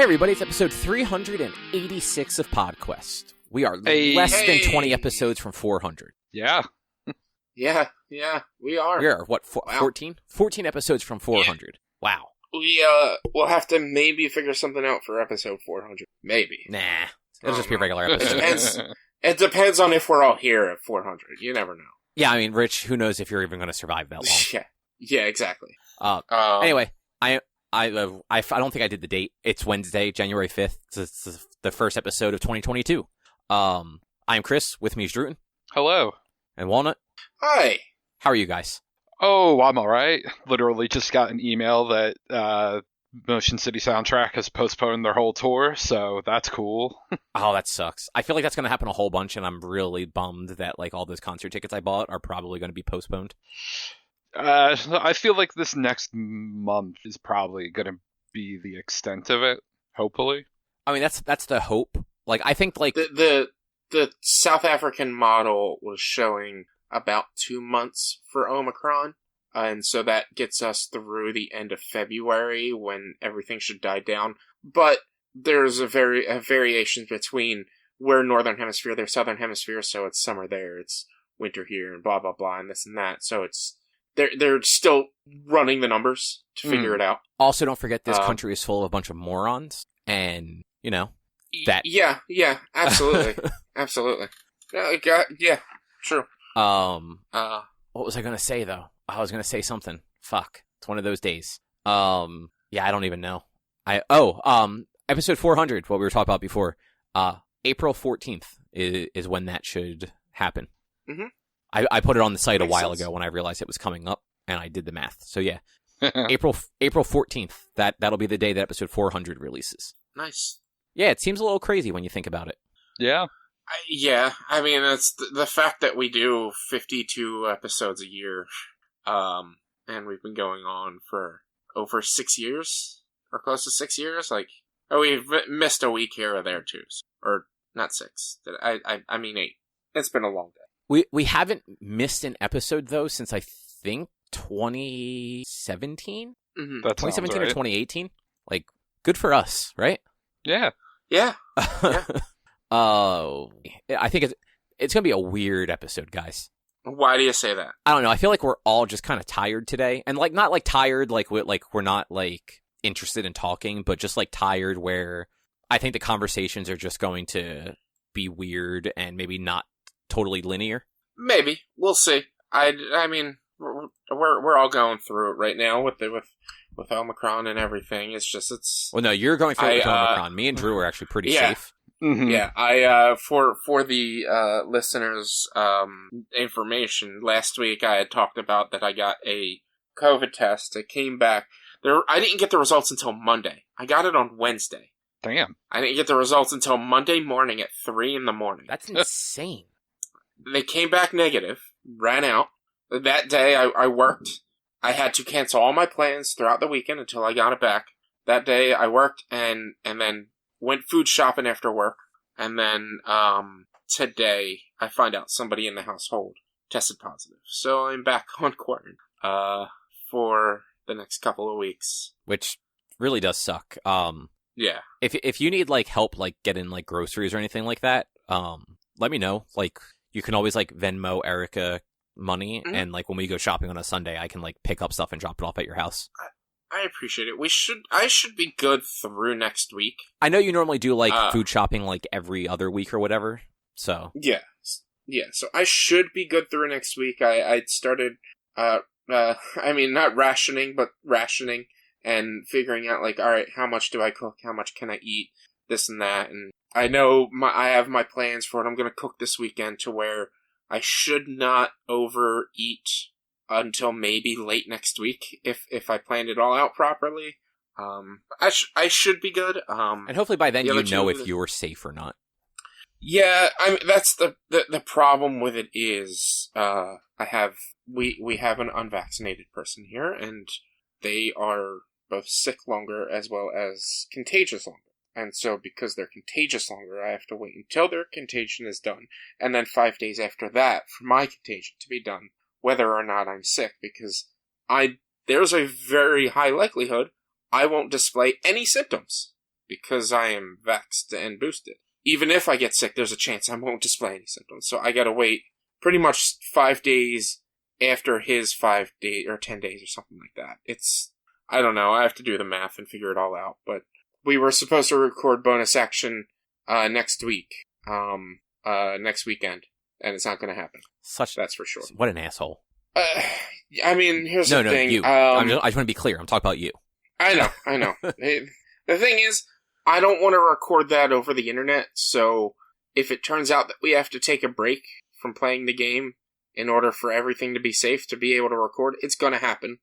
Hey everybody, it's episode 386 of PodQuest. We are less than 20 episodes from 400. Yeah. Yeah, we are. We are, 14? 14 episodes from 400. Yeah. Wow. We'll have to maybe figure something out for episode 400. Maybe. Nah. It'll just be a regular episode. It depends on if we're all here at 400. You never know. Yeah, I mean, Rich, who knows if you're even going to survive that long. Yeah, exactly. Anyway, I don't think I did the date. It's Wednesday, January 5th. It's the first episode of 2022. I'm Chris. With me is Druten. Hello. And Walnut. Hi. How are you guys? Oh, I'm alright. Literally just got an email that Motion City Soundtrack has postponed their whole tour, so that's cool. Oh, that sucks. I feel like that's going to happen a whole bunch, and I'm really bummed that like all those concert tickets I bought are probably going to be postponed. I feel like this next month is probably going to be the extent of it, hopefully. I mean, that's the hope. Like, I think, like... The South African model was showing about 2 months for Omicron, and so that gets us through the end of February when everything should die down. But there's a variation between we're Northern Hemisphere, they're Southern Hemisphere, so it's summer there, it's winter here, and blah, blah, blah, and this and that. So it's... They're still running the numbers to figure it out. Also, don't forget this country is full of a bunch of morons, and, you know, that... Yeah, absolutely. Absolutely. Yeah, true. What was I going to say, though? I was going to say something. Fuck. It's one of those days. Yeah, I don't even know. Episode 400, what we were talking about before. April 14th is when that should happen. Mm-hmm. I put it on the site a while ago when I realized it was coming up, and I did the math. So yeah, April 14th. That'll be the day that episode 400 releases. Nice. Yeah, it seems a little crazy when you think about it. Yeah. I mean, it's the fact that we do 52 episodes a year, and we've been going on for over 6 years, or close to 6 years. Like, we've missed a week here or there too, or not 6. I mean 8. It's been a long day. We haven't missed an episode, though, since I think 2017? Mm-hmm. 2017 right. or 2018? Like, good for us, right? Yeah. Yeah. I think it's going to be a weird episode, guys. Why do you say that? I don't know. I feel like we're all just kind of tired today. And, like, not, like, tired, like we're not, like, interested in talking, but just, like, tired where I think the conversations are just going to be weird and maybe not totally linear. Maybe. We'll see. I mean, we're all going through it right now with Omicron and everything. It's. Well, no, you're going through it with Omicron. Me and Drew are actually pretty safe. Mm-hmm. Yeah, for the listeners' information, last week I had talked about that I got a COVID test. It came back. I didn't get the results until Monday. I got it on Wednesday. Damn. I didn't get the results until Monday morning at 3 a.m. That's insane. They came back negative, ran out. That day I worked. I had to cancel all my plans throughout the weekend until I got it back. That day I worked and then went food shopping after work. And then today I find out somebody in the household tested positive. So I'm back on quarantine for the next couple of weeks. Which really does suck. Yeah. If you need like help like getting like groceries or anything like that, let me know. Like, you can always like Venmo Erica money, and like when we go shopping on a Sunday, I can like pick up stuff and drop it off at your house. I appreciate it. I should be good through next week. I know you normally do like food shopping like every other week or whatever. So yeah. So I should be good through next week. I started, I mean, not rationing, but rationing and figuring out like, all right, how much do I cook? How much can I eat? This and that, and I know I have my plans for it. I'm going to cook this weekend to where I should not overeat until maybe late next week if I planned it all out properly. I should be good. And hopefully by then you know if you're safe or not. Yeah, I mean that's the problem with it is we have an unvaccinated person here, and they are both sick longer as well as contagious longer. And so, because they're contagious longer, I have to wait until their contagion is done, and then 5 days after that for my contagion to be done, whether or not I'm sick, because there's a very high likelihood I won't display any symptoms. because I am vaxxed and boosted. Even if I get sick, there's a chance I won't display any symptoms. So I gotta wait pretty much 5 days after his 5 days, or 10 days or something like that. I don't know, I have to do the math and figure it all out, but we were supposed to record bonus action, next week, next weekend, and it's not gonna happen. That's for sure. What an asshole. I mean, here's the thing. No, you. I just want to be clear, I'm talking about you. I know. The thing is, I don't want to record that over the internet, so if it turns out that we have to take a break from playing the game in order for everything to be safe to be able to record, it's going to happen.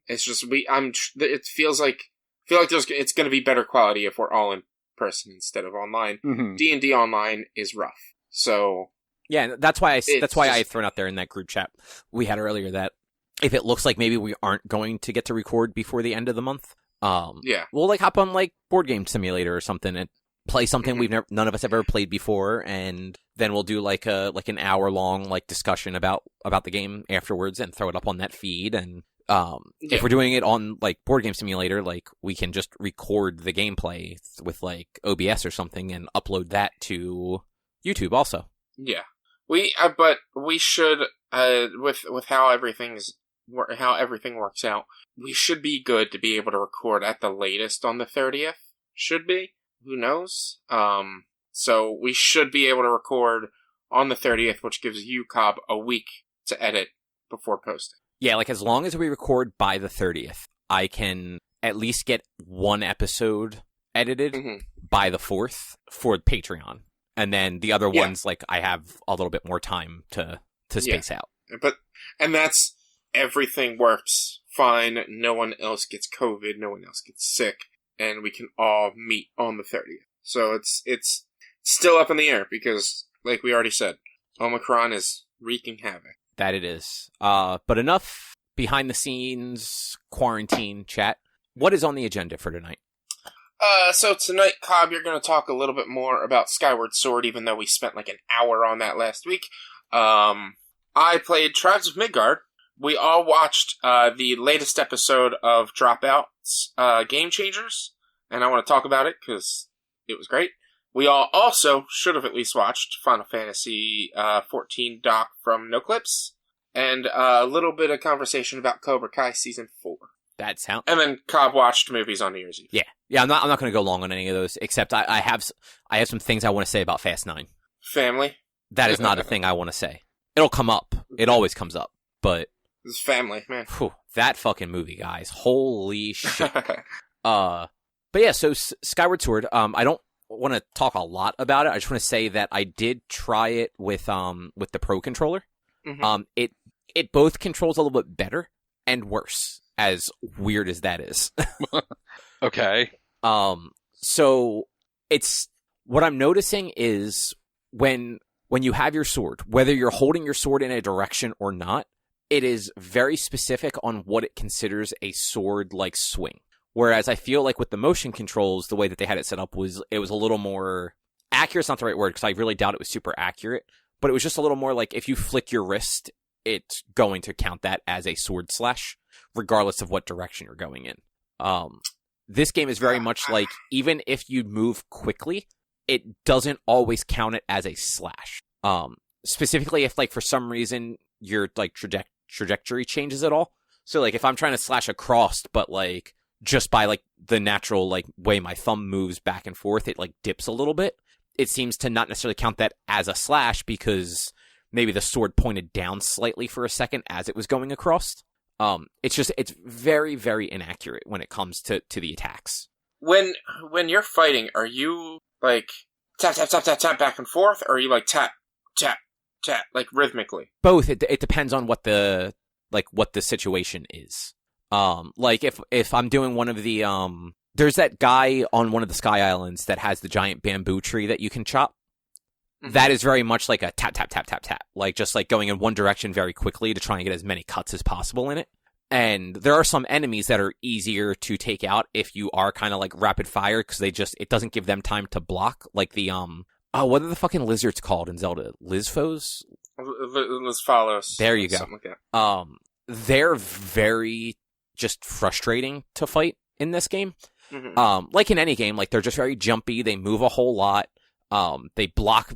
It's just it feels like it's going to be better quality if we're all in person instead of online. Mm-hmm. D&D online is rough. So yeah, that's why I had thrown out there in that group chat we had earlier that if it looks like maybe we aren't going to get to record before the end of the month, we'll like hop on like Board Game Simulator or something and play something none of us have ever played before, and then we'll do like an hour long like discussion about the game afterwards and throw it up on that feed. And if we're doing it on like Board Game Simulator, like we can just record the gameplay with like OBS or something and upload that to YouTube also. Yeah, but we should with how everything works out, we should be good to be able to record at the latest on the 30th. Should be. Who knows? So we should be able to record on the 30th, which gives you, Cobb, a week to edit before posting. Yeah, like as long as we record by the 30th, I can at least get one episode edited by the 4th for Patreon. And then the other ones, like, I have a little bit more time to space out. And that's, everything works fine. No one else gets COVID. No one else gets sick. And we can all meet on the 30th. So it's still up in the air because, like we already said, Omicron is wreaking havoc. That it is. But enough behind the scenes quarantine chat. What is on the agenda for tonight? So tonight, Cobb, you're going to talk a little bit more about Skyward Sword, even though we spent like an hour on that last week. I played Tribes of Midgard. We all watched the latest episode of Dropout's Game Changers, and I want to talk about it because it was great. We all also should have at least watched Final Fantasy XIV doc from No Clips, and a little bit of conversation about Cobra Kai Season 4. And then Cobb watched movies on New Year's Eve. Yeah. I'm not going to go long on any of those, except I have some things I want to say about Fast 9. Family? That is not a thing I want to say. It'll come up. It always comes up, but it's family, man. Whew, that fucking movie, guys. Holy shit. But yeah, so Skyward Sword, I don't want to talk a lot about it. I just want to say that I did try it with the Pro controller. Mm-hmm. It both controls a little bit better and worse, as weird as that is. Okay. So it's what I'm noticing is when you have your sword, whether you're holding your sword in a direction or not, it is very specific on what it considers a sword-like swing. Whereas I feel like with the motion controls, the way that they had it set up was a little more accurate. It's not the right word because I really doubt it was super accurate, but it was just a little more like if you flick your wrist, it's going to count that as a sword slash, regardless of what direction you're going in. This game is very much like even if you move quickly, it doesn't always count it as a slash. Specifically if like for some reason your like trajectory changes at all. So like if I'm trying to slash across, but like just by like the natural like way my thumb moves back and forth, it like dips a little bit. It seems to not necessarily count that as a slash because maybe the sword pointed down slightly for a second as it was going across. It's very, very inaccurate when it comes to the attacks. When you're fighting, are you like tap, tap, tap, tap, tap back and forth, or are you like tap, tap, tap, like rhythmically? Both. It depends on what the situation is. Like if I'm doing one of the, there's that guy on one of the Sky Islands that has the giant bamboo tree that you can chop. Mm-hmm. That is very much like a tap, tap, tap, tap, tap. Like just like going in one direction very quickly to try and get as many cuts as possible in it. And there are some enemies that are easier to take out if you are kind of like rapid fire because it doesn't give them time to block. Like the, what are the fucking lizards called in Zelda? Lizfos? Lizfalos. There you go. Something like that. They're very just frustrating to fight in this game Mhm. Like in any game, like they're just very jumpy. They move a whole lot. They block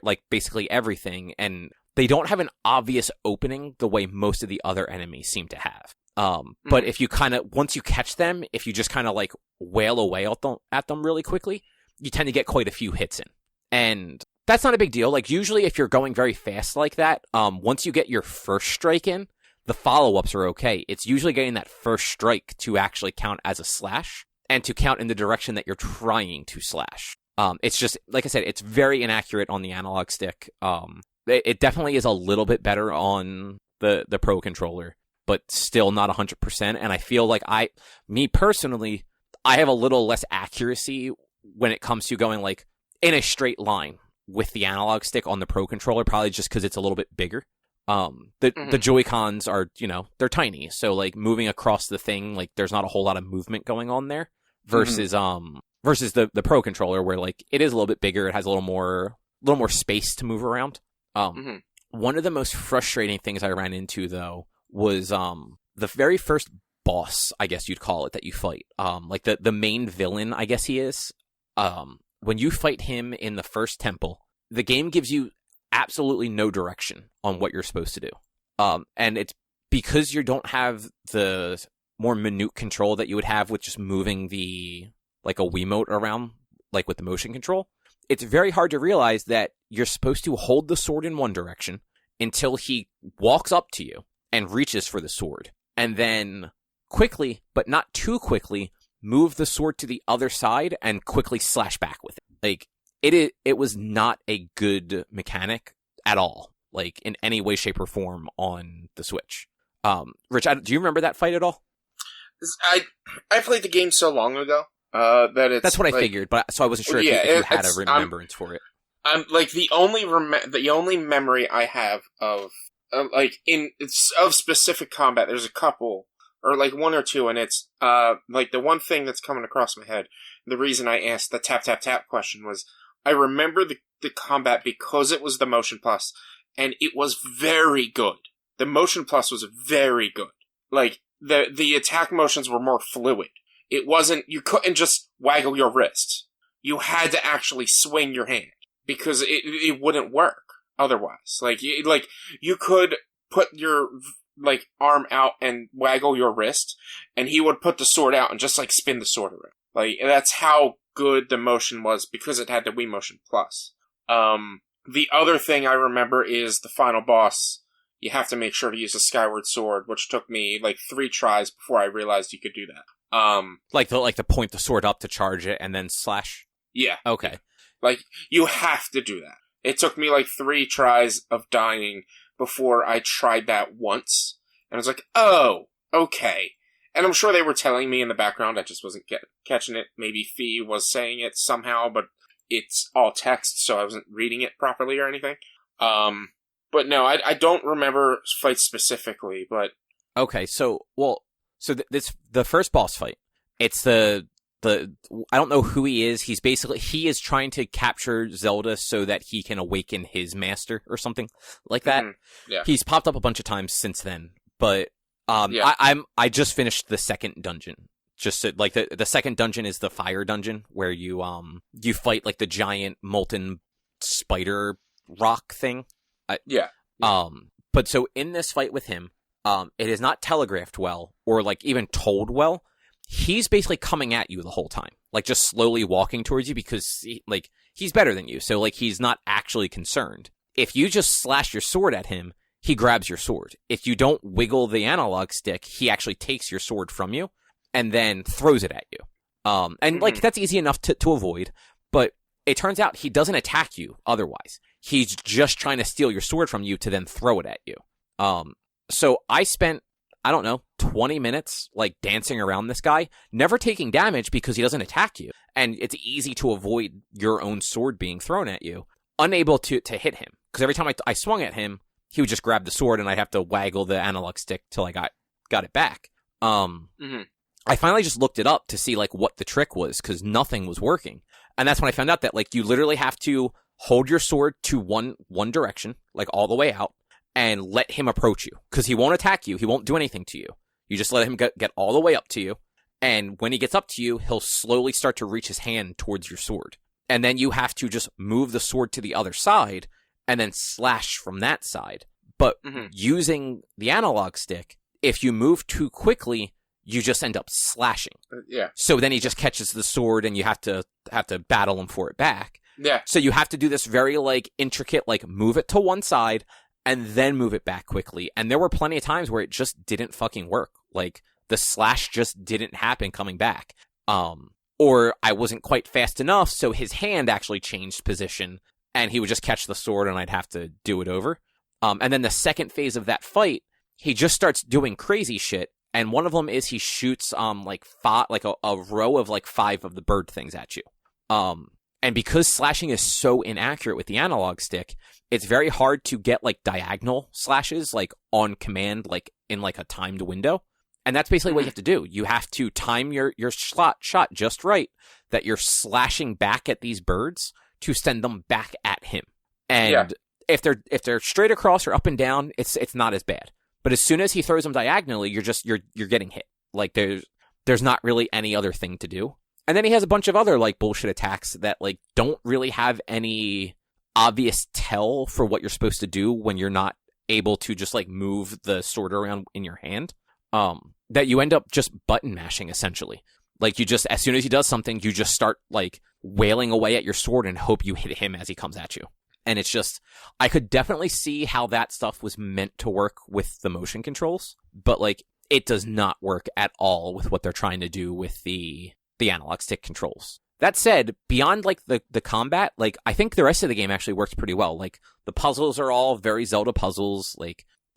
like basically everything, and they don't have an obvious opening the way most of the other enemies seem to have. But if you once you catch them, if you just kind of like wail away at them really quickly, you tend to get quite a few hits in. And that's not a big deal. Like usually if you're going very fast like that, once you get your first strike in, the follow-ups are okay. It's usually getting that first strike to actually count as a slash and to count in the direction that you're trying to slash. It's just, like I said, it's very inaccurate on the analog stick. It definitely is a little bit better on the Pro controller, but still not 100%. And I feel like me personally, I have a little less accuracy when it comes to going like in a straight line with the analog stick on the Pro controller, probably just because it's a little bit bigger. The Joy-Cons are, they're tiny. So like moving across the thing, like there's not a whole lot of movement going on there versus the Pro controller where like it is a little bit bigger. It has a little more space to move around. One of the most frustrating things I ran into though was the very first boss, I guess you'd call it, that you fight. Like the main villain, I guess he is. When you fight him in the first temple, the game gives you absolutely no direction on what you're supposed to do. And it's because you don't have the more minute control that you would have with just moving like a Wiimote around, like with the motion control. It's very hard to realize that you're supposed to hold the sword in one direction until he walks up to you and reaches for the sword. And then quickly, but not too quickly, move the sword to the other side and quickly slash back with it. Like, it was not a good mechanic at all, like in any way, shape, or form on the Switch. Rich, do you remember that fight at all? I played the game so long ago that it's... That's what I figured, but so I wasn't sure if you had a remembrance for it. Like the only memory I have of specific combat. There's a couple, or like one or two, and it's like the one thing that's coming across my head. The reason I asked the tap tap tap question was I remember the combat because it was the Motion Plus, and it was very good. The Motion Plus was very good. Like the attack motions were more fluid. It wasn't, you couldn't just waggle your wrist. You had to actually swing your hand because it wouldn't work otherwise. Like you could put your like arm out and waggle your wrist, and he would put the sword out and just like spin the sword around. Like that's how good the motion was because it had the Wii Motion Plus. The other thing I remember is the final boss. You have to make sure to use a Skyward sword, which took me like 3 tries before I realized you could do that. Like to point the sword up to charge it and then slash? Yeah. Okay. Like, you have to do that. It took me like 3 tries of dying before I tried that once. And I was like, oh, okay. And I'm sure they were telling me in the background, I just wasn't catching it. Maybe Fee was saying it somehow, but it's all text, so I wasn't reading it properly or anything. But no, I don't remember fights specifically, but... Okay, so the first boss fight, it's the I don't know who he is. He is trying to capture Zelda so that he can awaken his master or something like that. Yeah. He's He's popped up a bunch of times since then, but I just finished the second dungeon. Just to, like the second dungeon is the fire dungeon where you fight like the giant molten spider rock thing. But so in this fight with him, it is not telegraphed well or like even told well. He's basically coming at you the whole time, like just slowly walking towards you because he's better than you. So like he's not actually concerned. If you just slash your sword at him, he grabs your sword. If you don't wiggle the analog stick, he actually takes your sword from you and then throws it at you. Like that's easy enough to avoid, but it turns out he doesn't attack you otherwise. He's just trying to steal your sword from you to then throw it at you. So I spent, I don't know, 20 minutes like dancing around this guy, never taking damage because he doesn't attack you. And it's easy to avoid your own sword being thrown at you, unable to hit him. Because every time I swung at him, he would just grab the sword and I'd have to waggle the analog stick till I got it back. I finally just looked it up to see like what the trick was because nothing was working. And that's when I found out that like you literally have to hold your sword to one direction, like all the way out, and let him approach you because he won't attack you. He won't do anything to you. You just let him get all the way up to you, And when he gets up to you, he'll slowly start to reach his hand towards your sword. And then you have to just move the sword to the other side and then slash from that side. But using the analog stick, if you move too quickly, you just end up slashing. Yeah. So then he just catches the sword and you have to battle him for it back. Yeah. So you have to do this very intricate, move it to one side and then move it back quickly. And there were plenty of times where it just didn't fucking work. The slash just didn't happen coming back. Or I wasn't quite fast enough, so his hand actually changed position, and he would just catch the sword, and I'd have to do it over. And then the second phase of that fight, he just starts doing crazy shit, and one of them is he shoots a row of 5 of the bird things at you. And because slashing is so inaccurate with the analog stick, it's very hard to get diagonal slashes on command, in a timed window. And that's basically what you have to do. You have to time your shot just right, that you're slashing back at these birds to send them back at him. And if they're straight across or up and down, it's not as bad. But as soon as he throws them diagonally, you're getting hit. There's not really any other thing to do. And then he has a bunch of other bullshit attacks that don't really have any obvious tell for what you're supposed to do when you're not able to just move the sword around in your hand. That you end up just button mashing, essentially. You just, as soon as he does something, you just start, wailing away at your sword and hope you hit him as he comes at you. And it's just, I could definitely see how that stuff was meant to work with the motion controls, but, it does not work at all with what they're trying to do with the analog stick controls. That said, beyond, the combat, I think the rest of the game actually works pretty well. The puzzles are all very Zelda puzzles,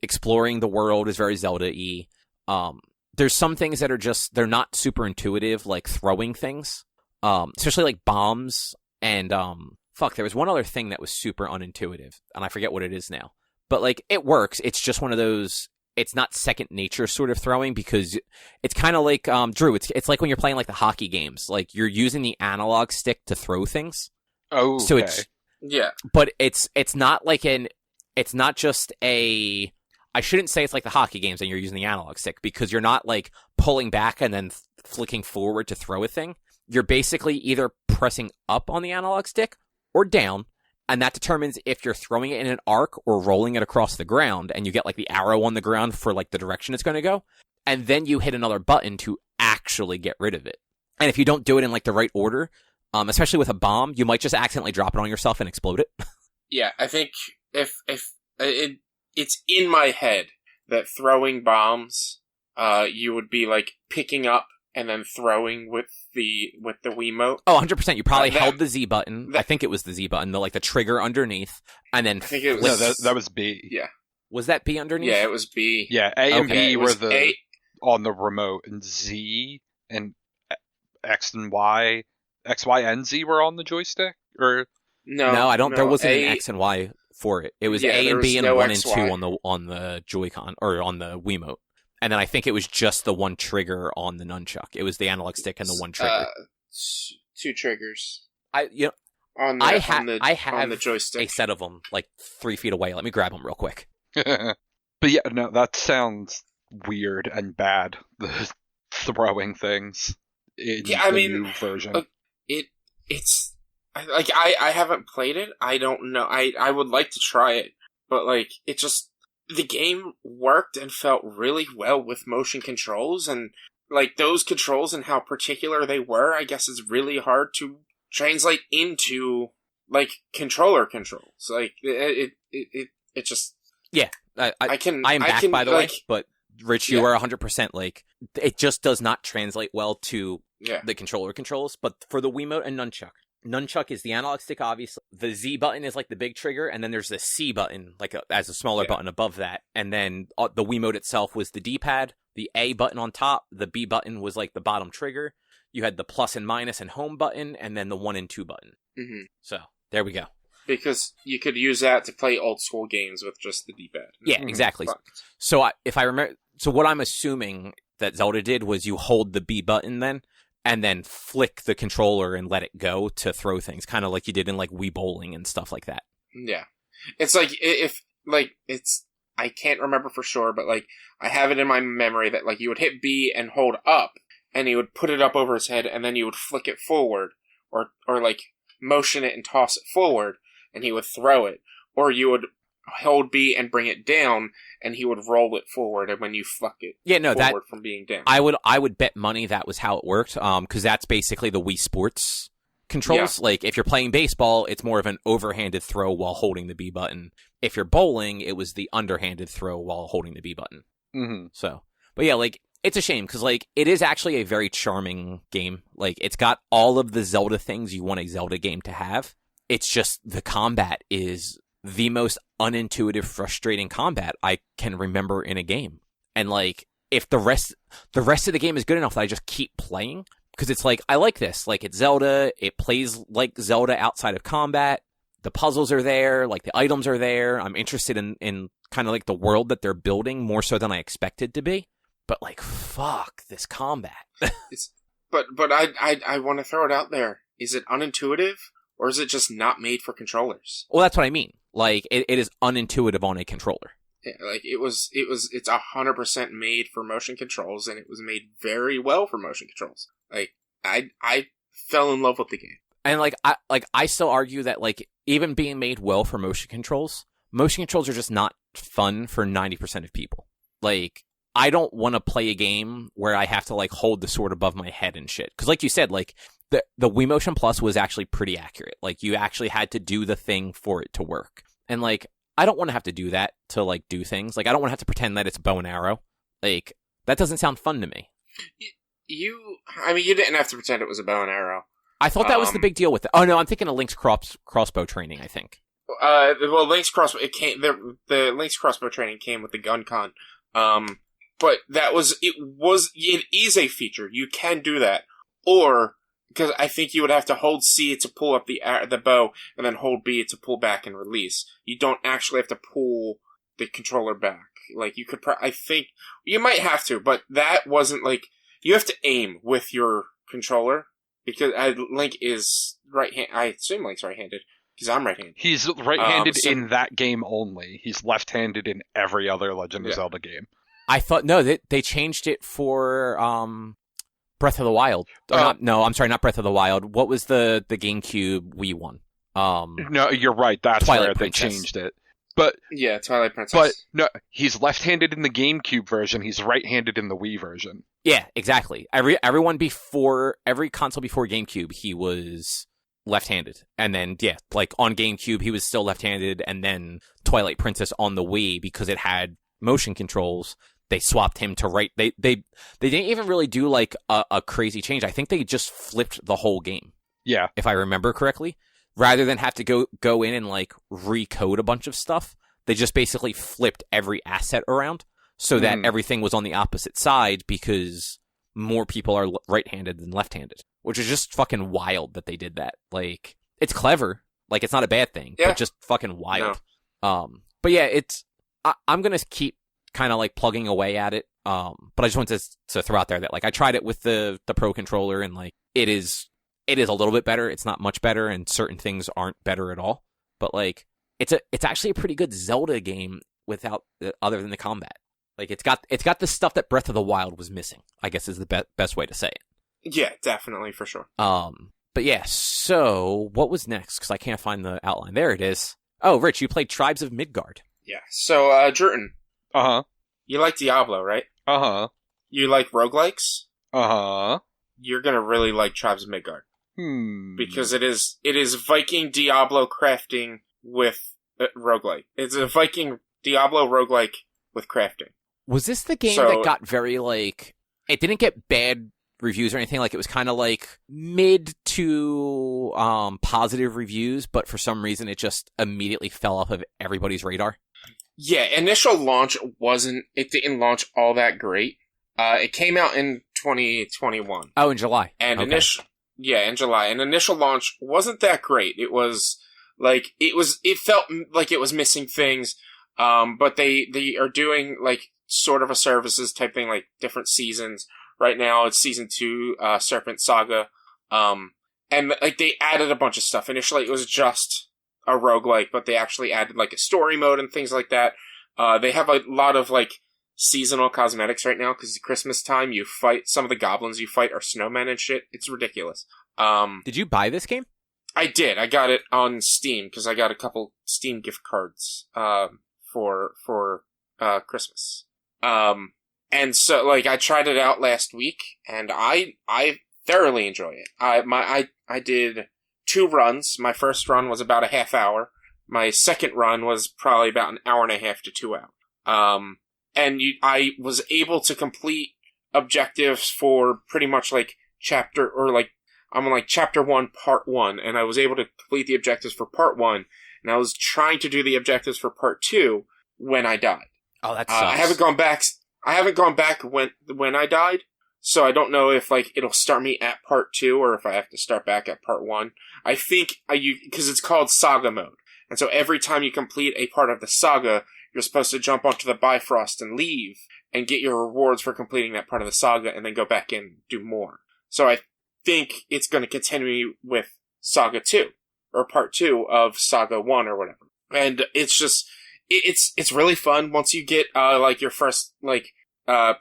exploring the world is very Zelda-y. There's some things that are just, they're not super intuitive, throwing things. Especially bombs and, there was one other thing that was super unintuitive, and I forget what it is now. But, it works. It's just one of those, it's not second nature sort of throwing, because it's kind of Drew, it's like when you're playing, the hockey games. You're using the analog stick to throw things. Oh, okay. So it's, but it's not it's not just I shouldn't say it's like the hockey games and you're using the analog stick, because you're not pulling back and then flicking forward to throw a thing. You're basically either pressing up on the analog stick or down, and that determines if you're throwing it in an arc or rolling it across the ground, and you get the arrow on the ground for the direction it's going to go, and then you hit another button to actually get rid of it. And if you don't do it in the right order, especially with a bomb, you might just accidentally drop it on yourself and explode it. Yeah, I think if it's in my head that throwing bombs, you would be picking up and then throwing with the Wiimote. Oh, 100%. You probably held the Z button. I think it was the Z button, the trigger underneath, and then I think it was, no, that was B. Yeah. Was that B underneath? Yeah, it was B. Yeah, A and B were A on the remote, and Z and X and Y, X, Y, and Z were on the joystick, or no, I don't. No, there wasn't an X and Y for it. It was A and B and no 1 X, and 2 Y. on the Joy-Con or on the Wiimote, and then I think it was just the one trigger on the nunchuck. It was the analog stick and the one trigger. 2 triggers. I On the joystick. a set of them 3 feet away. Let me grab them real quick. but yeah, no, that sounds weird and bad. The throwing things in the new version. It's I haven't played it. I don't know. I would like to try it, but it just, the game worked and felt really well with motion controls, and those controls and how particular they were, I guess is really hard to translate into controller controls. It just, yeah. I am back, by the way, but Rich, you are 100% it just does not translate well to the controller controls. But for the Wiimote and Nunchuck is the analog stick, obviously. The Z button is the big trigger, and then there's the C button, as a smaller button above that. And then the Wiimote itself was the D-pad, the A button on top, the B button was the bottom trigger. You had the plus and minus and home button, and then the 1 and 2 button. Mm-hmm. So, there we go. Because you could use that to play old school games with just the D-pad. Yeah, exactly. So if I remember, what I'm assuming that Zelda did was you hold the B button then, and then flick the controller and let it go to throw things, kind of like you did in Wii Bowling and stuff like that. Yeah, it's I can't remember for sure, but I have it in my memory that you would hit B and hold up, and he would put it up over his head, and then you would flick it forward, or like motion it and toss it forward, and he would throw it, or you would hold B and bring it down, and he would roll it forward, and when you flick it forward from being down. I would bet money that was how it worked, because that's basically the Wii Sports controls. Yeah. Like, if you're playing baseball, it's more of an overhanded throw while holding the B button. If you're bowling, it was the underhanded throw while holding the B button. Mm-hmm. So, but yeah, like, it's a shame, because, like, it is actually a very charming game. Like, it's got all of the Zelda things you want a Zelda game to have. It's just the combat is the most unintuitive, frustrating combat I can remember in a game. And, like, if the rest of the game is good enough that I just keep playing, because it's like, I like this. Like, it's Zelda. It plays like Zelda outside of combat. The puzzles are there. Like, the items are there. I'm interested in kind of like the world that they're building more so than I expected to be. But, like, fuck this combat. But I want to throw it out there. Is it unintuitive, or is it just not made for controllers? Well, that's what I mean. Like, it is unintuitive on a controller. Yeah, like, it's 100% made for motion controls, and it was made very well for motion controls. Like, I fell in love with the game. And, I still argue that, like, even being made well for motion controls are just not fun for 90% of people. Like, I don't want to play a game where I have to, like, hold the sword above my head and shit. Because, like you said, like, the Wii Motion Plus was actually pretty accurate. Like, you actually had to do the thing for it to work. And, like, I don't want to have to do that to, like, do things. Like, I don't want to have to pretend that it's bow and arrow. Like, that doesn't sound fun to me. You didn't have to pretend it was a bow and arrow. I thought that was the big deal with it. Oh, no, I'm thinking of Link's crossbow training, I think. Well, Link's crossbow, the Link's crossbow training came with the gun con. But it is a feature. You can do that. Or, because I think you would have to hold C to pull up the bow, and then hold B to pull back and release. You don't actually have to pull the controller back. Like, you could, I think, you might have to, but that wasn't, like, you have to aim with your controller, because Link is right-handed. I assume Link's right-handed, because I'm right-handed. He's right-handed in that game only. He's left-handed in every other Legend of Zelda game. I thought, no, they changed it for Breath of the Wild. Not Breath of the Wild. What was the GameCube Wii one? No, you're right. That's Twilight where Princess. They changed it. But yeah, Twilight Princess. But no, he's left-handed in the GameCube version. He's right-handed in the Wii version. Yeah, exactly. Every console before GameCube, he was left-handed, and then like on GameCube, he was still left-handed, and then Twilight Princess on the Wii, because it had motion controls, they swapped him to right. They didn't even really do like a crazy change. I think they just flipped the whole game. Yeah, if I remember correctly. Rather than have to go in and, like, recode a bunch of stuff, they just basically flipped every asset around so that everything was on the opposite side, because more people are right-handed than left-handed, which is just fucking wild that they did that. Like, it's clever. Like, it's not a bad thing, but just fucking wild. No. But yeah, I'm going to keep kind of, like, plugging away at it. But I just wanted to throw out there that, like, I tried it with the Pro Controller, and, like, it is a little bit better. It's not much better, and certain things aren't better at all. But, like, it's actually a pretty good Zelda game without other than the combat. Like, it's got the stuff that Breath of the Wild was missing, I guess is the best way to say it. Yeah, definitely, for sure. But yeah, so what was next? Because I can't find the outline. There it is. Oh, Rich, you played Tribes of Midgard. Yeah. So, Druten. Uh-huh. You like Diablo, right? Uh-huh. You like roguelikes? Uh-huh. You're gonna really like Tribes of Midgard. Because it is Viking Diablo crafting with roguelike. It's a Viking Diablo roguelike with crafting. Was this the game that got very, like... It didn't get bad reviews or anything. Like, it was kind of, like, mid to positive reviews, but for some reason it just immediately fell off of everybody's radar. Yeah, initial launch it didn't launch all that great. It came out in 2021. Oh, in July. And in July. And initial launch wasn't that great. It was, like, it felt like it was missing things, but they are doing, like, sort of a services type thing, like, different seasons. Right now, it's season 2, Serpent Saga, and, like, they added a bunch of stuff. Initially, it was just a roguelike, but they actually added, like, a story mode and things like that. They have a lot of, like, seasonal cosmetics right now because it's Christmas time. You fight some of the goblins you fight are snowmen and shit. It's ridiculous. Did you buy this game? I did. I got it on Steam because I got a couple Steam gift cards for Christmas. And so like I tried it out last week and I thoroughly enjoy it. I did 2 runs. My first run was about a half hour. My second run was probably about an hour and a half to 2 hours. I was able to complete objectives for pretty much like I'm on like chapter 1, part 1, and I was able to complete the objectives for part 1, and I was trying to do the objectives for part 2 when I died. Oh, that sucks. I haven't gone back when I died, so I don't know if like it'll start me at part 2 or if I have to start back at part 1. I think because it's called Saga mode, and so every time you complete a part of the saga, you're supposed to jump onto the Bifrost and leave and get your rewards for completing that part of the saga, and then go back in and do more. So I think it's going to continue with Saga 2 or part 2 of Saga 1 or whatever. And it's just it's really fun once you get like your first like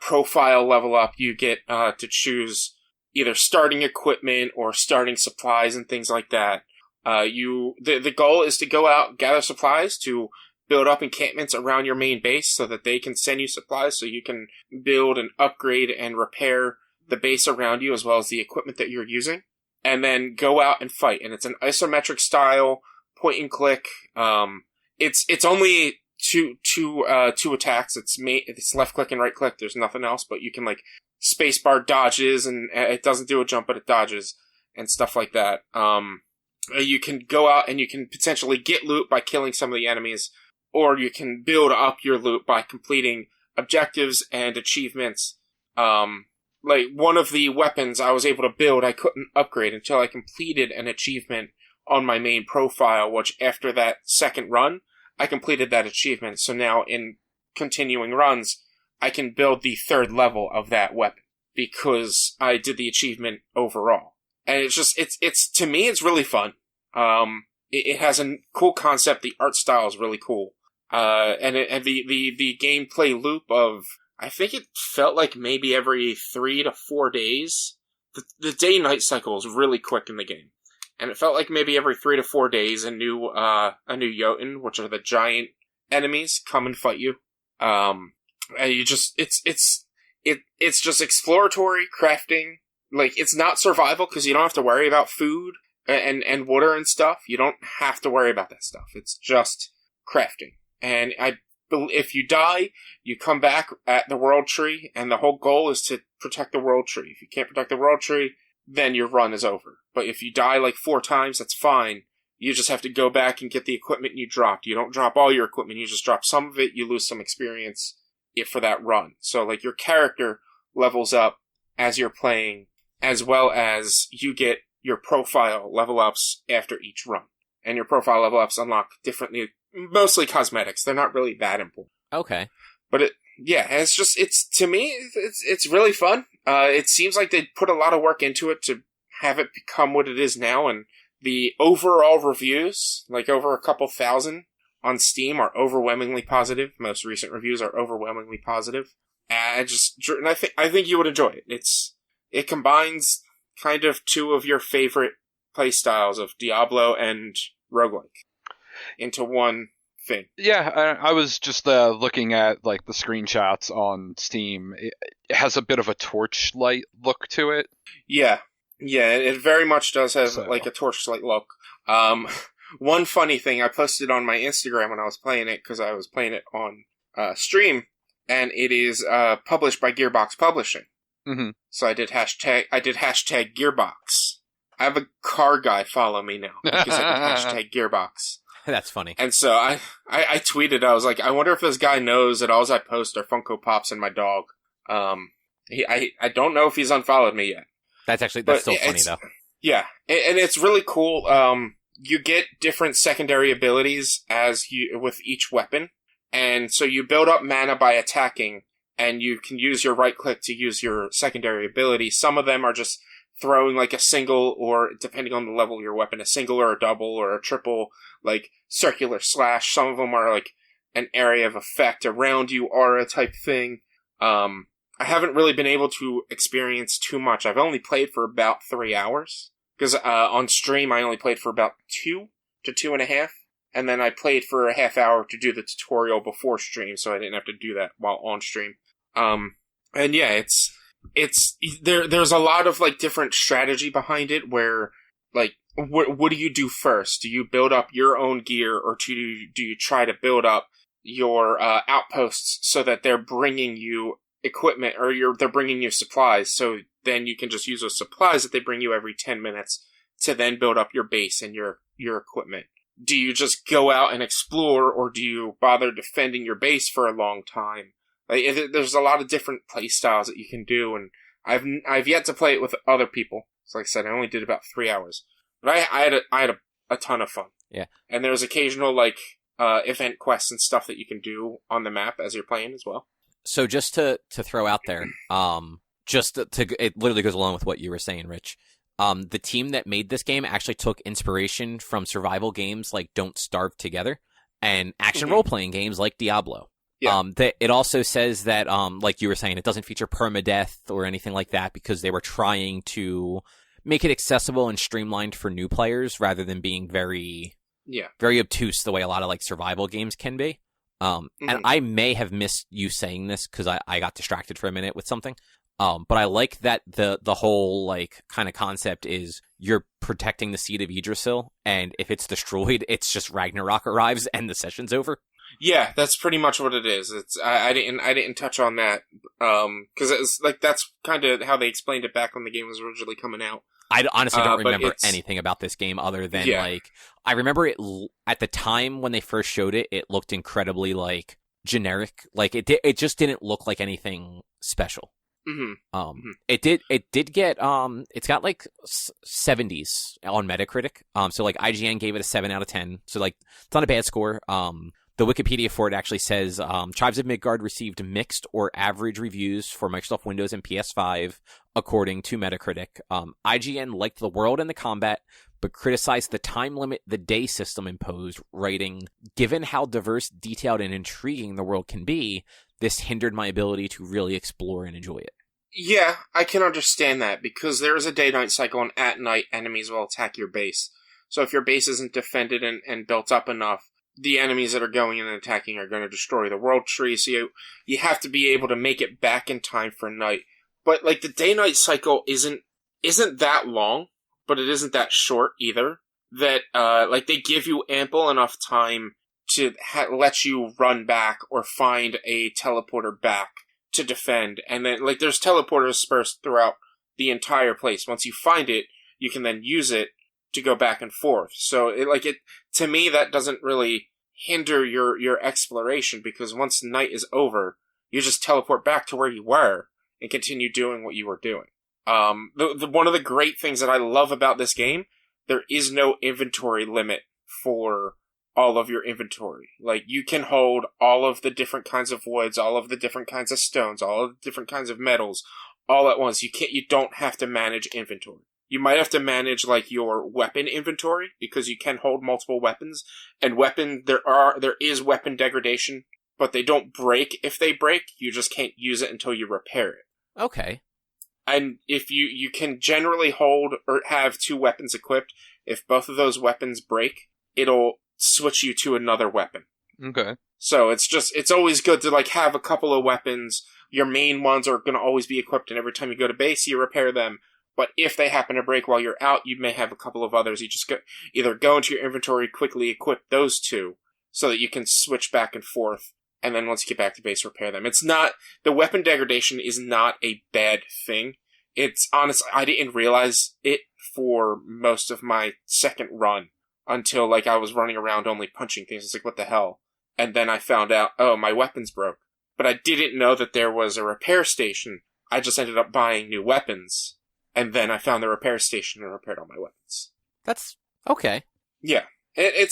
profile level up. You get to choose either starting equipment or starting supplies and things like that. The goal is to go out, gather supplies to build up encampments around your main base so that they can send you supplies so you can build and upgrade and repair the base around you as well as the equipment that you're using, and then go out and fight. And it's an isometric style point and click. It's only two attacks. It's left click and right click. There's nothing else, but you can like spacebar dodges, and it doesn't do a jump, but it dodges and stuff like that. You can go out and you can potentially get loot by killing some of the enemies, or you can build up your loot by completing objectives and achievements. Like, one of the weapons I was able to build, I couldn't upgrade until I completed an achievement on my main profile, which after that second run, I completed that achievement. So now in continuing runs, I can build the 3rd level of that weapon because I did the achievement overall. And it's just, it's to me, it's really fun. It has a cool concept. The art style is really cool. And the gameplay loop of, I think it felt like maybe every 3 to 4 days. The day-night cycle is really quick in the game. And it felt like maybe every 3 to 4 days a new Jotun, which are the giant enemies, come and fight you. And you just, it's just exploratory crafting. Like, it's not survival because you don't have to worry about food and water and stuff. You don't have to worry about that stuff. It's just crafting. And if you die, you come back at the World Tree, and the whole goal is to protect the World Tree. If you can't protect the World Tree, then your run is over. But if you die like 4 times, that's fine. You just have to go back and get the equipment you dropped. You don't drop all your equipment, you just drop some of it, you lose some experience for that run. So, like, your character levels up as you're playing, as well as you get your profile level ups after each run. And your profile level ups unlock differently, mostly cosmetics. They're not really that important. Okay. But to me, it's really fun. It seems like they put a lot of work into it to have it become what it is now, and the overall reviews, like over a couple thousand on Steam, are overwhelmingly positive. Most recent reviews are overwhelmingly positive. And I think you would enjoy it. It combines kind of 2 of your favorite playstyles of Diablo and roguelike into one thing. Yeah, I was just looking at like the screenshots on Steam. It has a bit of a torchlight look to it. Yeah, it very much does have like a torchlight look. One funny thing, I posted on my Instagram when I was playing it, because I was playing it on stream, and it is published by Gearbox Publishing. Mm-hmm. So I did hashtag Gearbox. I have a car guy follow me now because I did hashtag Gearbox. That's funny. And so I tweeted, I was like, I wonder if this guy knows that all I post are Funko Pops and my dog. I don't know if he's unfollowed me yet. That's still funny though. Yeah, and it's really cool. You get different secondary abilities with each weapon, and so you build up mana by attacking, and you can use your right click to use your secondary ability. Some of them are just throwing like a single, or depending on the level of your weapon, a single or a double or a triple, like circular slash. Some of them are like an area of effect around you, aura type thing. I haven't really been able to experience too much. I've only played for about 3 hours. Because on stream, I only played for about 2 to 2.5. And then I played for a half hour to do the tutorial before stream, so I didn't have to do that while on stream. And yeah, there's a lot of, like, different strategy behind it where, like, what do you do first? Do you build up your own gear, or do you try to build up your outposts so that they're bringing you equipment, or they're bringing you supplies, so then you can just use those supplies that they bring you every 10 minutes to then build up your base and your equipment? Do you just go out and explore, or do you bother defending your base for a long time? Like, there's a lot of different play styles that you can do, and I've yet to play it with other people. So like I said, I only did about 3 hours. But I had a ton of fun. Yeah. And there's occasional, like, event quests and stuff that you can do on the map as you're playing as well. So just to throw out there, it literally goes along with what you were saying, Rich. The team that made this game actually took inspiration from survival games like Don't Starve Together and action role-playing games like Diablo. Yeah. It also says that, like you were saying, it doesn't feature permadeath or anything like that because they were trying to make it accessible and streamlined for new players rather than being very obtuse the way a lot of, like, survival games can be. And I may have missed you saying this because I got distracted for a minute with something. But I like that the whole, like, kind of concept is you're protecting the seed of Yggdrasil, and if it's destroyed, it's just Ragnarok arrives and the session's over. Yeah, that's pretty much what it is. I didn't touch on that because it's like that's kind of how they explained it back when the game was originally coming out. I honestly don't remember anything about this game other than like I remember it at the time when they first showed it. It looked incredibly, like, generic. Like it just didn't look like anything special. It did get it's got like 70s on Metacritic. So like IGN gave it a 7 out of 10. So like it's not a bad score. The Wikipedia for it actually says Tribes of Midgard received mixed or average reviews for Microsoft Windows and PS5, according to Metacritic. IGN liked the world and the combat, but criticized the time limit the day system imposed, writing, "Given how diverse, detailed, and intriguing the world can be, this hindered my ability to really explore and enjoy it." Yeah, I can understand that, because there is a day-night cycle, and at night, enemies will attack your base. So if your base isn't defended and built up enough, the enemies that are going in and attacking are going to destroy the world tree, so you have to be able to make it back in time for night. But, like, the day-night cycle isn't that long, but it isn't that short either. That, like, they give you ample enough time to let you run back or find a teleporter back to defend. And then, like, there's teleporters dispersed throughout the entire place. Once you find it, you can then use it to go back and forth. So, to me, that doesn't really hinder your exploration, because once night is over, you just teleport back to where you were and continue doing what you were doing. One of the great things that I love about this game, there is no inventory limit for all of your inventory. Like, you can hold all of the different kinds of woods, all of the different kinds of stones, all of the different kinds of metals, all at once. You don't have to manage inventory. You might have to manage, like, your weapon inventory, because you can hold multiple weapons. And there is weapon degradation, but they don't break if they break. You just can't use it until you repair it. Okay. And if you can generally hold or have 2 weapons equipped, if both of those weapons break, it'll switch you to another weapon. Okay. So it's always good to, like, have a couple of weapons. Your main ones are going to always be equipped, and every time you go to base, you repair them. But if they happen to break while you're out, you may have a couple of others. You just either go into your inventory, quickly equip those 2, so that you can switch back and forth, and then once you get back to base, repair them. The weapon degradation is not a bad thing. It's honestly, I didn't realize it for most of my second run, until, like, I was running around only punching things. It's like, what the hell? And then I found out, oh, my weapons broke. But I didn't know that there was a repair station. I just ended up buying new weapons. And then I found the repair station and repaired all my weapons. That's okay. Yeah. It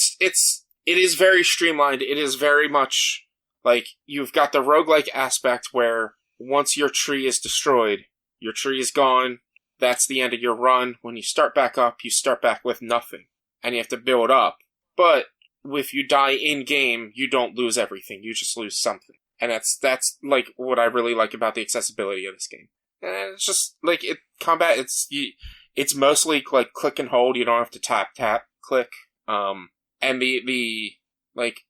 is very streamlined. It is very much like, you've got the roguelike aspect where once your tree is destroyed, your tree is gone, that's the end of your run. When you start back up, you start back with nothing. And you have to build up. But if you die in game, you don't lose everything. You just lose something. And that's like what I really like about the accessibility of this game. And it's just like combat. It's mostly like click and hold. You don't have to tap, click. And the like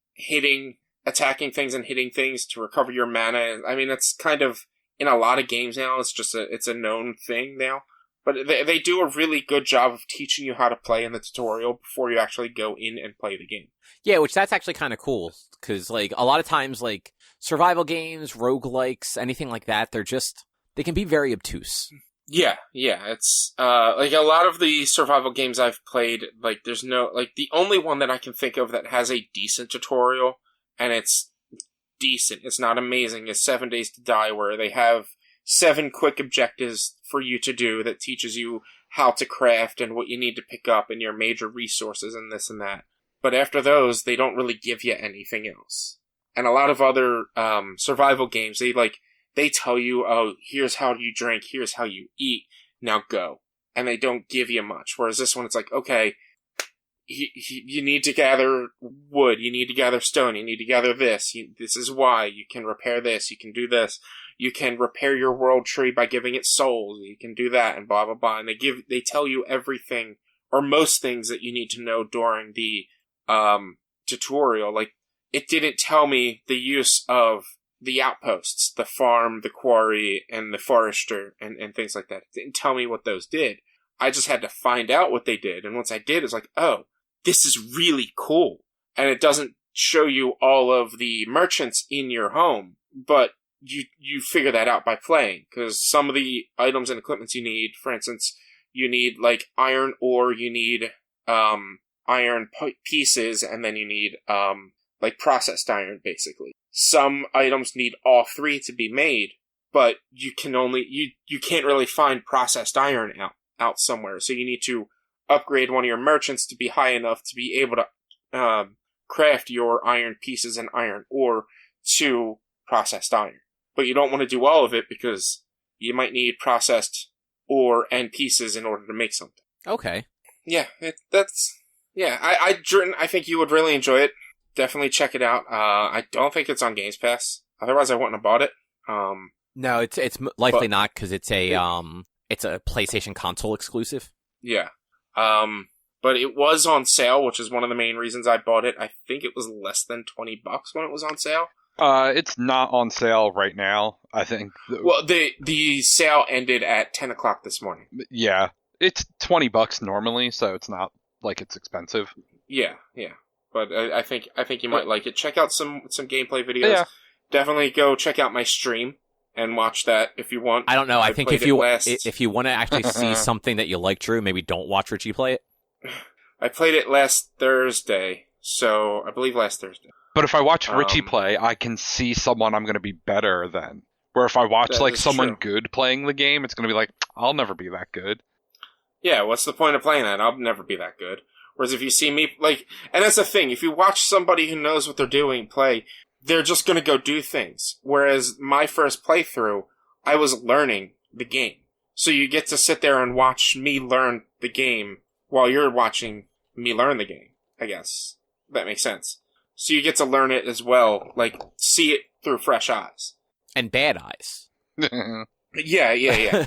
attacking things and hitting things to recover your mana. I mean, it's kind of in a lot of games now. It's a known thing now. But they do a really good job of teaching you how to play in the tutorial before you actually go in and play the game. Yeah, which that's actually kind of cool, because like a lot of times, like survival games, roguelikes, anything like that, they can be very obtuse. Yeah, it's like a lot of the survival games I've played, like there's no, like the only one that I can think of that has a decent tutorial, and it's decent, it's not amazing, is 7 Days to Die, where they have 7 quick objectives for you to do that teaches you how to craft and what you need to pick up and your major resources and this and that. But after those, they don't really give you anything else. And a lot of other survival games, they tell you, oh, here's how you drink, here's how you eat, now go. And they don't give you much. Whereas this one, it's like, okay, you need to gather wood, you need to gather stone, you need to gather this. This is why. You can repair this, you can do this. You can repair your world tree by giving it souls. You can do that, and blah, blah, blah. And they tell you everything, or most things that you need to know during the tutorial. Like, it didn't tell me the use of the outposts, the farm, the quarry, and the forester, and things like that. It didn't tell me what those did. I just had to find out what they did. And once I did, it's like, oh, this is really cool. And it doesn't show you all of the merchants in your home, but you figure that out by playing. Because some of the items and equipments you need, for instance, you need like iron ore, you need iron pieces, and then you need like processed iron, basically. Some items need all 3 to be made, but you can't really find processed iron out somewhere. So you need to upgrade one of your merchants to be high enough to be able to craft your iron pieces and iron ore to processed iron. But you don't want to do all of it because you might need processed ore and pieces in order to make something. Okay. Yeah, I think you would really enjoy it. Definitely check it out. I don't think it's on Games Pass. Otherwise, I wouldn't have bought it. No, it's likely not, because it's a PlayStation console exclusive. Yeah. But it was on sale, which is one of the main reasons I bought it. I think it was less than $20 when it was on sale. It's not on sale right now, I think. Well, the sale ended at 10 o'clock this morning. Yeah. It's $20 normally, so it's not like it's expensive. Yeah. But I think you might like it. Check out some gameplay videos. Yeah. Definitely go check out my stream and watch that if you want. I don't know. I think if you want to actually see something that you like, Drew, maybe don't watch Richie play it. I played it last Thursday, so I believe last Thursday. But if I watch Richie play, I can see someone I'm going to be better than. Where if I watch like someone good playing the game, it's going to be like, I'll never be that good. Yeah, what's the point of playing that? I'll never be that good. Whereas if you see me, like, and that's the thing, if you watch somebody who knows what they're doing play, they're just going to go do things. Whereas my first playthrough, I was learning the game. So you get to sit there and watch me learn the game while you're watching me learn the game, I guess. That makes sense. So you get to learn it as well, like, see it through fresh eyes. And bad eyes. Yeah.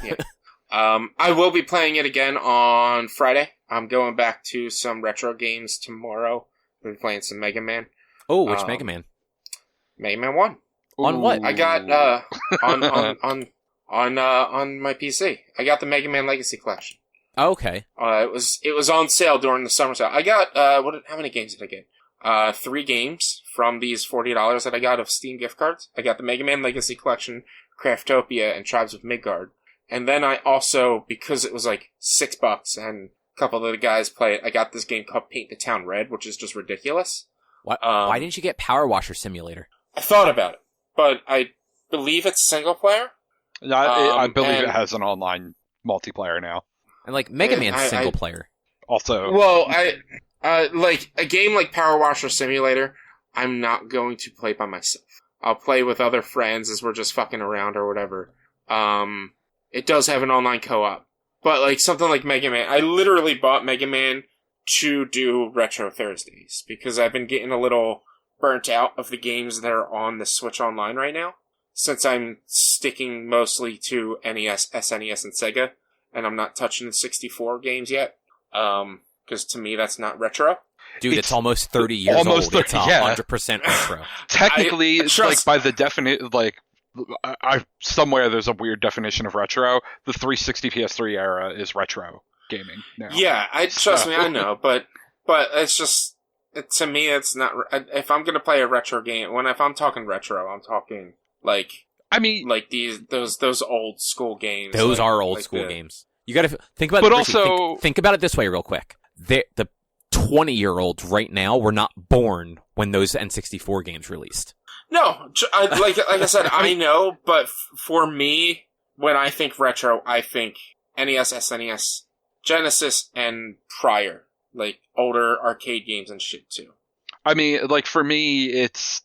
I will be playing it again on Friday. I'm going back to some retro games tomorrow. I'll be playing some Mega Man. Oh, which Mega Man? Mega Man 1. On what? I got on my PC. I got the Mega Man Legacy Collection. Oh, okay. It was on sale during the summer sale. I got how many games did I get? 3 games from these $40 that I got of Steam gift cards. I got the Mega Man Legacy Collection, Craftopia, and Tribes of Midgard. And then I also, because it was like $6 and a couple of the guys play it, I got this game called Paint the Town Red, which is just ridiculous. Why didn't you get Power Washer Simulator? I thought about it, but I believe it's single player. I believe it has an online multiplayer now. And like Mega Man's single player. Also, well, like a game like Power Washer Simulator, I'm not going to play by myself. I'll play with other friends as we're just fucking around or whatever. It does have an online co-op, but like something like Mega Man, I literally bought Mega Man to do Retro Thursdays, because I've been getting a little burnt out of the games that are on the Switch Online right now, since I'm sticking mostly to NES, SNES, and Sega, and I'm not touching the 64 games yet, because to me that's not retro. Dude, it's almost 30 years almost old. 30, It's yeah. 100% retro. Technically, trust- by the definition, I somewhere there's a weird definition of retro. The 360 PS3 era is retro gaming now. Yeah, trust me, I know, but it's just, to me, it's not. If I'm gonna play a retro game, if I'm talking retro, I'm talking like those old school games. Those are old school games. You got to think about it. But also, think about it this way, real quick. The 20-year-olds right now were not born when those N64 games released. No, like I said, I know, but for me, when I think retro, I think NES, SNES, Genesis, and prior, like older arcade games and shit too. I mean, like for me, it's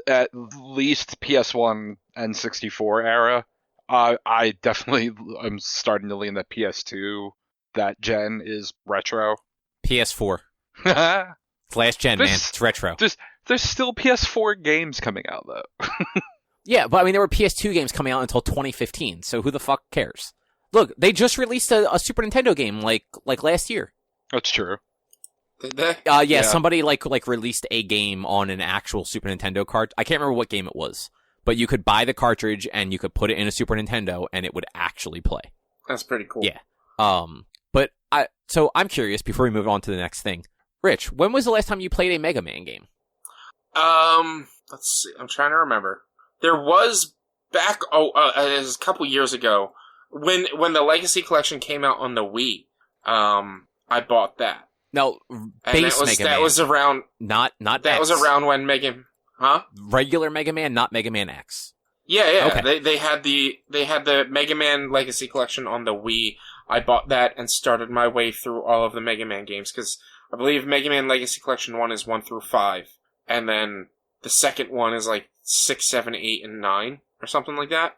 at least PS1 and 64 era. I definitely am starting to lean that PS2, that gen is retro. PS4. It's last gen, man. It's retro. There's still PS4 games coming out, though. Yeah, but I mean, there were PS2 games coming out until 2015, so who the fuck cares? Look, they just released a Super Nintendo game like last year. That's true. Did they? Yeah, somebody like released a game on an actual Super Nintendo card. I can't remember what game it was, but you could buy the cartridge and you could put it in a Super Nintendo and it would actually play. That's pretty cool. Yeah. But I'm curious before we move on to the next thing. Rich, when was the last time you played a Mega Man game? Let's see. I'm trying to remember. There was it was a couple years ago when the Legacy Collection came out on the Wii. I bought that. No, base Mega Man. That was around. Not that X. was around when Regular Mega Man, not Mega Man X. Yeah. Okay. They had the Mega Man Legacy Collection on the Wii. I bought that and started my way through all of the Mega Man games, because I believe Mega Man Legacy Collection 1 is 1 through 5, and then the second one is like 6, 7, 8, and 9, or something like that.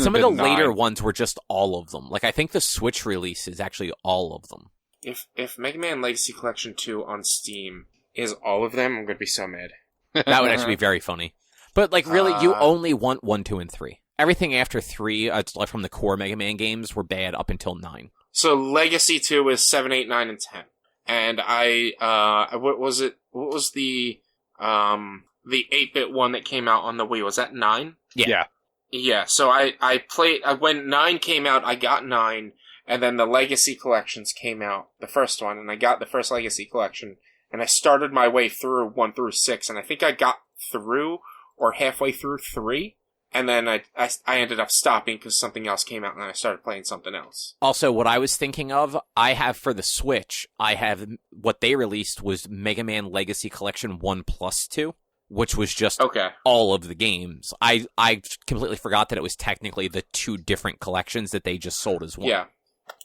Some of the later ones were just all of them. Like, I think the Switch release is actually all of them. If Mega Man Legacy Collection 2 on Steam is all of them, I'm going to be so mad. That would actually be very funny. But, like, really, you only want 1, 2, and 3. Everything after 3, like from the core Mega Man games, were bad up until 9. So Legacy 2 is 7, 8, 9, and 10. And what was it? What was the 8-bit one that came out on the Wii? Was that 9? Yeah. Yeah, so I played, when 9 came out, I got 9, and then the Legacy Collections came out, the first one, and I got the first Legacy Collection, and I started my way through 1 through 6, and I think I got through, or halfway through 3, and then I ended up stopping because something else came out, and I started playing something else. Also, what I was thinking of, I have for the Switch, what they released was Mega Man Legacy Collection 1+2. Which was just all of the games. I completely forgot that it was technically the 2 different collections that they just sold as one. Yeah.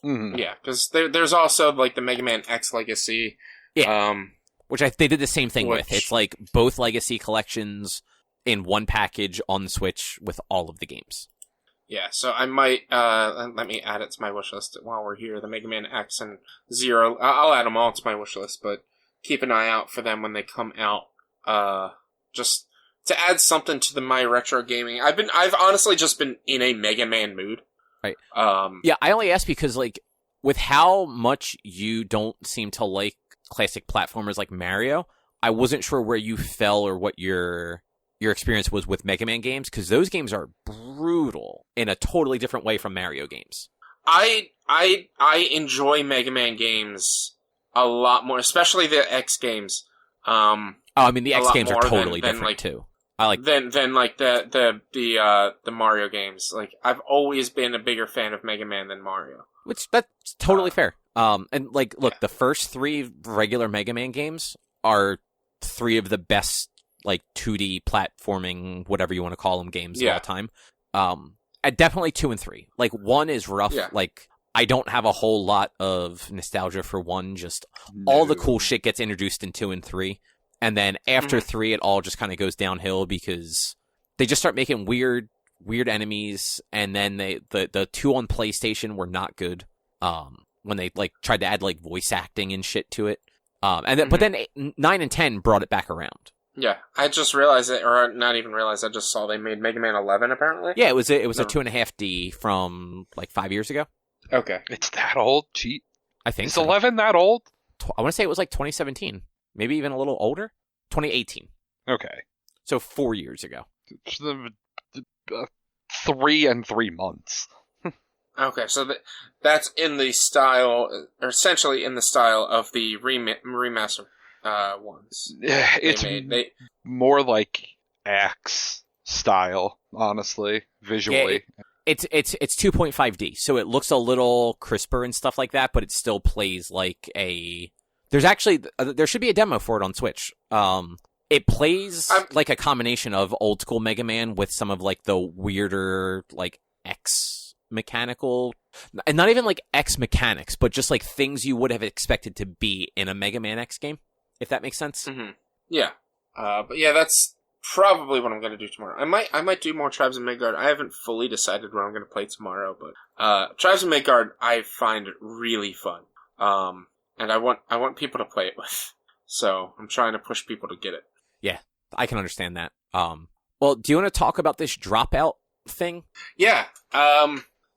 Mm-hmm. Yeah, because there's also, like, the Mega Man X Legacy. Yeah. Which they did the same thing with. It's like both Legacy collections in one package on the Switch with all of the games. Yeah, so I might, let me add it to my wish list while we're here. The Mega Man X and Zero. I'll add them all to my wish list, but keep an eye out for them when they come out. Just to add something to my retro gaming. I've honestly just been in a Mega Man mood. Right. Yeah, I only ask because, like, with how much you don't seem to like classic platformers like Mario, I wasn't sure where you fell or what your experience was with Mega Man games, because those games are brutal in a totally different way from Mario games. I enjoy Mega Man games a lot more, especially the X games. I mean, the X games are totally different too. I like than like the Mario games. Like, I've always been a bigger fan of Mega Man than Mario. Which that's totally fair. And like, look, the first 3 regular Mega Man games are 3 of the best, like, 2D platforming, whatever you want to call them, games of all time. Definitely 2 and 3. Like, 1 is rough. Yeah. Like, I don't have a whole lot of nostalgia for 1. Just all the cool shit gets introduced in 2 and 3. And then after 3, it all just kind of goes downhill because they just start making weird enemies. And then the 2 on PlayStation were not good. when they like tried to add like voice acting and shit to it. And then, but then 9 and 10 brought it back around. Yeah, I just realized it, or not even realized. I just saw they made Mega Man 11. Apparently, yeah, it was a 2.5D from like 5 years ago. Okay, It's that old? Gee, I think is so. 11 that old? I want to say it was like 2017, maybe even a little older. 2018. Okay. So 4 years ago. 3 and 3 months. okay, so that's in the style, or essentially in the style of the remaster ones. It's They more like Axe style, honestly, visually. Yeah, it's 2.5D, so it looks a little crisper and stuff like that, but it still plays like a. There's actually there should be a demo for it on Switch. It plays like a combination of old school Mega Man with some of like the weirder like X mechanical, and not even like X mechanics, but just like things you would have expected to be in a Mega Man X game, if that makes sense. Mm-hmm. Yeah, but yeah, that's probably what I'm going to do tomorrow. I might do more Tribes of Midgard. I haven't fully decided what I'm going to play tomorrow, but Tribes of Midgard I find really fun. And I want people to play it with. So I'm trying to push people to get it. Yeah, I can understand that. Well, do you want to talk about this Dropout thing? Yeah.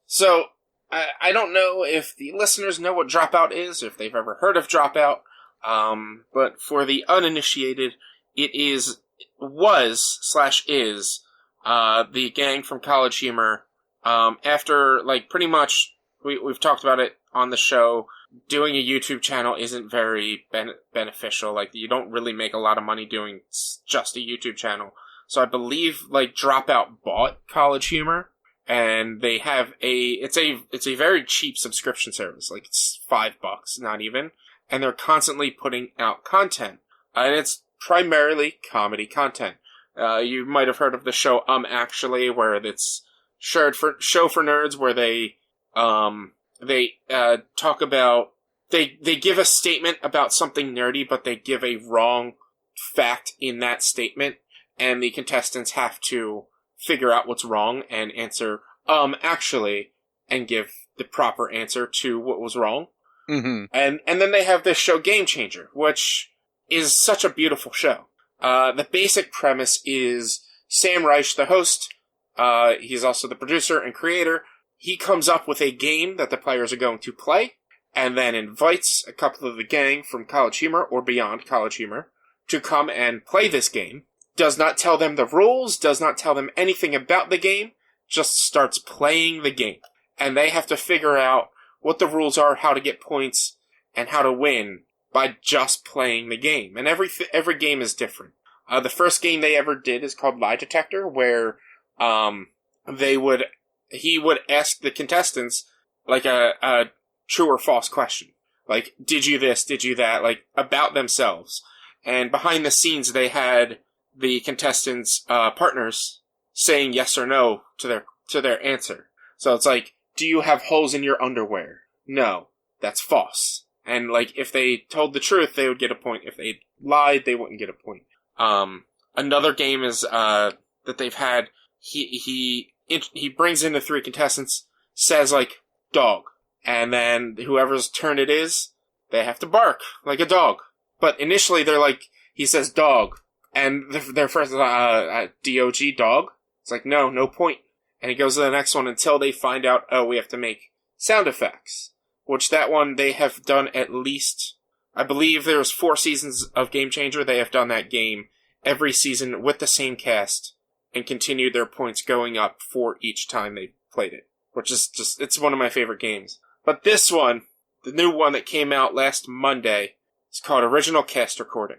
So I don't know if the listeners know what Dropout is, or if they've ever heard of Dropout. But for the uninitiated, it was/is the gang from College Humor. After like pretty much we've talked about it on the show. Doing a YouTube channel isn't very beneficial. Like, you don't really make a lot of money doing just a YouTube channel. So I believe, like, Dropout bought College Humor, and they have it's a very cheap subscription service. Like, it's $5, not even. And they're constantly putting out content. And it's primarily comedy content. You might have heard of the show Actually, where it's show for nerds, where they talk about, they give a statement about something nerdy, but they give a wrong fact in that statement, and the contestants have to figure out what's wrong and answer, actually, and give the proper answer to what was wrong. Mm-hmm. And then they have this show Game Changer, which is such a beautiful show. The basic premise is Sam Reich, the host, he's also the producer and creator. He comes up with a game that the players are going to play, and then invites a couple of the gang from College Humor, or beyond College Humor, to come and play this game. Does not tell them the rules, does not tell them anything about the game, just starts playing the game. And they have to figure out what the rules are, how to get points, and how to win by just playing the game. And every game is different. The first game they ever did is called Lie Detector, where he would ask the contestants, like, a true or false question. Like, did you this, did you that, like, about themselves. And behind the scenes, they had the contestants' partners saying yes or no to their answer. So it's like, do you have holes in your underwear? No, that's false. And, like, if they told the truth, they would get a point. If they lied, they wouldn't get a point. Another game is, that they've had, he brings in the 3 contestants, says, like, dog. And then whoever's turn it is, they have to bark like a dog. But initially they're like, he says dog. And their first, D-O-G, dog. It's like, no point. And he goes to the next one until they find out, oh, we have to make sound effects. Which that one they have done at least, I believe there's 4 seasons of Game Changer. They have done that game every season with the same cast, and continued their points going up for each time they played it. Which is just, it's one of my favorite games. But this one, the new one that came out last Monday, is called Original Cast Recording.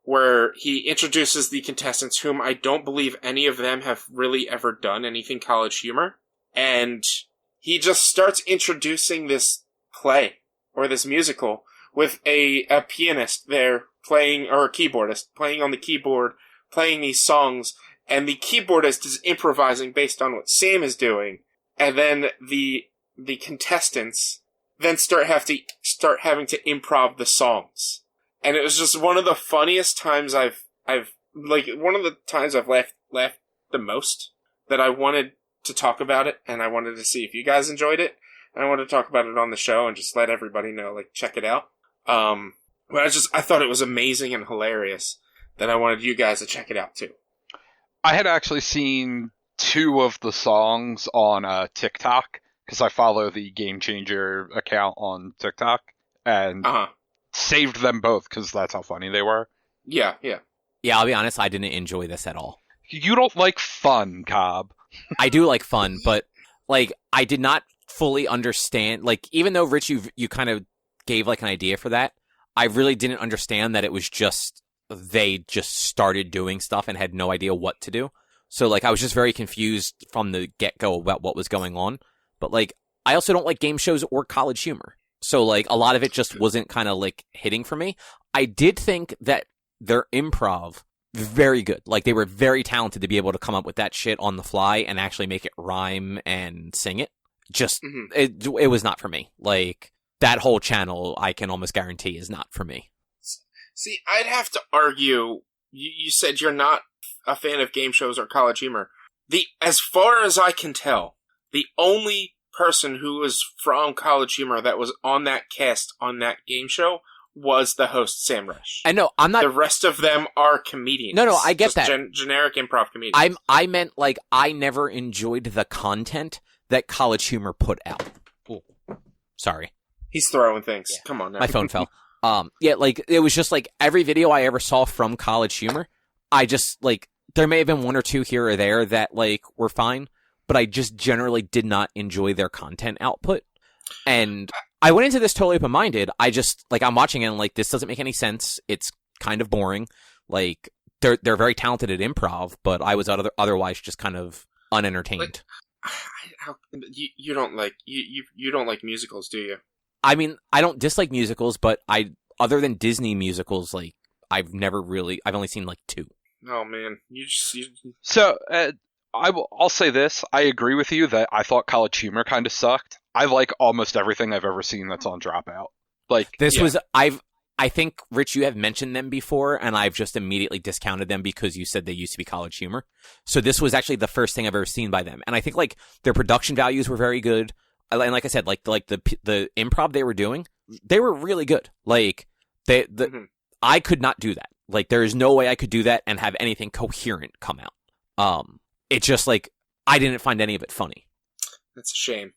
Where he introduces the contestants, whom I don't believe any of them have really ever done anything College Humor. And he just starts introducing this play, or this musical, with a pianist there playing, or a keyboardist, playing on the keyboard, playing these songs, and the keyboardist is improvising based on what Sam is doing, and then the contestants then start having to improv the songs. And it was just one of the funniest times I've one of the times I've laughed the most, that I wanted to talk about it, and I wanted to see if you guys enjoyed it. I wanted to talk about it on the show and just let everybody know, like, check it out. But I thought it was amazing and hilarious that I wanted you guys to check it out too. I had actually seen 2 of the songs on TikTok, because I follow the Game Changer account on TikTok, and saved them both because that's how funny they were. Yeah. Yeah, I'll be honest, I didn't enjoy this at all. You don't like fun, Cobb. I do like fun, but like I did not fully understand. Like, even though Rich, you kind of gave like an idea for that, I really didn't understand that it was just they just started doing stuff and had no idea what to do. So like I was just very confused from the get-go about what was going on. But like I also don't like game shows or college humor. So like a lot of it just wasn't kind of like hitting for me. I did think that their improv very good. Like they were very talented to be able to come up with that shit on the fly and actually make it rhyme and sing it. Just it was not for me. Like that whole channel, I can almost guarantee is not for me. See, I'd have to argue. You said you're not a fan of game shows or college humor. As far as I can tell, the only person who was from College Humor that was on that cast on that game show was the host, Sam Resch. I know, I'm not... The rest of them are comedians. No, I get just that. Generic improv comedians. I meant, like, I never enjoyed the content that College Humor put out. Ooh. Sorry. He's throwing things. Yeah. Come on now. My phone fell. Yeah, like, it was just, like, every video I ever saw from College Humor, I just, like, there may have been 1 or 2 here or there that, like, were fine, but I just generally did not enjoy their content output. And I went into this totally open-minded. I just, like, I'm watching it and, like, this doesn't make any sense. It's kind of boring. Like, they're very talented at improv, but I was otherwise just kind of unentertained. You don't like you don't like musicals, do you? I mean, I don't dislike musicals, but other than Disney musicals, like, I've only seen, like, 2. Oh, man. So, I'll say this. I agree with you that I thought College Humor kind of sucked. I like almost everything I've ever seen that's on Dropout. Like this was I think, Rich, you have mentioned them before, and I've just immediately discounted them because you said they used to be College Humor. So this was actually the first thing I've ever seen by them, and I think like their production values were very good. And like I said, like the improv they were doing, they were really good. Like I could not do that. Like there is no way I could do that and have anything coherent come out. It's just like I didn't find any of it funny. That's a shame.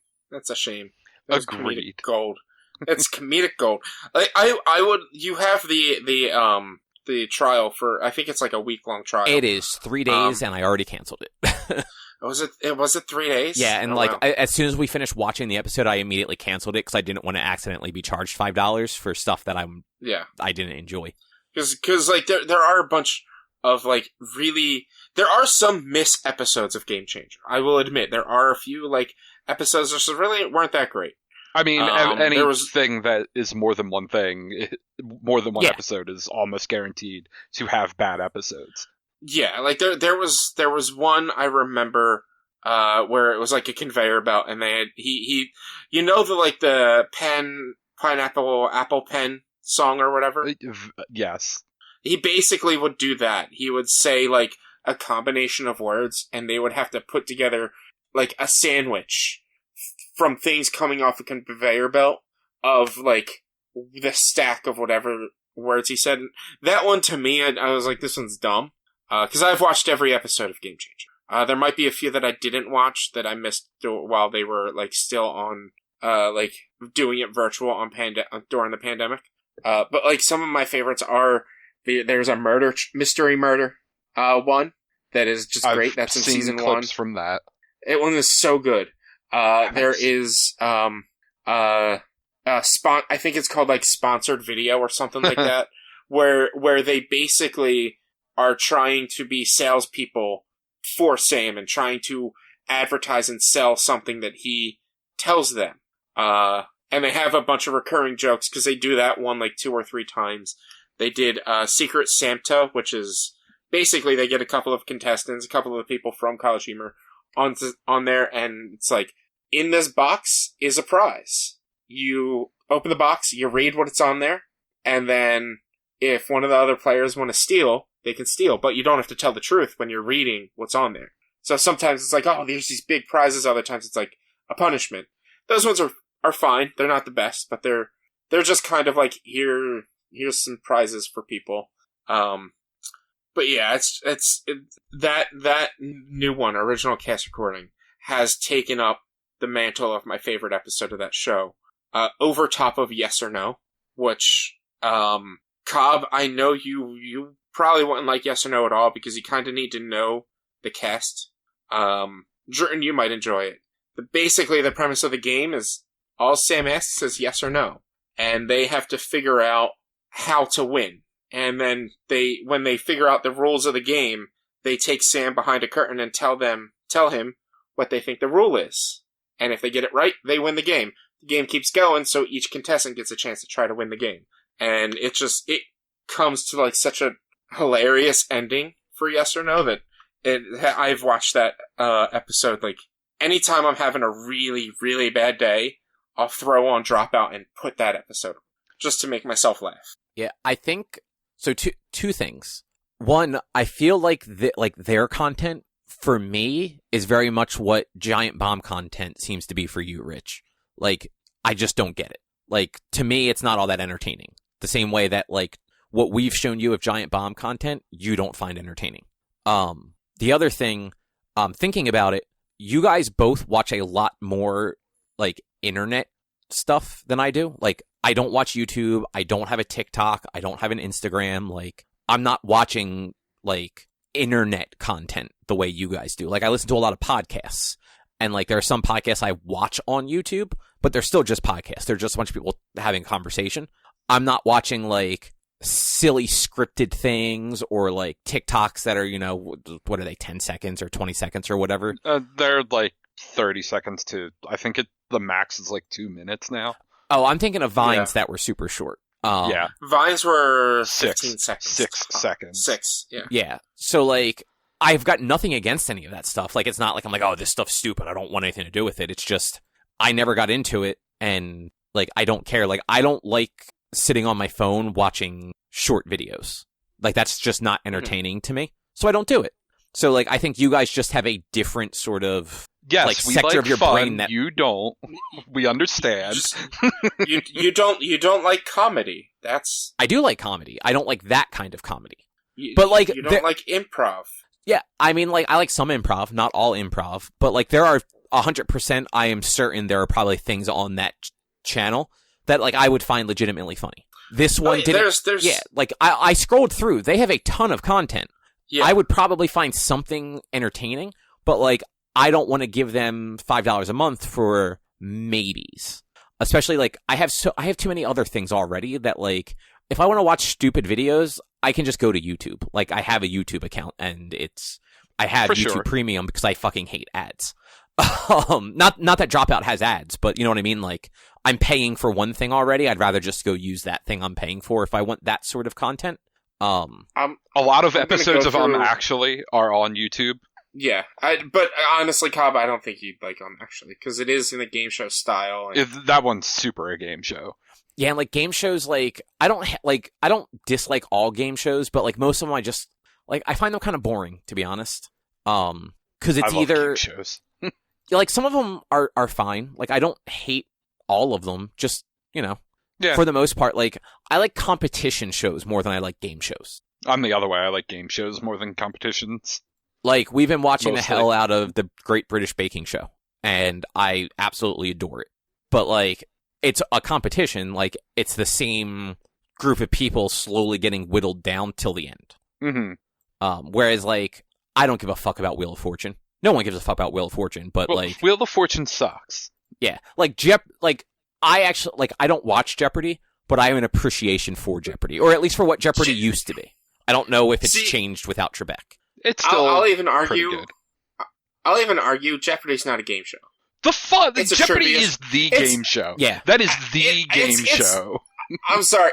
Agreed. Comedic gold. It's comedic gold. I would. You have the trial for. I think it's like a week-long trial. It is 3 days, and I already canceled it. Was it 3 days? Yeah, and as soon as we finished watching the episode, I immediately canceled it because I didn't want to accidentally be charged $5 for stuff that I didn't enjoy. Because like there are a bunch of like really there are some missed episodes of Game Changer. I will admit there are a few like episodes that just really weren't that great. I mean, anything that is more than one thing, more than one episode is almost guaranteed to have bad episodes. Yeah, like there was one I remember where it was like a conveyor belt, and they had he the pineapple apple pen song or whatever. Yes, he basically would do that. He would say like a combination of words, and they would have to put together like a sandwich from things coming off a conveyor belt of like the stack of whatever words he said. That one to me, I was like, this one's dumb. Because I've watched every episode of Game Changer. There might be a few that I didn't watch that I missed while they were like still on, like doing it virtual on during the pandemic. But like some of my favorites are there's a mystery murder one that is just great. That's in season 1. Clips from that. It one is so good. There is I think it's called like sponsored video or something like that, where they basically are trying to be salespeople for Sam and trying to advertise and sell something that he tells them. And they have a bunch of recurring jokes because they do that one like 2 or 3 times. They did Secret Santa, which is basically they get a couple of contestants, a couple of people from College Humor on there, and it's like, in this box is a prize. You open the box, you read what it's on there, and then if one of the other players want to steal, they can steal, but you don't have to tell the truth when you're reading what's on there. So sometimes it's like, oh, there's these big prizes. Other times it's like a punishment. Those ones are are fine. They're not the best, but they're just kind of like, here's some prizes for people. But yeah, that new one, original cast recording, has taken up the mantle of my favorite episode of that show, over top of Yes or No, which, Cobb, I know you probably wouldn't like Yes or No at all, because you kind of need to know the cast. Jordan, you might enjoy it. But basically, the premise of the game is all Sam asks is yes or no, and they have to figure out how to win. And then when they figure out the rules of the game, they take Sam behind a curtain and tell him what they think the rule is. And if they get it right, they win the game. The game keeps going, so each contestant gets a chance to try to win the game. And it comes to like such a hilarious ending for Yes or No that I've watched that episode like anytime I'm having a really, really bad day, I'll throw on Dropout and put that episode on, just to make myself laugh. Yeah, I think so. Two things. One, I feel like their content for me is very much what Giant Bomb content seems to be for you, Rich. Like, I just don't get it. Like, to me, it's not all that entertaining. The same way that like what we've shown you of Giant Bomb content, you don't find entertaining. The other thing, thinking about it, you guys both watch a lot more like internet stuff than I do. Like, I don't watch YouTube. I don't have a TikTok. I don't have an Instagram. Like, I'm not watching like internet content the way you guys do. Like, I listen to a lot of podcasts, and like there are some podcasts I watch on YouTube, but they're still just podcasts. They're just a bunch of people having a conversation. I'm not watching like silly scripted things or like TikToks that are, you know, what are they, 10 seconds or 20 seconds or whatever? They're like 30 seconds to, I think the max is like 2 minutes now. Oh, I'm thinking of Vines that were super short. Yeah. Vines were 15 seconds. 6 seconds. 6, yeah. Yeah. So like, I've got nothing against any of that stuff. Like, it's not like I'm like, oh, this stuff's stupid, I don't want anything to do with it. It's just, I never got into it, and like, I don't care. Like, I don't like sitting on my phone watching short videos. Like, that's just not entertaining to me. So I don't do it. So like, I think you guys just have a different sort of like sector of your brain that you don't. We understand. you don't like comedy. That's I do like comedy. I don't like that kind of comedy. But like, you don't like improv. Yeah, I mean, like, I like some improv, not all improv, but like, there are 100%. I am certain there are probably things on that channel that like I would find legitimately funny. This one didn't. There's yeah, like I scrolled through. They have a ton of content. Yeah. I would probably find something entertaining, but like, I don't want to give them $5 a month for maybes. Especially like, I have too many other things already that like, if I want to watch stupid videos, I can just go to YouTube. Like, I have a YouTube account, and I have YouTube Premium because I fucking hate ads. Not that Dropout has ads, but you know what I mean? Like, I'm paying for one thing already. I'd rather just go use that thing I'm paying for if I want that sort of content. A lot of episodes of actually are on YouTube. Yeah, but honestly, Cobb, I don't think you'd like actually, because it is in a game show style. And that one's super a game show. Yeah, and like game shows, like I don't dislike all game shows, but like most of them, I just like I find them kind of boring, to be honest. Because it's either game shows. Like some of them are fine. Like I don't hate all of them. Just for the most part, like I like competition shows more than I like game shows. I'm the other way. I like game shows more than competitions. Like we've been watching the hell out of the Great British Baking Show, and I absolutely adore it. But like, it's a competition. Like, it's the same group of people slowly getting whittled down till the end. Mm-hmm. Whereas, like, I don't give a fuck about Wheel of Fortune. No one gives a fuck about Wheel of Fortune, but like, Wheel of Fortune sucks. Yeah, like I don't watch Jeopardy, but I have an appreciation for Jeopardy, or at least for what Jeopardy used to be. I don't know if it's changed without Trebek. It's still I'll even argue. Good. I'll even argue Jeopardy's not a game show. The fun. Jeopardy is the game show. Yeah, that is the game show. I'm sorry.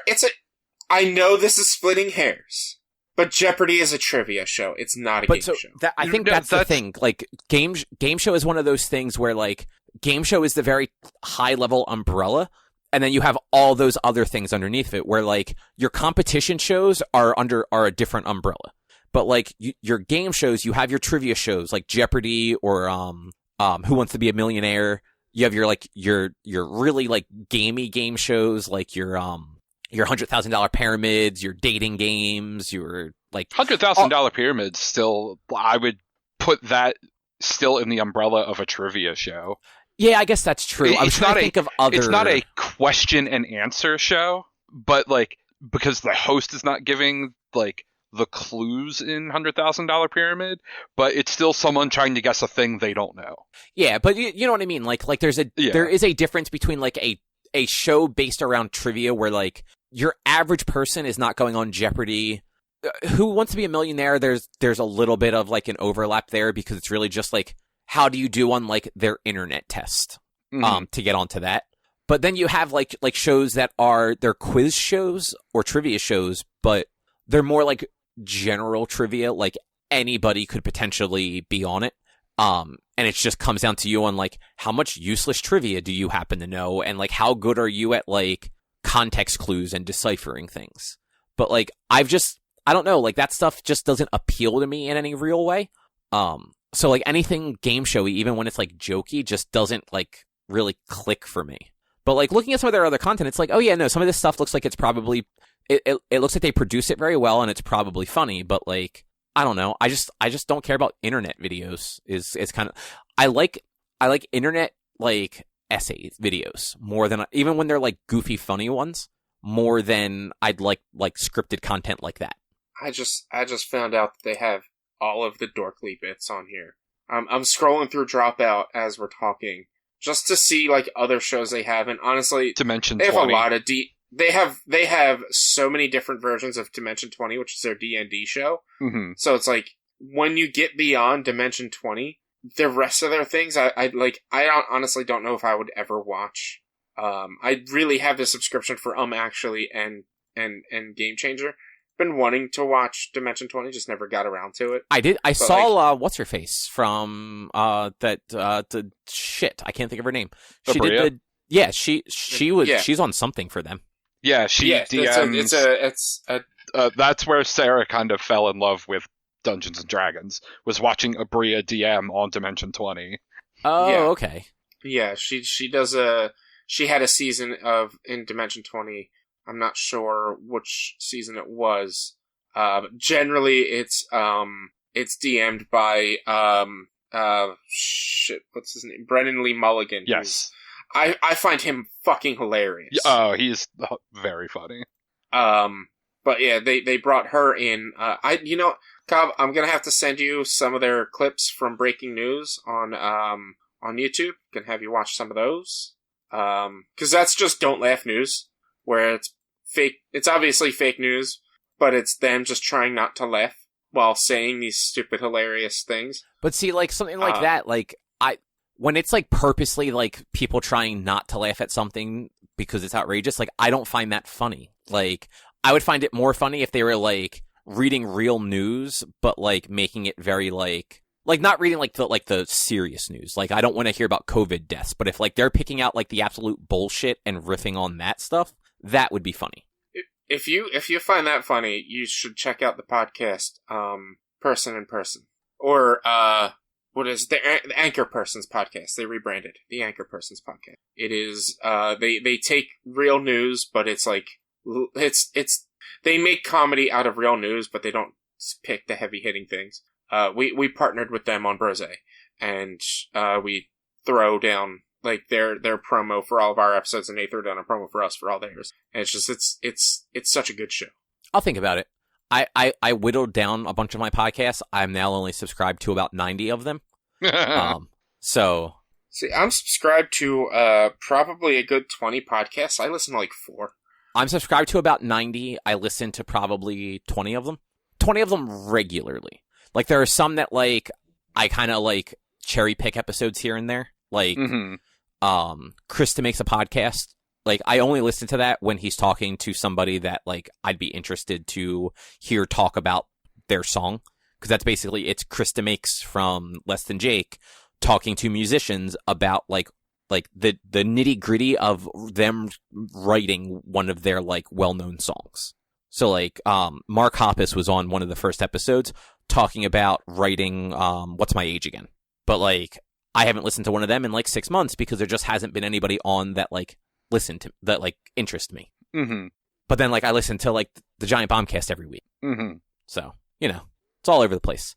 I know this is splitting hairs, but Jeopardy is a trivia show. It's not a game show. I think that's the thing. Like game show is one of those things where like game show is the very high level umbrella, and then you have all those other things underneath it. Where like your competition shows are a different umbrella. But like your game shows, you have your trivia shows like Jeopardy or Who Wants to Be a Millionaire. you have your really like gamey game shows, like your $100,000 pyramids, your dating games, your like $100,000 pyramids. Still, I would put that still in the umbrella of a trivia show. Yeah, I guess that's true. I was trying to think of other. It's not a question and answer show, but like because the host is not giving like the clues in $100,000 pyramid, but it's still someone trying to guess a thing they don't know. Yeah, but you know what I mean. Like there is a difference between like a show based around trivia where like your average person is not going on Jeopardy. Who Wants to Be a Millionaire? There's a little bit of like an overlap there because it's really just like how do you do on like their internet test to get onto that. But then you have like shows that they're quiz shows or trivia shows, but they're more like general trivia, like anybody could potentially be on it. And it just comes down to you on like how much useless trivia do you happen to know, and like how good are you at like context clues and deciphering things. But like I don't know, like that stuff just doesn't appeal to me in any real way. So like anything game showy, even when it's like jokey, just doesn't like really click for me. But like looking at some of their other content, it's like, oh yeah, no, some of this stuff looks like it's probably it looks like they produce it very well and it's probably funny, but like I don't know, I just don't care about internet videos. It's kind of I like internet like essay videos more than even when they're like goofy funny ones, more than I'd like scripted content like that. I just found out that they have all of the Dorkly bits on here. I'm scrolling through Dropout as we're talking just to see like other shows they have, and honestly, Dimension they have 20. a lot of they have so many different versions of Dimension 20, which is their D&D show. Mm-hmm. So it's like when you get beyond Dimension 20, the rest of their things, I honestly don't know if I would ever watch. I really have the subscription for Actually and Game Changer. Been wanting to watch Dimension 20, just never got around to it. I saw what's her face from the shit. I can't think of her name. She Abria? did she's on something for them. Yeah, she DMs. That's where Sarah kind of fell in love with Dungeons and Dragons, was watching Abria DM on Dimension 20. Oh, Yeah. okay. Yeah, she had a season in Dimension 20. I'm not sure which season it was. Generally it's DM'd by what's his name? Brennan Lee Mulligan. Yes. I find him fucking hilarious. Oh, he's very funny. But yeah, they brought her in. Cobb, I'm gonna have to send you some of their clips from breaking news on YouTube. Can have you watch some of those. Cause that's just Don't Laugh News, where it's fake. It's obviously fake news, but it's them just trying not to laugh while saying these stupid, hilarious things. But see, like something like that, like when it's like purposely like people trying not to laugh at something because it's outrageous, like I don't find that funny. Like I would find it more funny if they were like reading real news, but like making it very like not reading like the serious news. Like I don't want to hear about COVID deaths, but if like they're picking out like the absolute bullshit and riffing on that stuff, that would be funny. If you find that funny, you should check out the podcast, Person in Person, or what is the Anchor Person's podcast? They rebranded the Anchor Person's podcast. It is they take real news, but it's like it's they make comedy out of real news, but they don't pick the heavy hitting things. We partnered with them on Brose, and we throw down like their promo for all of our episodes, and they throw down a promo for us for all theirs. And it's just it's such a good show. I'll think about it. I whittled down a bunch of my podcasts. I'm now only subscribed to about 90 of them. So see, I'm subscribed to probably a good 20 podcasts. I listen to like 4. I'm subscribed to about 90. I listen to probably 20 of them. 20 of them regularly. Like there are some that like I kind of like cherry pick episodes here and there. Like Krista Makes a Podcast. Like I only listen to that when he's talking to somebody that like I'd be interested to hear talk about their song, because that's basically it's Krista Makes from Less Than Jake talking to musicians about like the nitty gritty of them writing one of their like well-known songs. So like Mark Hoppus was on one of the first episodes talking about writing What's My Age Again. But like I haven't listened to one of them in like 6 months because there just hasn't been anybody on that like interest me. Mm-hmm. But then like I listen to like the Giant Bombcast every week. Mm-hmm. So, it's all over the place.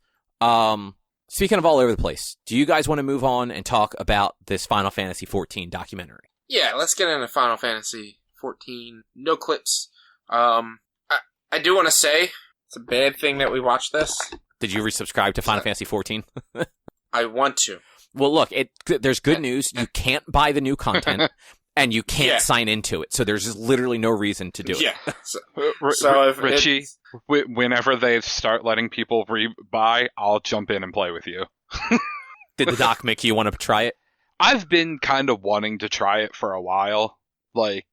Speaking of all over the place, do you guys want to move on and talk about this Final Fantasy XIV documentary? Yeah, let's get into Final Fantasy XIV. No clips. I do want to say it's a bad thing that we watched this. Did you resubscribe to Final Fantasy XIV? I want to. Well, look, there's good news. You can't buy the new content, and you can't sign into it. So there's just literally no reason to do it. Yeah. So if Richie, whenever they start letting people rebuy, I'll jump in and play with you. Did the doc make you want to try it? I've been kind of wanting to try it for a while. Like,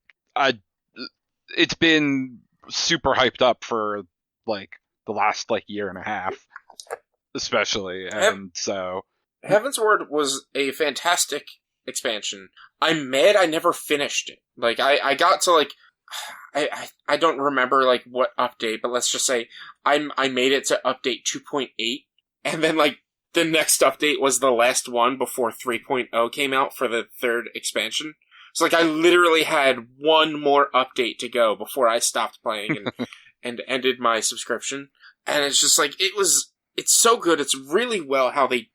it's been super hyped up for like the last like year and a half, especially, and so Heaven's Word was a fantastic expansion. I'm mad I never finished it. Like I got to like I don't remember like what update, but let's just say I made it to update 2.8, and then like the next update was the last one before 3.0 came out for the third expansion. So like I literally had one more update to go before I stopped playing and ended my subscription. And it's just like it's so good. It's really well how they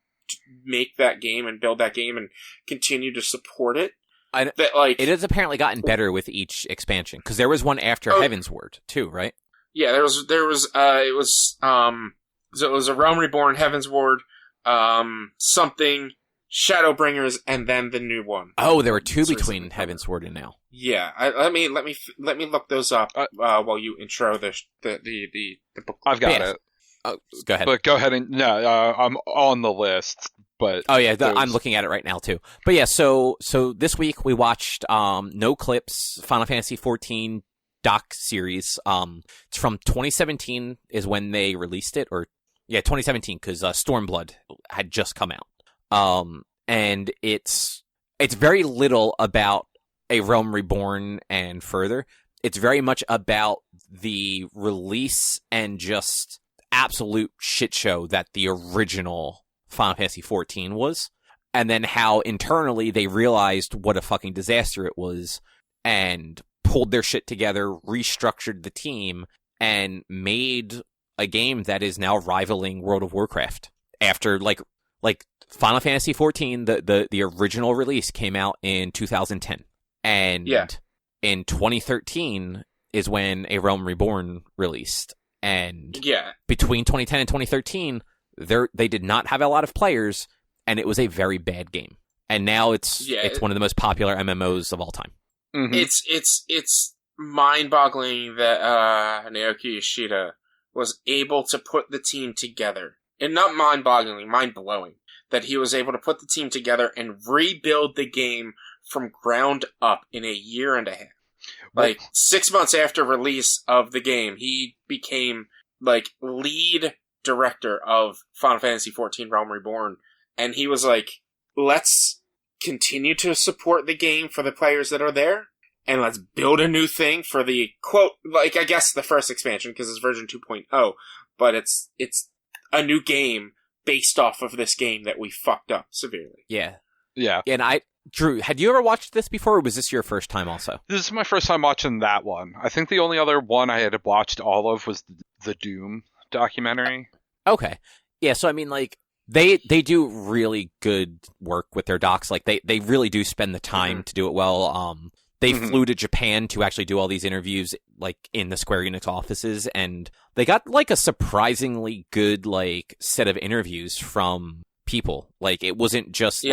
make that game and build that game and continue to support it. That like it has apparently gotten better with each expansion because there was one after Heaven's Word too, right? Yeah, it was a Realm Reborn, Heaven's Ward, something Shadowbringers, and then the new one. Oh, there were two between Heaven's Word and now. Yeah, let me look those up while you intro the book. I've got it. Oh, go ahead. But go ahead and I'm on the list. But I'm looking at it right now too. But yeah, so this week we watched No Clips Final Fantasy XIV doc series. It's from 2017 is when they released it, 2017 because Stormblood had just come out. And it's very little about a Realm Reborn and further. It's very much about the release and just absolute shit show that the original Final Fantasy XIV was, and then how internally they realized what a fucking disaster it was and pulled their shit together, restructured the team, and made a game that is now rivaling World of Warcraft. After like Final Fantasy XIV, the original release came out in 2010, and in 2013 is when A Realm Reborn released. And between 2010 and 2013, they did not have a lot of players, and it was a very bad game. And now it's one of the most popular MMOs of all time. Mm-hmm. It's mind-boggling that Naoki Yoshida was able to put the team together. And not mind-boggling, mind-blowing. That he was able to put the team together and rebuild the game from ground up in a year and a half. Like, 6 months after release of the game, he became, like, lead director of Final Fantasy XIV Realm Reborn. And he was like, let's continue to support the game for the players that are there, and let's build a new thing for the, quote, like, I guess the first expansion, because it's version 2.0, but it's a new game based off of this game that we fucked up severely. Yeah. Yeah. And Drew, had you ever watched this before, or was this your first time also? This is my first time watching that one. I think the only other one I had watched all of was the Doom documentary. Okay. Yeah, so I mean, like, they do really good work with their docs. Like, they really do spend the time to do it well. They flew to Japan to actually do all these interviews, like, in the Square Enix offices, and they got, like, a surprisingly good, like, set of interviews from people. Like, it wasn't just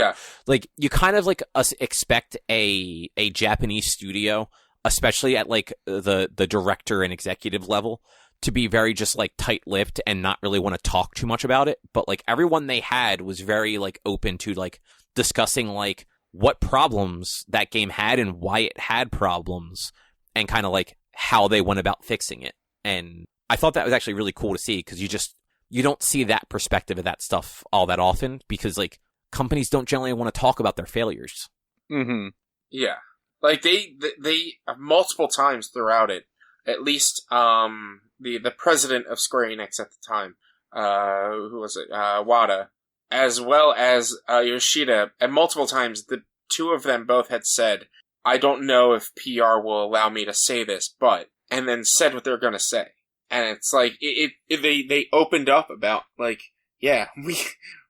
like you kind of like expect a Japanese studio, especially at like the director and executive level, to be very just like tight-lipped and not really want to talk too much about it. But like everyone they had was very like open to like discussing like what problems that game had and why it had problems and kind of like how they went about fixing it. And I thought that was actually really cool to see because you don't see that perspective of that stuff all that often because, like, companies don't generally want to talk about their failures. Mm-hmm. Yeah. Like, they multiple times throughout it, at least, the president of Square Enix at the time, who was it? Wada, as well as Yoshida, and multiple times, the two of them both had said, I don't know if PR will allow me to say this, but, and then said what they're gonna say. And it's like, they opened up about, like, yeah,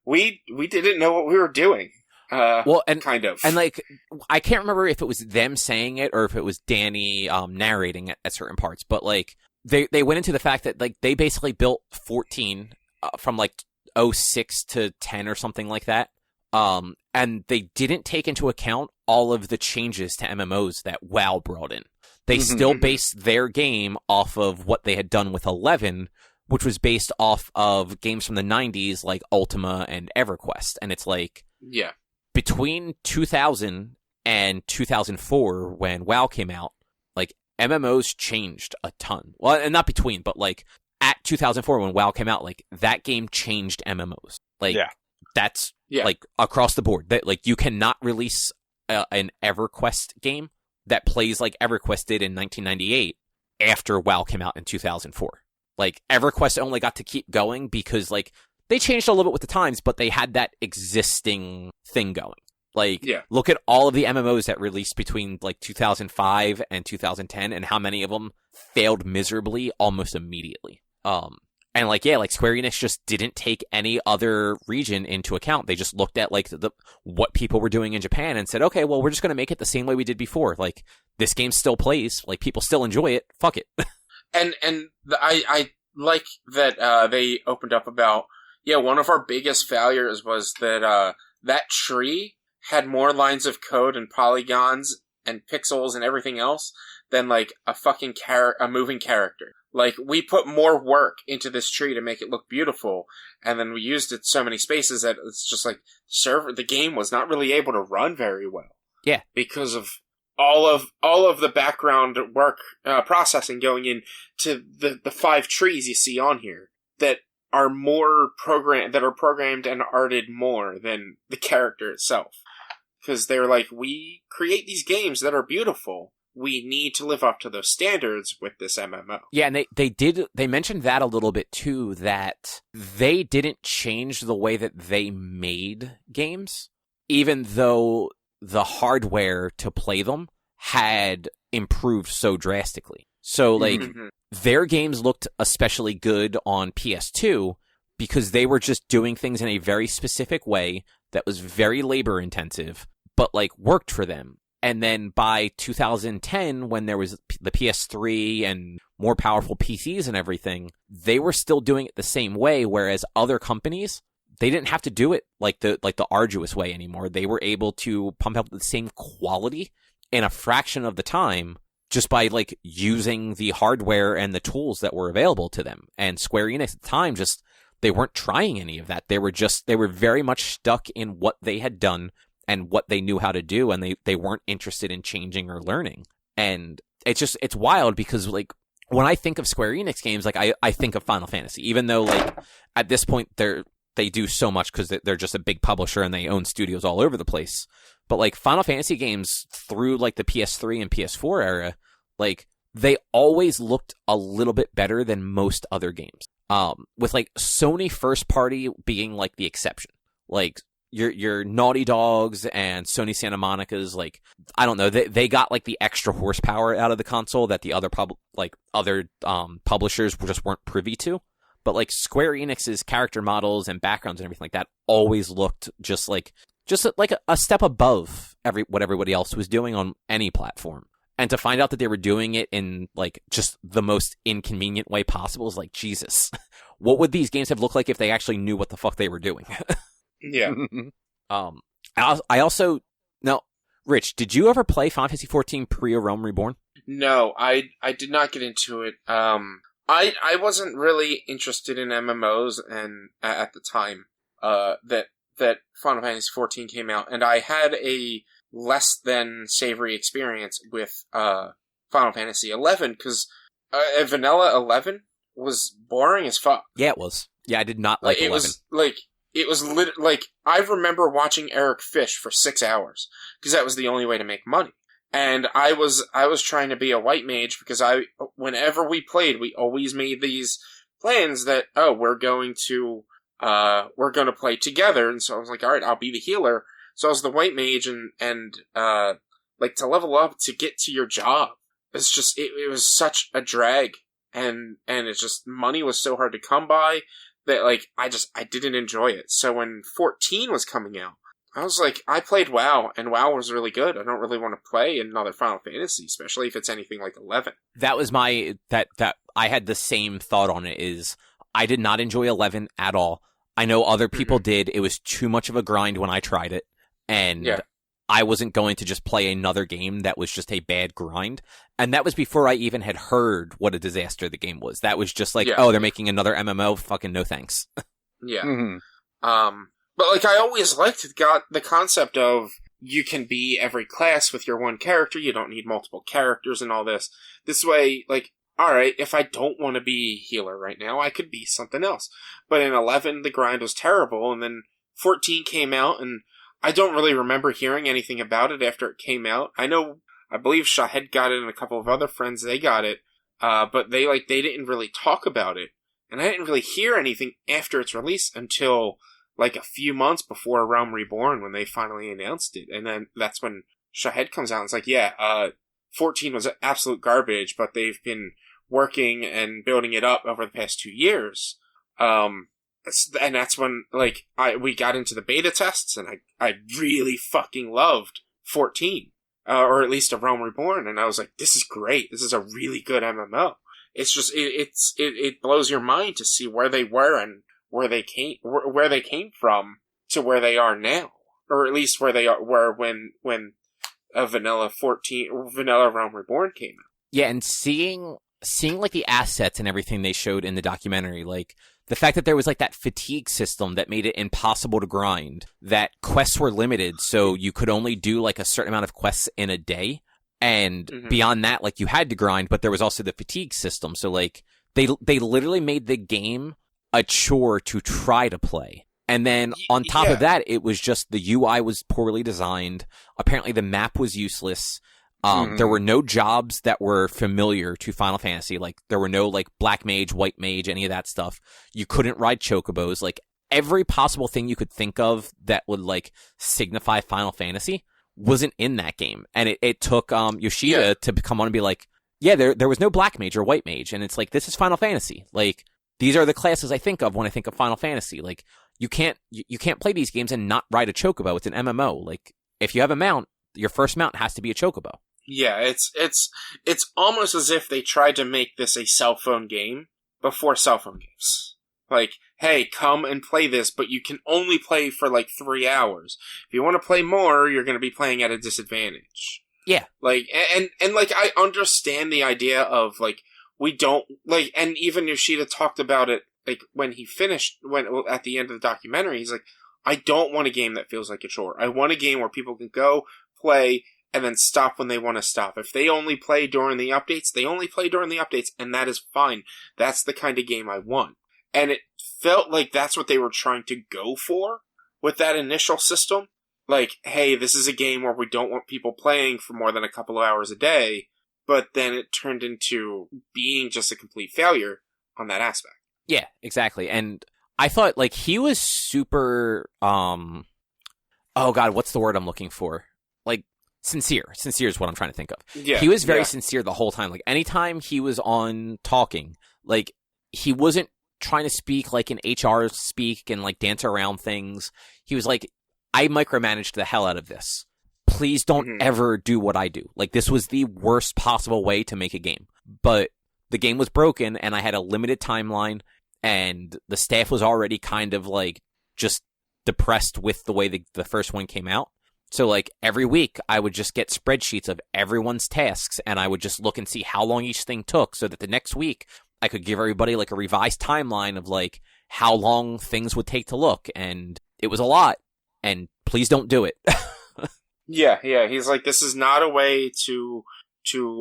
we didn't know what we were doing. Well, and kind of, and like, I can't remember if it was them saying it or if it was Danny narrating it at certain parts, but like they went into the fact that like they basically built 14 from like 06 to 10 or something like that, and they didn't take into account all of the changes to MMOs that WoW brought in. They still based their game off of what they had done with 11, which was based off of games from the 90s like Ultima and EverQuest, and it's like, yeah. Between 2000 and 2004, when WoW came out, like, MMOs changed a ton. Well, and not between, but, like, at 2004, when WoW came out, like, that game changed MMOs. Like, that's, like, across the board. That, like, you cannot release an EverQuest game that plays like EverQuest did in 1998 after WoW came out in 2004. Like, EverQuest only got to keep going because, like, they changed a little bit with the times, but they had that existing thing going. Like, look at all of the MMOs that released between, like, 2005 and 2010, and how many of them failed miserably almost immediately. And, like, like, Square Enix just didn't take any other region into account. They just looked at, like, what people were doing in Japan and said, okay, well, we're just going to make it the same way we did before. Like, this game still plays. Like, people still enjoy it. Fuck it. I like that they opened up about... Yeah, one of our biggest failures was that that tree had more lines of code and polygons and pixels and everything else than, like, a fucking a moving character. Like, we put more work into this tree to make it look beautiful, and then we used it so many spaces that it's just like, the game was not really able to run very well. Yeah. Because of all of the background work, processing going into the 5 trees you see on here that are programmed and arted more than the character itself. Because they're like, we create these games that are beautiful. We need to live up to those standards with this MMO. Yeah, and they mentioned that a little bit too, that they didn't change the way that they made games, even though the hardware to play them had improved so drastically. So, like, their games looked especially good on PS2 because they were just doing things in a very specific way that was very labor intensive, but, like, worked for them. And then by 2010, when there was the PS3 and more powerful PCs and everything, they were still doing it the same way, whereas other companies, they didn't have to do it like the arduous way anymore. They were able to pump out the same quality in a fraction of the time, just by, like, using the hardware and the tools that were available to them. And Square Enix at the time, just, they weren't trying any of that. They were very much stuck in what they had done and what they knew how to do, and they weren't interested in changing or learning. And it's wild because, like, when I think of Square Enix games, like, I think of Final Fantasy, even though, like, at this point they do so much because they're just a big publisher and they own studios all over the place. But, like, Final Fantasy games through, like, the PS3 and PS4 era, like, they always looked a little bit better than most other games. With, like, Sony first party being, like, the exception. Like, your Naughty Dogs and Sony Santa Monica's, like, I don't know, they got, like, the extra horsepower out of the console that the other publishers just weren't privy to. But, like, Square Enix's character models and backgrounds and everything like that always looked just like a step above what everybody else was doing on any platform. And to find out that they were doing it in, like, just the most inconvenient way possible is like, Jesus, what would these games have looked like if they actually knew what the fuck they were doing? Yeah. I also, now, Rich, did you ever play Final Fantasy XIV pre-Realm Reborn? No, I did not get into it. I wasn't really interested in MMOs and at the time that Final Fantasy XIV came out, and I had a less than savory experience with Final Fantasy XI because Vanilla 11 was boring as fuck. Yeah, it was. Yeah, I did not like 11. It was I remember watching Eric Fish for 6 hours because that was the only way to make money. And I was trying to be a white mage because whenever we played, we always made these plans that, we're going to we're gonna play together. And so I was like, all right, I'll be the healer. So I was the white mage, and like, to level up to get to your job, it's just, it was such a drag. And it's just, money was so hard to come by that, like, I didn't enjoy it. So when 14 was coming out, I was like, I played WoW, and WoW was really good. I don't really want to play another Final Fantasy, especially if it's anything like 11. That was that I had the same thought on it. Is I did not enjoy 11 at all. I know other people did. It was too much of a grind when I tried it, and I wasn't going to just play another game that was just a bad grind. And that was before I even had heard what a disaster the game was. That was just like, oh, they're making another MMO? Fucking no thanks. Yeah. But, like, I always liked the concept of you can be every class with your one character. You don't need multiple characters and all this. This way, like, alright, if I don't want to be healer right now, I could be something else. But in 11, the grind was terrible, and then 14 came out, and I don't really remember hearing anything about it after it came out. I believe Shahed got it and a couple of other friends, they got it, but they didn't really talk about it. And I didn't really hear anything after its release until, like, a few months before Realm Reborn, when they finally announced it. And then that's when Shahed comes out and it's like, 14 was absolute garbage, but they've been working and building it up over the past 2 years. And that's when, like, we got into the beta tests, and I really fucking loved 14. Or at least a Realm Reborn, and I was like, this is great. This is a really good MMO. It's just, it blows your mind to see where they were and where they came from to where they are now. Or at least where they were when Vanilla Realm Reborn came out. Yeah, and seeing like the assets and everything they showed in the documentary, like the fact that there was like that fatigue system that made it impossible to grind, that quests were limited, so you could only do like a certain amount of quests in a day, and beyond that, like, you had to grind, but there was also the fatigue system. So like they literally made the game a chore to try to play. And then on top of that, it was just the UI was poorly designed. Apparently the map was useless. There were no jobs that were familiar to Final Fantasy. Like, there were no, like, black mage, white mage, any of that stuff. You couldn't ride chocobos. Like, every possible thing you could think of that would, like, signify Final Fantasy wasn't in that game. And it took Yoshida to come on and be like, yeah, there was no black mage or white mage. And it's like, this is Final Fantasy. Like, these are the classes I think of when I think of Final Fantasy. Like, you can't play these games and not ride a chocobo. It's an MMO. Like, if you have a mount, your first mount has to be a chocobo. Yeah, it's almost as if they tried to make this a cell phone game before cell phone games. Like, hey, come and play this, but you can only play for like 3 hours. If you want to play more, you're going to be playing at a disadvantage. Yeah. Like, and like, I understand the idea of, like, we don't, like, and even Yoshida talked about it, like, when he finished, at the end of the documentary, he's like, I don't want a game that feels like a chore. I want a game where people can go, play, and then stop when they want to stop. If they only play during the updates, they only play during the updates, and that is fine. That's the kind of game I want. And it felt like that's what they were trying to go for with that initial system. Like, hey, this is a game where we don't want people playing for more than a couple of hours a day, but then it turned into being just a complete failure on that aspect. Yeah, exactly. And I thought, like, he was super, oh god, what's the word I'm looking for? Like, sincere. Sincere is what I'm trying to think of. Yeah, he was very sincere the whole time. Like, anytime he was on talking, like, he wasn't trying to speak like an HR speak and, like, dance around things. He was like, I micromanaged the hell out of this. Please don't ever do what I do. Like, this was the worst possible way to make a game. But the game was broken, and I had a limited timeline, and the staff was already kind of, like, just depressed with the way the first one came out. So, like, every week, I would just get spreadsheets of everyone's tasks, and I would just look and see how long each thing took, so that the next week, I could give everybody, like, a revised timeline of, like, how long things would take to look, and it was a lot, and please don't do it. Yeah, he's like, this is not a way to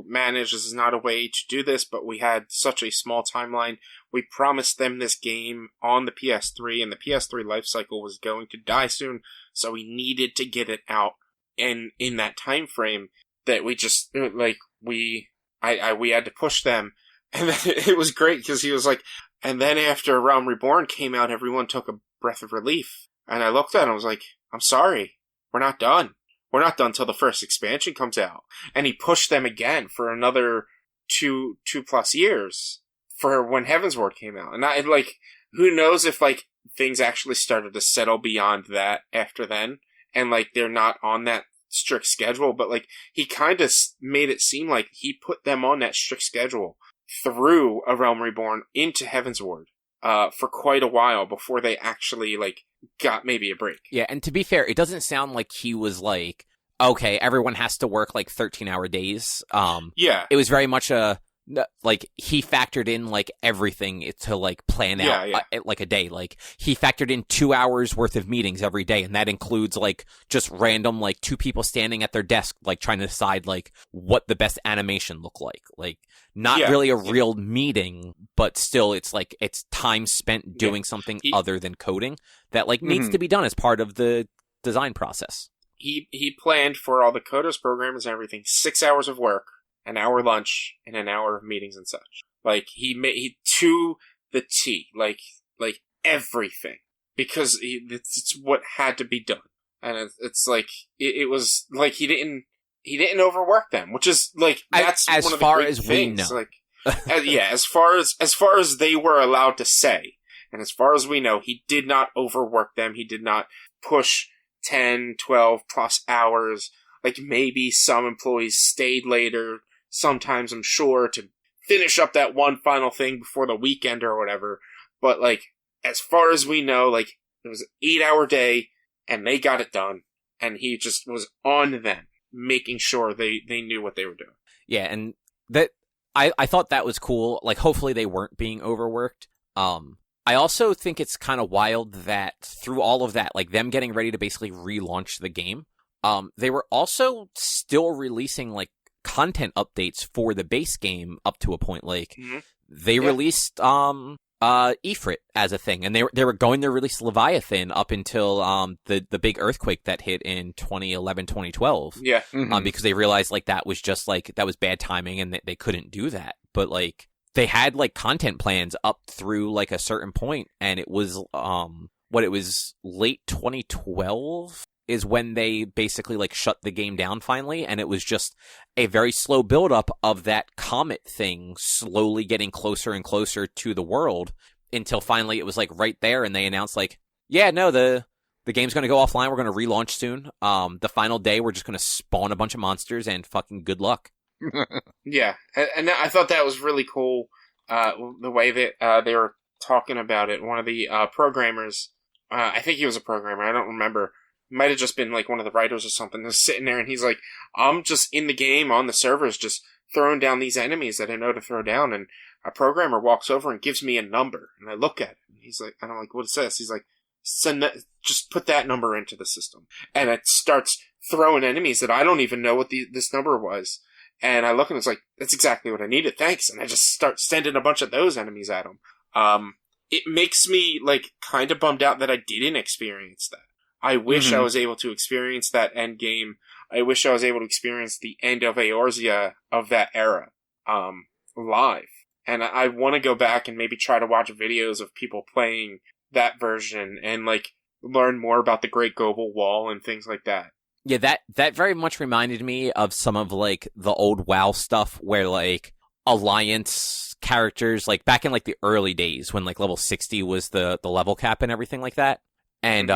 manage, this is not a way to do this, but we had such a small timeline. We promised them this game on the PS3, and the PS3 lifecycle was going to die soon, so we needed to get it out in that time frame that we just, like, we had to push them. And then it was great, because he was like, and then after Realm Reborn came out, everyone took a breath of relief. And I looked at it and I was like, I'm sorry, we're not done. We're not done till the first expansion comes out. And he pushed them again for another two plus years for when Heavensward came out. And I, like, who knows if, like, things actually started to settle beyond that after then. And, like, they're not on that strict schedule. But, like, he kind of made it seem like he put them on that strict schedule through A Realm Reborn into Heavensward for quite a while before they actually, like, got maybe a break. Yeah, and to be fair, it doesn't sound like he was like, okay, everyone has to work like 13-hour days. Yeah. It was very much like he factored in like everything to like plan out like a day. Like he factored in 2 hours worth of meetings every day, and that includes like just random like two people standing at their desk like trying to decide like what the best animation look like. Like not really a real meeting, but still it's like it's time spent doing something other than coding that like needs to be done as part of the design process. He planned for all the coders, programmers, and everything 6 hours of work, an hour lunch, and an hour of meetings and such. Like he to the T, like everything, because it's what had to be done, and it's like it was like he didn't overwork them, which is like that's as one of far the great as things. we know. Like as far as they were allowed to say, and as far as we know, he did not overwork them. He did not push 10, 12 plus hours. Like maybe some employees stayed later. Sometimes I'm sure to finish up that one final thing before the weekend or whatever. But like as far as we know, like it was an 8-hour day and they got it done. And he just was on them, making sure they knew what they were doing. Yeah, and that I thought that was cool. Like hopefully they weren't being overworked. I also think it's kind of wild that through all of that, like them getting ready to basically relaunch the game, they were also still releasing like content updates for the base game up to a point. Like they released Ifrit as a thing, and they were going to release Leviathan up until the big earthquake that hit in 2011, 2012. Yeah. Because they realized like that was just like that was bad timing and they couldn't do that. But like they had like content plans up through like a certain point, and it was it was late 2012 is when they basically like shut the game down finally, and it was just a very slow buildup of that comet thing slowly getting closer and closer to the world until finally it was like right there, and they announced like, yeah, no, the game's going to go offline, we're going to relaunch soon. The final day we're just going to spawn a bunch of monsters and fucking good luck. Yeah, and I thought that was really cool, the way that they were talking about it. One of the programmers, I think he was a programmer, I don't remember, might have just been like one of the writers or something, was sitting there and he's like, I'm just in the game on the servers just throwing down these enemies that I know to throw down, and a programmer walks over and gives me a number, and I look at it, and he's like, and I'm like, what is this? He's like, just put that number into the system, and it starts throwing enemies that I don't even know what this number was. And I look and it's like, that's exactly what I needed, thanks. And I just start sending a bunch of those enemies at him. It makes me, like, kind of bummed out that I didn't experience that. I wish I was able to experience that end game. I wish I was able to experience the end of Eorzea of that era, live. And I want to go back and maybe try to watch videos of people playing that version and, like, learn more about the Great Global Wall and things like that. Yeah, that very much reminded me of some of, like, the old WoW stuff where, like, Alliance characters, like, back in, like, the early days when, like, level 60 was the level cap and everything like that. And,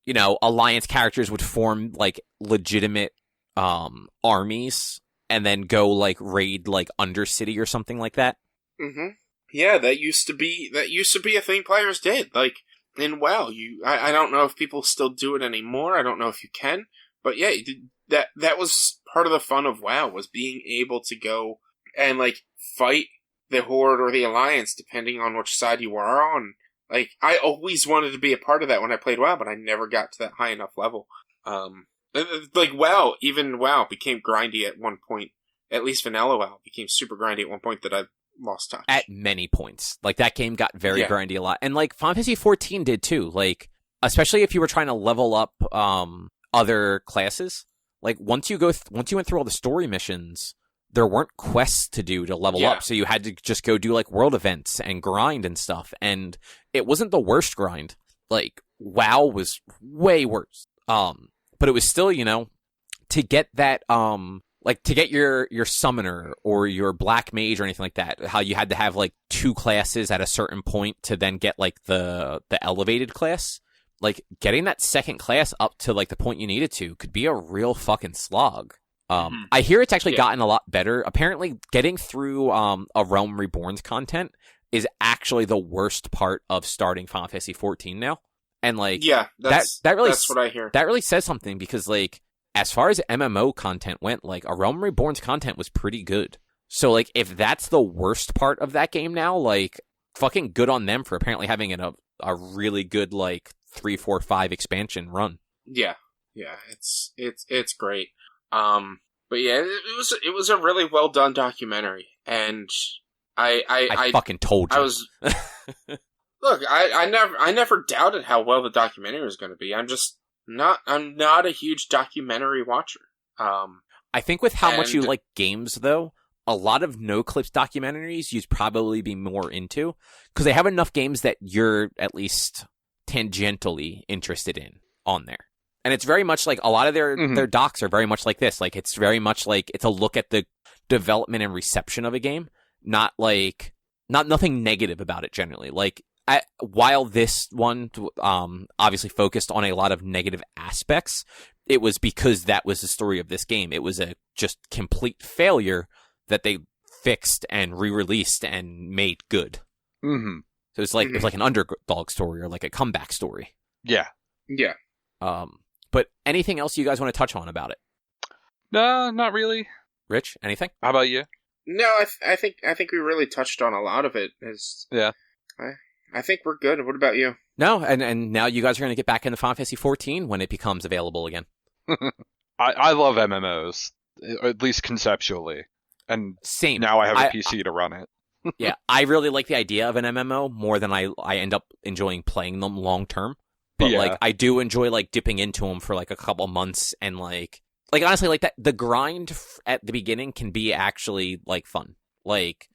you know, Alliance characters would form, like, legitimate armies and then go, like, raid, like, Undercity or something like that. Yeah, that used to be a thing players did. Like, in WoW, I don't know if people still do it anymore. I don't know if you can. But yeah, that was part of the fun of WoW, was being able to go and, like, fight the Horde or the Alliance, depending on which side you were on. Like, I always wanted to be a part of that when I played WoW, but I never got to that high enough level. Like, even WoW became grindy at one point. At least vanilla WoW became super grindy at one point that I lost touch. At many points. Like, that game got very grindy a lot. And, like, Final Fantasy XIV did, too. Like, especially if you were trying to level up, other classes, like once you went through all the story missions, there weren't quests to do to level up, so you had to just go do like world events and grind and stuff, and it wasn't the worst grind. Like, WoW was way worse. But it was still, to get that, like, to get your summoner or your black mage or anything like that, how you had to have, like, 2 classes at a certain point to then get, like, the elevated class. Like, getting that second class up to, like, the point you needed to could be a real fucking slog. I hear it's actually gotten a lot better. Apparently, getting through a Realm Reborn's content is actually the worst part of starting Final Fantasy XIV now. And, like, that's what I hear. That really says something because, like, as far as MMO content went, like, a Realm Reborn's content was pretty good. So, like, if that's the worst part of that game now, like, fucking good on them for apparently having a really good, like, 3, 4, 5 expansion run. Yeah, it's great. But yeah, it was a really well done documentary, and I fucking told you. I was look, I never doubted how well the documentary was going to be. I'm not a huge documentary watcher. I think with how much you like games, though, a lot of no clips documentaries you'd probably be more into because they have enough games that you're at least tangentially interested in on there. And it's very much like a lot of their docs are very much like this. Like, it's very much like it's a look at the development and reception of a game, not nothing negative about it generally. Like, while this one obviously focused on a lot of negative aspects, it was because that was the story of this game. It was a just complete failure that they fixed and re-released and made good. Mm-hmm. So it's like an underdog story or like a comeback story. Yeah. Yeah. But anything else you guys want to touch on about it? No, not really. Rich, anything? How about you? No, I think we really touched on a lot of it. Yeah. I think we're good. What about you? No, and now you guys are going to get back into Final Fantasy XIV when it becomes available again. I love MMOs, at least conceptually. And same. Now I have a PC to run it. Yeah, I really like the idea of an MMO more than I end up enjoying playing them long term. But like, I do enjoy like dipping into them for like a couple months and like honestly, like that the grind at the beginning can be actually like fun. Like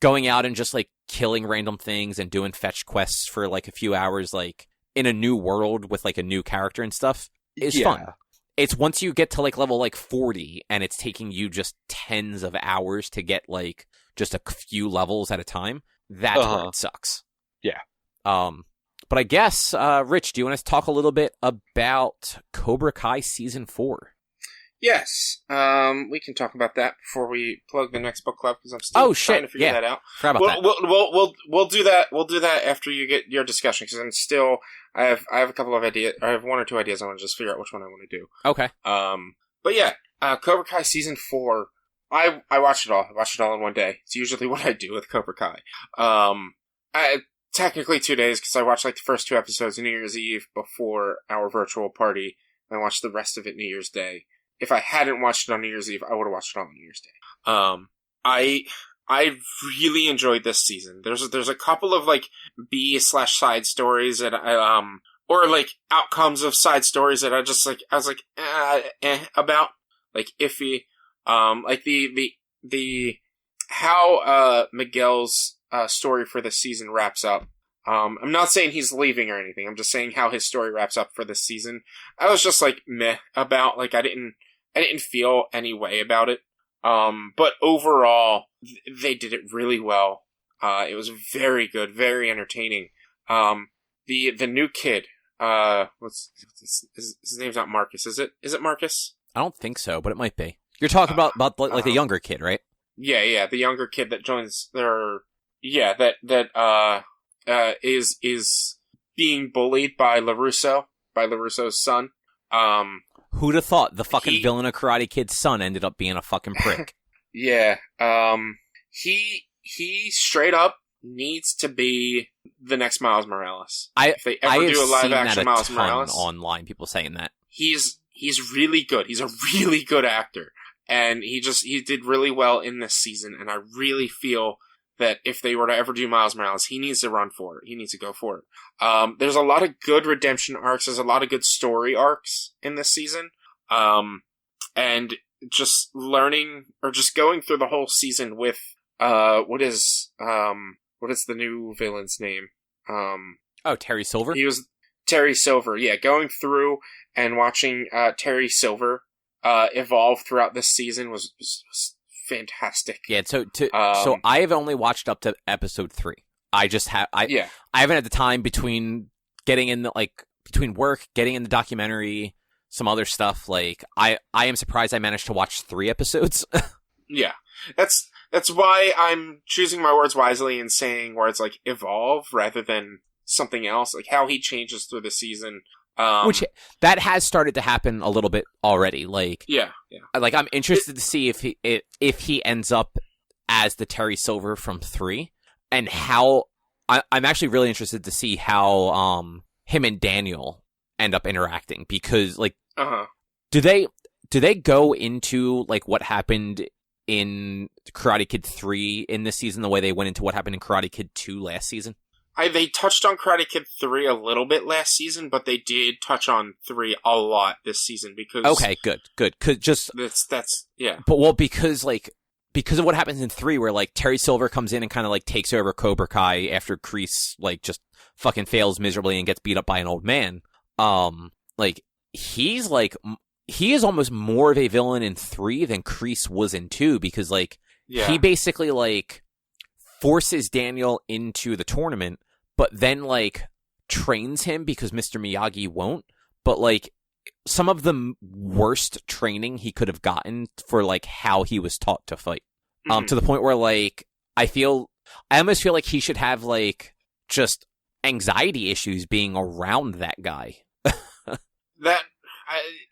going out and just like killing random things and doing fetch quests for like a few hours, like in a new world with like a new character and stuff is fun. It's once you get to like level like 40 and it's taking you just tens of hours to get like just a few levels at a time. That's where it sucks. Yeah. But I guess, Rich, do you want to talk a little bit about Cobra Kai Season 4? Yes. We can talk about that before we plug the next book club, because I'm still trying to figure that out. Forgot about that. We'll do that. We'll do that after you get your discussion, because I have a couple of ideas. I have 1 or 2 ideas. I want to just figure out which one I want to do. Okay. But yeah, Cobra Kai Season 4. I watched it all. I watched it all in one day. It's usually what I do with Cobra Kai. Technically 2 days, because I watched like the first 2 episodes New Year's Eve before our virtual party, and I watched the rest of it New Year's Day. If I hadn't watched it on New Year's Eve, I would have watched it on New Year's Day. I really enjoyed this season. There's a couple of like B/side stories that or like outcomes of side stories that I was like about, like iffy. Like the how Miguel's story for this season wraps up. I'm not saying he's leaving or anything. I'm just saying how his story wraps up for this season. I was just like meh about, like I didn't feel any way about it. But overall, they did it really well. It was very good, very entertaining. The new kid, his name's not Marcus, is it? Is it Marcus? I don't think so, but it might be. You're talking about like the younger kid, right? Yeah, the younger kid that joins their, is being bullied by LaRusso's son. Who'd have thought the fucking villain of Karate Kid's son ended up being a fucking prick? Yeah. He straight up needs to be the next Miles Morales. If they ever do a live action Miles Morales online, people saying that he's really good. He's a really good actor, and he did really well in this season. And I really feel that if they were to ever do Miles Morales, he needs to run for it. He needs to go for it. There's a lot of good redemption arcs. There's a lot of good story arcs in this season. And just learning, or just going through the whole season with, what is the new villain's name? Terry Silver? Terry Silver. Yeah, going through and watching Terry Silver evolve throughout this season was fantastic. Yeah, so I have only watched up to episode 3. I just have I haven't had the time between getting in between work, getting in the documentary, some other stuff. Like I am surprised I managed to watch 3 episodes. Yeah. That's why I'm choosing my words wisely and saying words like evolve rather than something else, like how he changes through the season. Which that has started to happen a little bit already. Like, yeah. Like I'm interested to see if he ends up as the Terry Silver from 3, and how I'm actually really interested to see how him and Daniel end up interacting, because like do they go into like what happened in Karate Kid 3 in this season the way they went into what happened in Karate Kid 2 last season? They touched on Karate Kid 3 a little bit last season, but they did touch on 3 a lot this season because... Okay, good. Cause just... That's yeah. But, well, because of what happens in 3 where, like, Terry Silver comes in and kind of, like, takes over Cobra Kai after Kreese, like, just fucking fails miserably and gets beat up by an old man. Like, he is almost more of a villain in 3 than Kreese was in 2, because, like, he basically, like, forces Daniel into the tournament, but then, like, trains him because Mr. Miyagi won't. But, like, some of the worst training he could have gotten for, like, how he was taught to fight. To the point where, like, I almost feel like he should have, like, just anxiety issues being around that guy.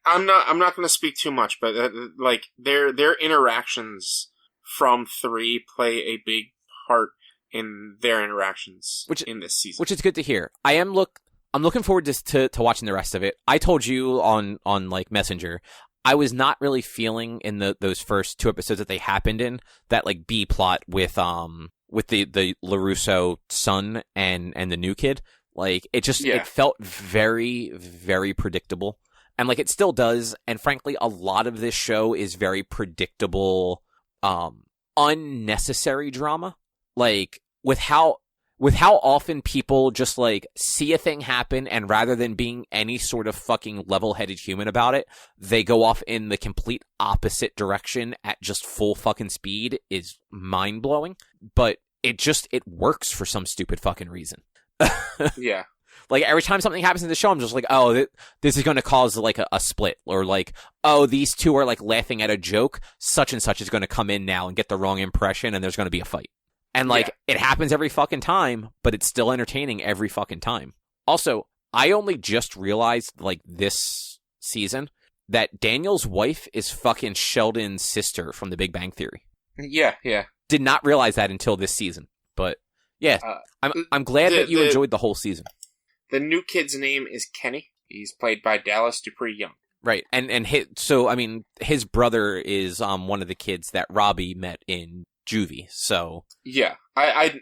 I'm not going to speak too much, but, like, their interactions from 3 play a big part in their interactions in this season, which is good to hear. I'm looking forward to watching the rest of it. I told you on like Messenger, I was not really feeling in those first 2 episodes that they happened in that like B plot with the LaRusso son and the new kid. Like it felt very, very predictable, and like it still does. And frankly, a lot of this show is very predictable, unnecessary drama. Like with how often people just like see a thing happen, and rather than being any sort of fucking level-headed human about it, they go off in the complete opposite direction at just full fucking speed is mind-blowing. But it works for some stupid fucking reason. Yeah. Like every time something happens in the show, I'm just like, oh, this is going to cause like a split, or like, oh, these two are like laughing at a joke. Such and such is going to come in now and get the wrong impression, and there's going to be a fight. And, like, it happens every fucking time, but it's still entertaining every fucking time. Also, I only just realized, like, this season that Daniel's wife is fucking Sheldon's sister from The Big Bang Theory. Yeah. Did not realize that until this season. But, yeah, I'm glad that you enjoyed the whole season. The new kid's name is Kenny. He's played by Dallas Dupree Young. Right, and his brother is one of the kids that Robbie met in Juvie, so... Yeah, I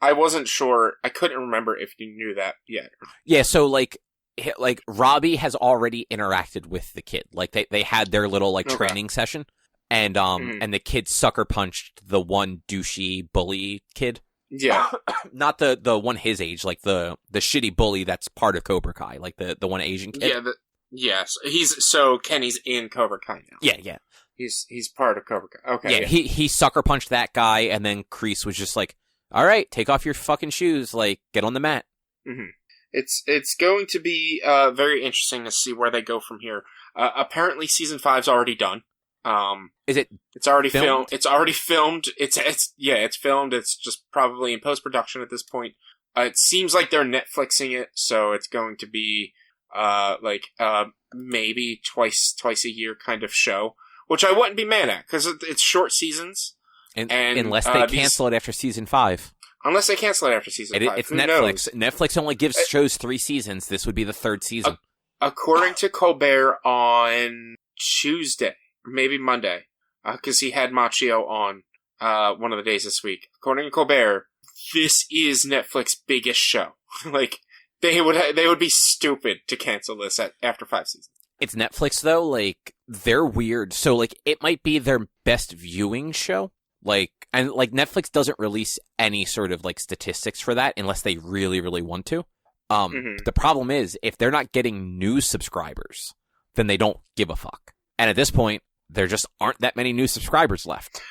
wasn't sure. I couldn't remember if you knew that yet. Yeah, so, like Robbie has already interacted with the kid. Like, they had their little, like, training session, and and the kid sucker punched the one douchey bully kid. Yeah. Not the one his age, like, the shitty bully that's part of Cobra Kai, like, the one Asian kid. Yeah, yes. Kenny's in Cobra Kai now. Yeah. He's part of Cobra Kai. Okay. Yeah, he sucker punched that guy, and then Kreese was just like, all right, take off your fucking shoes, like, get on the mat. Mm-hmm. It's going to be very interesting to see where they go from here. Apparently season 5's already done. Is it? It's already filmed. It's already filmed. It's filmed. It's just probably in post-production at this point. It seems like they're Netflixing it, so it's going to be maybe twice a year kind of show. Which I wouldn't be mad at, because it's short seasons. And unless they cancel it after season 5. Unless they cancel it after season 5. It's Netflix. Netflix only gives shows 3 seasons. This would be the 3rd season. According to Colbert on Tuesday, maybe Monday, because he had Machio on one of the days this week. According to Colbert, this is Netflix's biggest show. Like, they would be stupid to cancel this after 5 seasons. It's Netflix, though, like, they're weird. So, like, it might be their best viewing show. Like, and, like, Netflix doesn't release any sort of, like, statistics for that unless they really, really want to. The problem is, if they're not getting new subscribers, then they don't give a fuck. And at this point, there just aren't that many new subscribers left.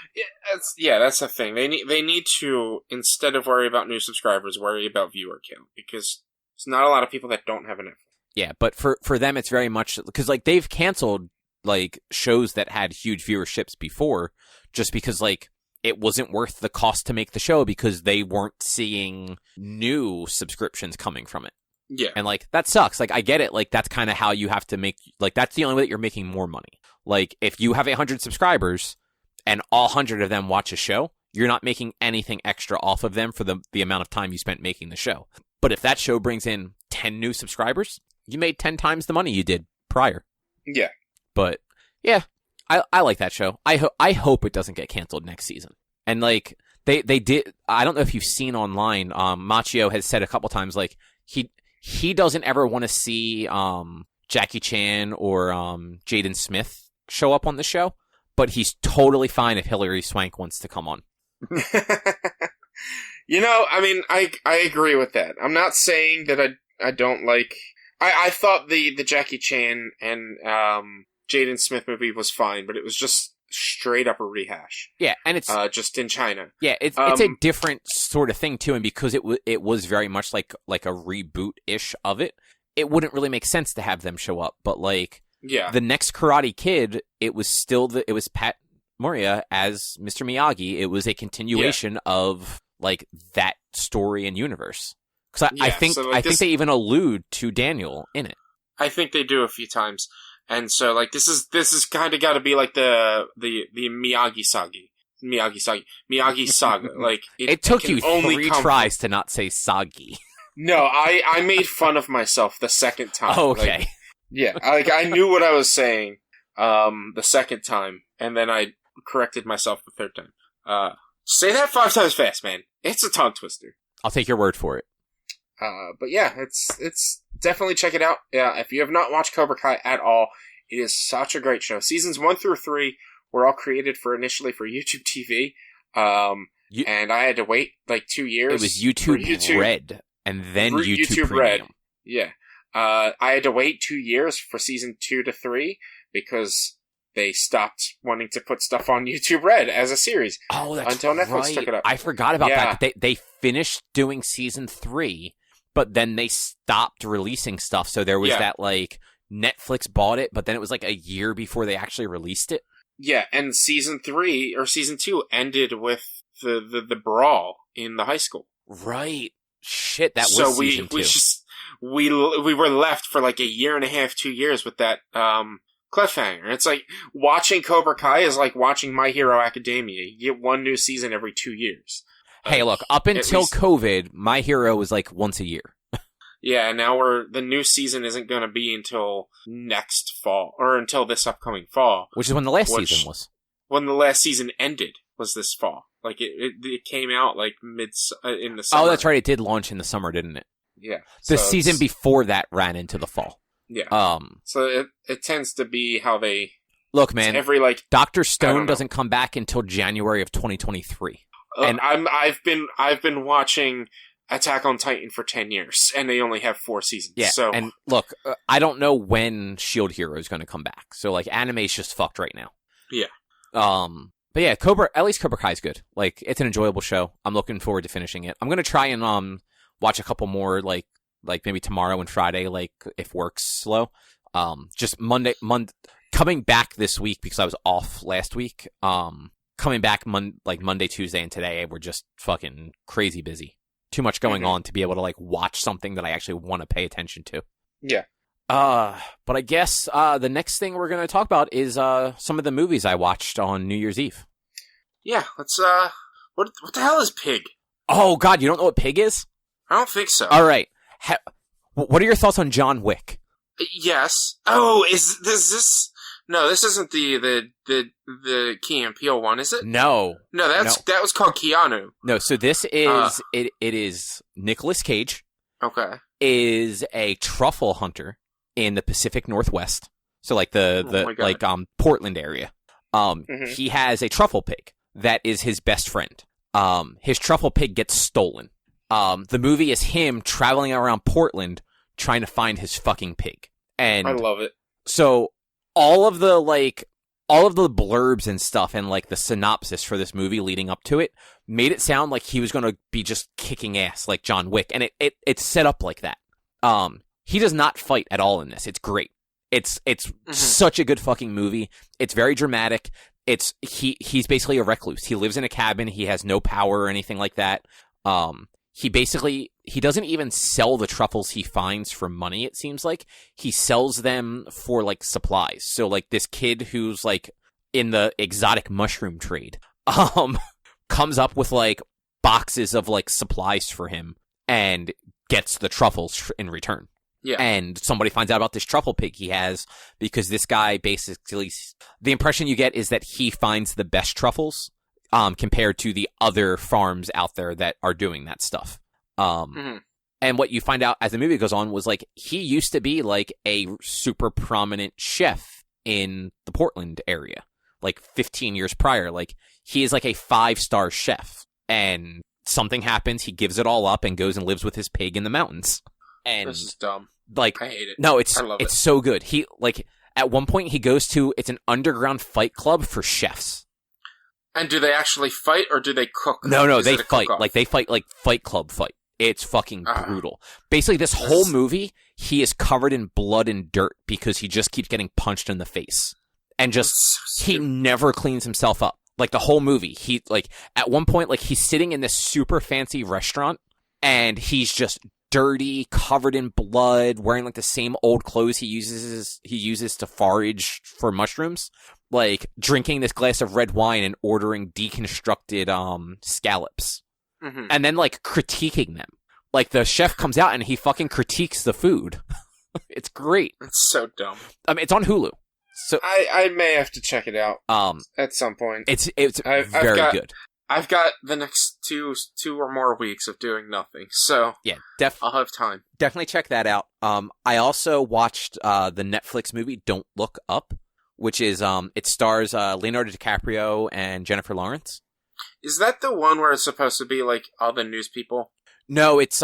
That's the thing. They need to, instead of worry about new subscribers, worry about viewer count, because there's not a lot of people that don't have a Netflix. Yeah, but for them, it's very much because like they've canceled like shows that had huge viewerships before, just because like it wasn't worth the cost to make the show because they weren't seeing new subscriptions coming from it. Yeah, and like that sucks. Like I get it. Like that's kind of how you have to make. Like that's the only way that you're making more money. Like if you have 100 subscribers and all 100 of them watch a show, you're not making anything extra off of them for the amount of time you spent making the show. But if that show brings in 10 new subscribers, you made 10 times the money you did prior. Yeah. But yeah, I like that show. I hope it doesn't get canceled next season. And like they did. I don't know if you've seen online. Machio has said a couple times like he doesn't ever want to see Jackie Chan or Jaden Smith show up on the show, but he's totally fine if Hilary Swank wants to come on. I mean, I agree with that. I'm not saying that I don't like. I thought the Jackie Chan and Jaden Smith movie was fine, but it was just straight up a rehash. Yeah, and it's just in China. Yeah, it's a different sort of thing too, and because it was very much like a reboot ish of it, it wouldn't really make sense to have them show up. But like, yeah, the next Karate Kid, it was Pat Morita as Mr. Miyagi. It was a continuation of like that story and universe. Because I think they even allude to Daniel in it. I think they do a few times. And so, like, this is kind of got to be like the Miyagi saga. Like, it took you 3 tries to not say Sagi. No, I made fun of myself the second time. Oh, okay. Like, yeah, I knew what I was saying the second time, and then I corrected myself the third time. Say that 5 times fast, man. It's a tongue twister. I'll take your word for it. But yeah, it's definitely check it out. Yeah, if you have not watched Cobra Kai at all, it is such a great show. Seasons 1 through 3 were all created initially for YouTube TV. And I had to wait like 2 years. It was YouTube Red and then YouTube Premium. Red. Yeah. I had to wait 2 years for season 2 to 3 because they stopped wanting to put stuff on YouTube Red as a series. Oh, that's until Netflix took it up. I forgot about that. They finished doing season 3, but then they stopped releasing stuff. So there was that like Netflix bought it, but then it was like a year before they actually released it. Yeah, and season 3 or season 2 ended with the brawl in the high school. Right. Shit, that was season 2. We were left for like a year and a half, 2 years with that cliffhanger. It's like watching Cobra Kai is like watching My Hero Academia. You get one new season every 2 years. Hey, look, up until COVID, My Hero was like once a year. Yeah, now the new season isn't going to be until next fall, or until this upcoming fall. Which is when the last season was. When the last season ended was this fall. Like, it came out like in the summer. Oh, that's right, it did launch in the summer, didn't it? Yeah. The season before that ran into the fall. Yeah. So it tends to be how they... Look, man, Dr. Stone doesn't come back until January of 2023. And I've been watching Attack on Titan for 10 years, and they only have 4 seasons. Yeah, so. And look, I don't know when Shield Hero is going to come back. So, like, anime's just fucked right now. Yeah. But yeah, at least Cobra Kai is good. Like, it's an enjoyable show. I'm looking forward to finishing it. I'm going to try and watch a couple more, like maybe tomorrow and Friday, like, if work's slow. Just Monday, coming back this week because I was off last week. Coming back Monday, Tuesday, and today, we're just fucking crazy busy. Too much going on to be able to like watch something that I actually want to pay attention to. Yeah. But I guess the next thing we're going to talk about is some of the movies I watched on New Year's Eve. Yeah, let's what the hell is Pig? Oh God, you don't know what Pig is? I don't think so. All right. What are your thoughts on John Wick? Yes. Oh, is this? No, this isn't the Key and Peele one, is it? No. That was called Keanu. No, so this is it is Nicolas Cage. Okay. Is a truffle hunter in the Pacific Northwest. So like Portland area. He has a truffle pig that is his best friend. His truffle pig gets stolen The movie is him traveling around Portland trying to find his fucking pig. And I love it. so all of the blurbs and stuff and like the synopsis for this movie leading up to it made it sound like he was going to be just kicking ass like John Wick. And it's set up like that. He does not fight at all in this. It's great. It's such a good fucking movie. It's very dramatic. He's basically a recluse. He lives in a cabin. He has no power or anything like that. He doesn't even sell the truffles he finds for money, it seems like. He sells them for, like, supplies. So, like, this kid who's, like, in the exotic mushroom trade, comes up with, like, boxes of, like, supplies for him and gets the truffles in return. Yeah. And somebody finds out about this truffle pig he has because this guy basically, the impression you get is that he finds the best truffles, compared to the other farms out there that are doing that stuff. And what you find out as the movie goes on was, like, he used to be, like, a super prominent chef in the Portland area, like, 15 years prior. Like, he is, like, a 5-star chef. And something happens, he gives it all up and goes and lives with his pig in the mountains. And, this is dumb. Like, I hate it. No, I love it. so good. He, like, at one point he goes to, it's an underground fight club for chefs. And do they actually fight, or do they cook? No, Is they it a fight. cook-off? Like, they fight, like, Fight Club fight. It's fucking brutal. Basically, this whole movie, he is covered in blood and dirt because he just keeps getting punched in the face. And just, he never cleans himself up. Like, the whole movie, he, like, at one point, like, he's sitting in this super fancy restaurant, and he's just dirty, covered in blood, wearing, like, the same old clothes he uses to forage for mushrooms. Like, drinking this glass of red wine and ordering deconstructed, scallops. Mm-hmm. And then, like, critiquing them. Like, the chef comes out and he fucking critiques the food. It's great. It's so dumb. I mean, it's on Hulu. So I may have to check it out at some point. It's very good. I've got the next two or more weeks of doing nothing, so yeah, I'll have time. Definitely check that out. I also watched the Netflix movie Don't Look Up, which is it stars Leonardo DiCaprio and Jennifer Lawrence. Is that the one where it's supposed to be like all the news people? No, it's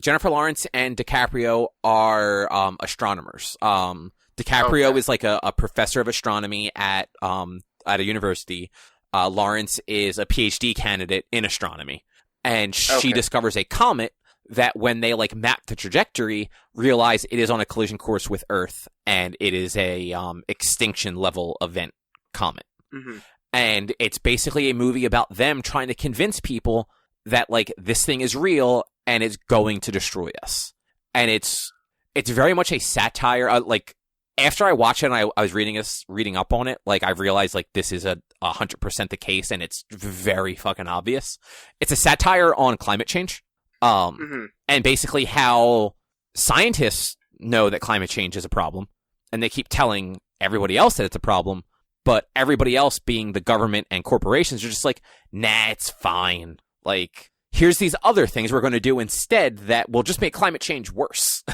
Jennifer Lawrence and DiCaprio are astronomers. DiCaprio is like a professor of astronomy at a university. Lawrence is a PhD candidate in astronomy, and she discovers a comet that, when they like map the trajectory, realize it is on a collision course with Earth, and it is a extinction level event comet. Mm-hmm. And it's basically a movie about them trying to convince people that, like, this thing is real and it's going to destroy us. And it's very much a satire. Like, after I watched it and I was reading up on it, like, I realized, like, this is 100% the case, and it's very fucking obvious. It's a satire on climate change. And basically how scientists know that climate change is a problem, and they keep telling everybody else that it's a problem, but everybody else, being the government and corporations, are just like, nah, it's fine. Like, here's these other things we're going to do instead that will just make climate change worse.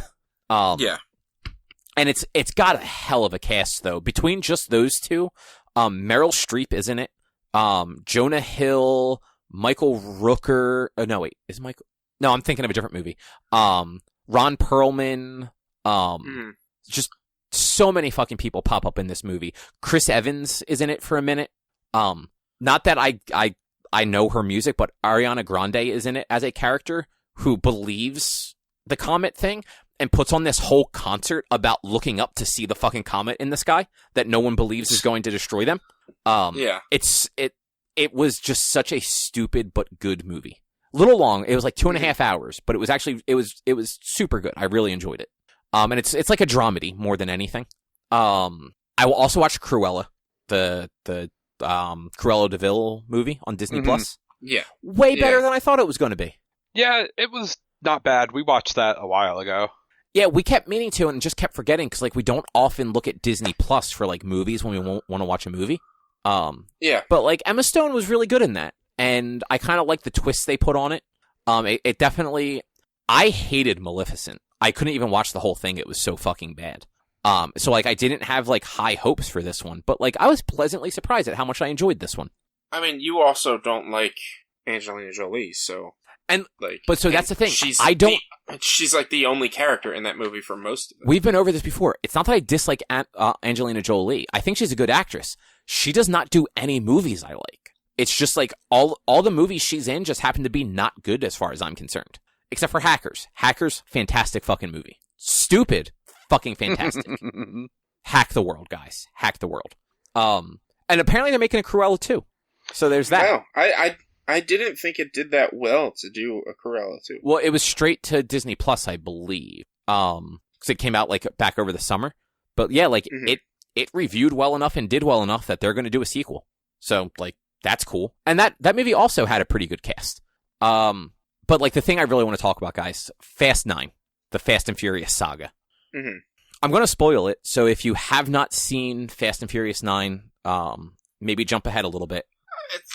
Yeah. And it's got a hell of a cast, though. Between just those two, Meryl Streep is in it. Jonah Hill, Michael Rooker. Oh, no, wait. Is Michael? No, I'm thinking of a different movie. Ron Perlman. Just so many fucking people pop up in this movie. Chris Evans is in it for a minute. Not that I know her music, but Ariana Grande is in it as a character who believes the comet thing and puts on this whole concert about looking up to see the fucking comet in the sky that no one believes is going to destroy them. Yeah. It was just such a stupid but good movie. A little long. It was like 2.5 hours, but it was actually, it was super good. I really enjoyed it. And it's like a dramedy more than anything. I will also watch Cruella, the Cruella de Vil movie on Disney Plus. Yeah. Way better than I thought it was going to be. Yeah, it was not bad. We watched that a while ago. Yeah, we kept meaning to and just kept forgetting because, like, we don't often look at Disney Plus for, like, movies when we want to watch a movie. Yeah. But, like, Emma Stone was really good in that, and I kind of like the twists they put on it. It definitely... I hated Maleficent. I couldn't even watch the whole thing. It was so fucking bad. So, like, I didn't have, like, high hopes for this one, but, like, I was pleasantly surprised at how much I enjoyed this one. I mean, you also don't like Angelina Jolie, so... And Like, but so that's the thing. She's she's like the only character in that movie for most of it. We've been over this before. It's not that I dislike Angelina Jolie. I think she's a good actress. She does not do any movies I like. It's just like all the movies she's in just happen to be not good as far as I'm concerned. Except for Hackers. Hackers, fantastic fucking movie. Stupid, fucking fantastic. Hack the world, guys. Hack the world. And apparently they're making a Cruella too. So there's that. No, I didn't think it did that well to do a Cruella too. Well, it was straight to Disney Plus, I believe. Because it came out like back over the summer. But yeah, like it reviewed well enough and did well enough that they're going to do a sequel. So like that's cool. And that movie also had a pretty good cast. But like the thing I really want to talk about, guys, Fast 9, the Fast and Furious saga. Mm-hmm. I'm going to spoil it. So if you have not seen Fast and Furious 9, maybe jump ahead a little bit.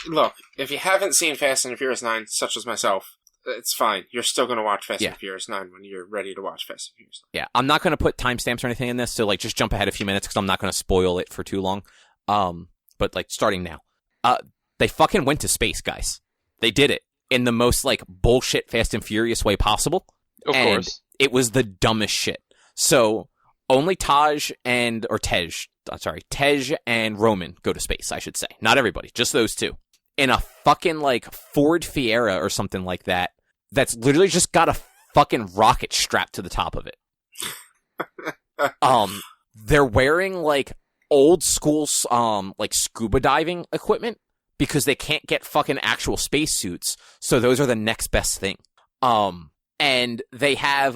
Look, if you haven't seen Fast and Furious 9, such as myself, it's fine. You're still going to watch Fast and Furious 9 when you're ready to watch Fast and Furious 9. Yeah, I'm not going to put timestamps or anything in this, so like just jump ahead a few minutes because I'm not going to spoil it for too long. But like starting now. They fucking went to space, guys. They did it in the most like bullshit Fast and Furious way possible. Of course. It was the dumbest shit. So only Tej and Roman go to space, I should say. Not everybody, just those two. In a fucking like Ford Fiera or something like that. That's literally just got a fucking rocket strapped to the top of it. They're wearing like old school like scuba diving equipment because they can't get fucking actual spacesuits. So those are the next best thing. And they have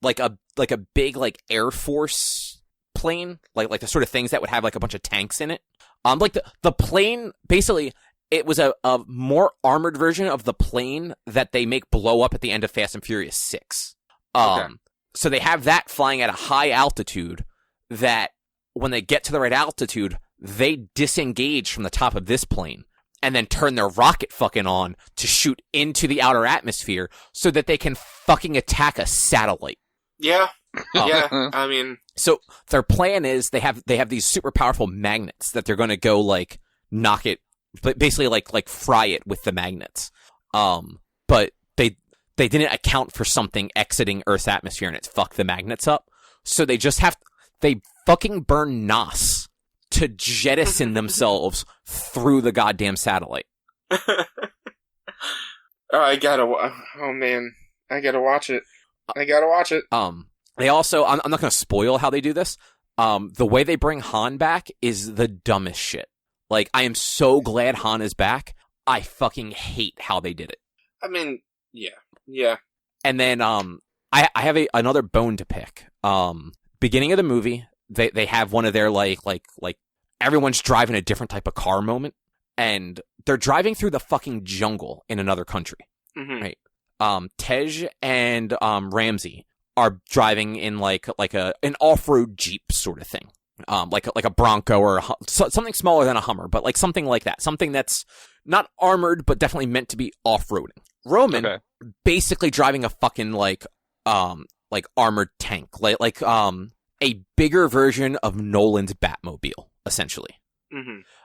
like a big like Air Force plane, like the sort of things that would have like a bunch of tanks in it. Like the plane, basically, it was a more armored version of the plane that they make blow up at the end of Fast and Furious 6. Okay. So they have that flying at a high altitude that when they get to the right altitude, they disengage from the top of this plane and then turn their rocket fucking on to shoot into the outer atmosphere so that they can fucking attack a satellite. Yeah. Yeah, I mean... So their plan is they have these super powerful magnets that they're going to go like knock it, basically like fry it with the magnets. But they didn't account for something exiting Earth's atmosphere and it's fucked the magnets up. So they fucking burn NOS to jettison themselves through the goddamn satellite. Oh man, I gotta watch it. They also, I'm not gonna spoil how they do this. The way they bring Han back is the dumbest shit. Like, I am so glad Han is back. I fucking hate how they did it. I mean, yeah. And then, I have another bone to pick. Beginning of the movie, they have one of their like everyone's driving a different type of car moment, and they're driving through the fucking jungle in another country, right? Tej and Ramsey are driving in like an off-road Jeep sort of thing, like a Bronco or something smaller than a Hummer, but like something like that, something that's not armored but definitely meant to be off-roading. Roman basically driving a fucking like armored tank, like a bigger version of Nolan's Batmobile, essentially.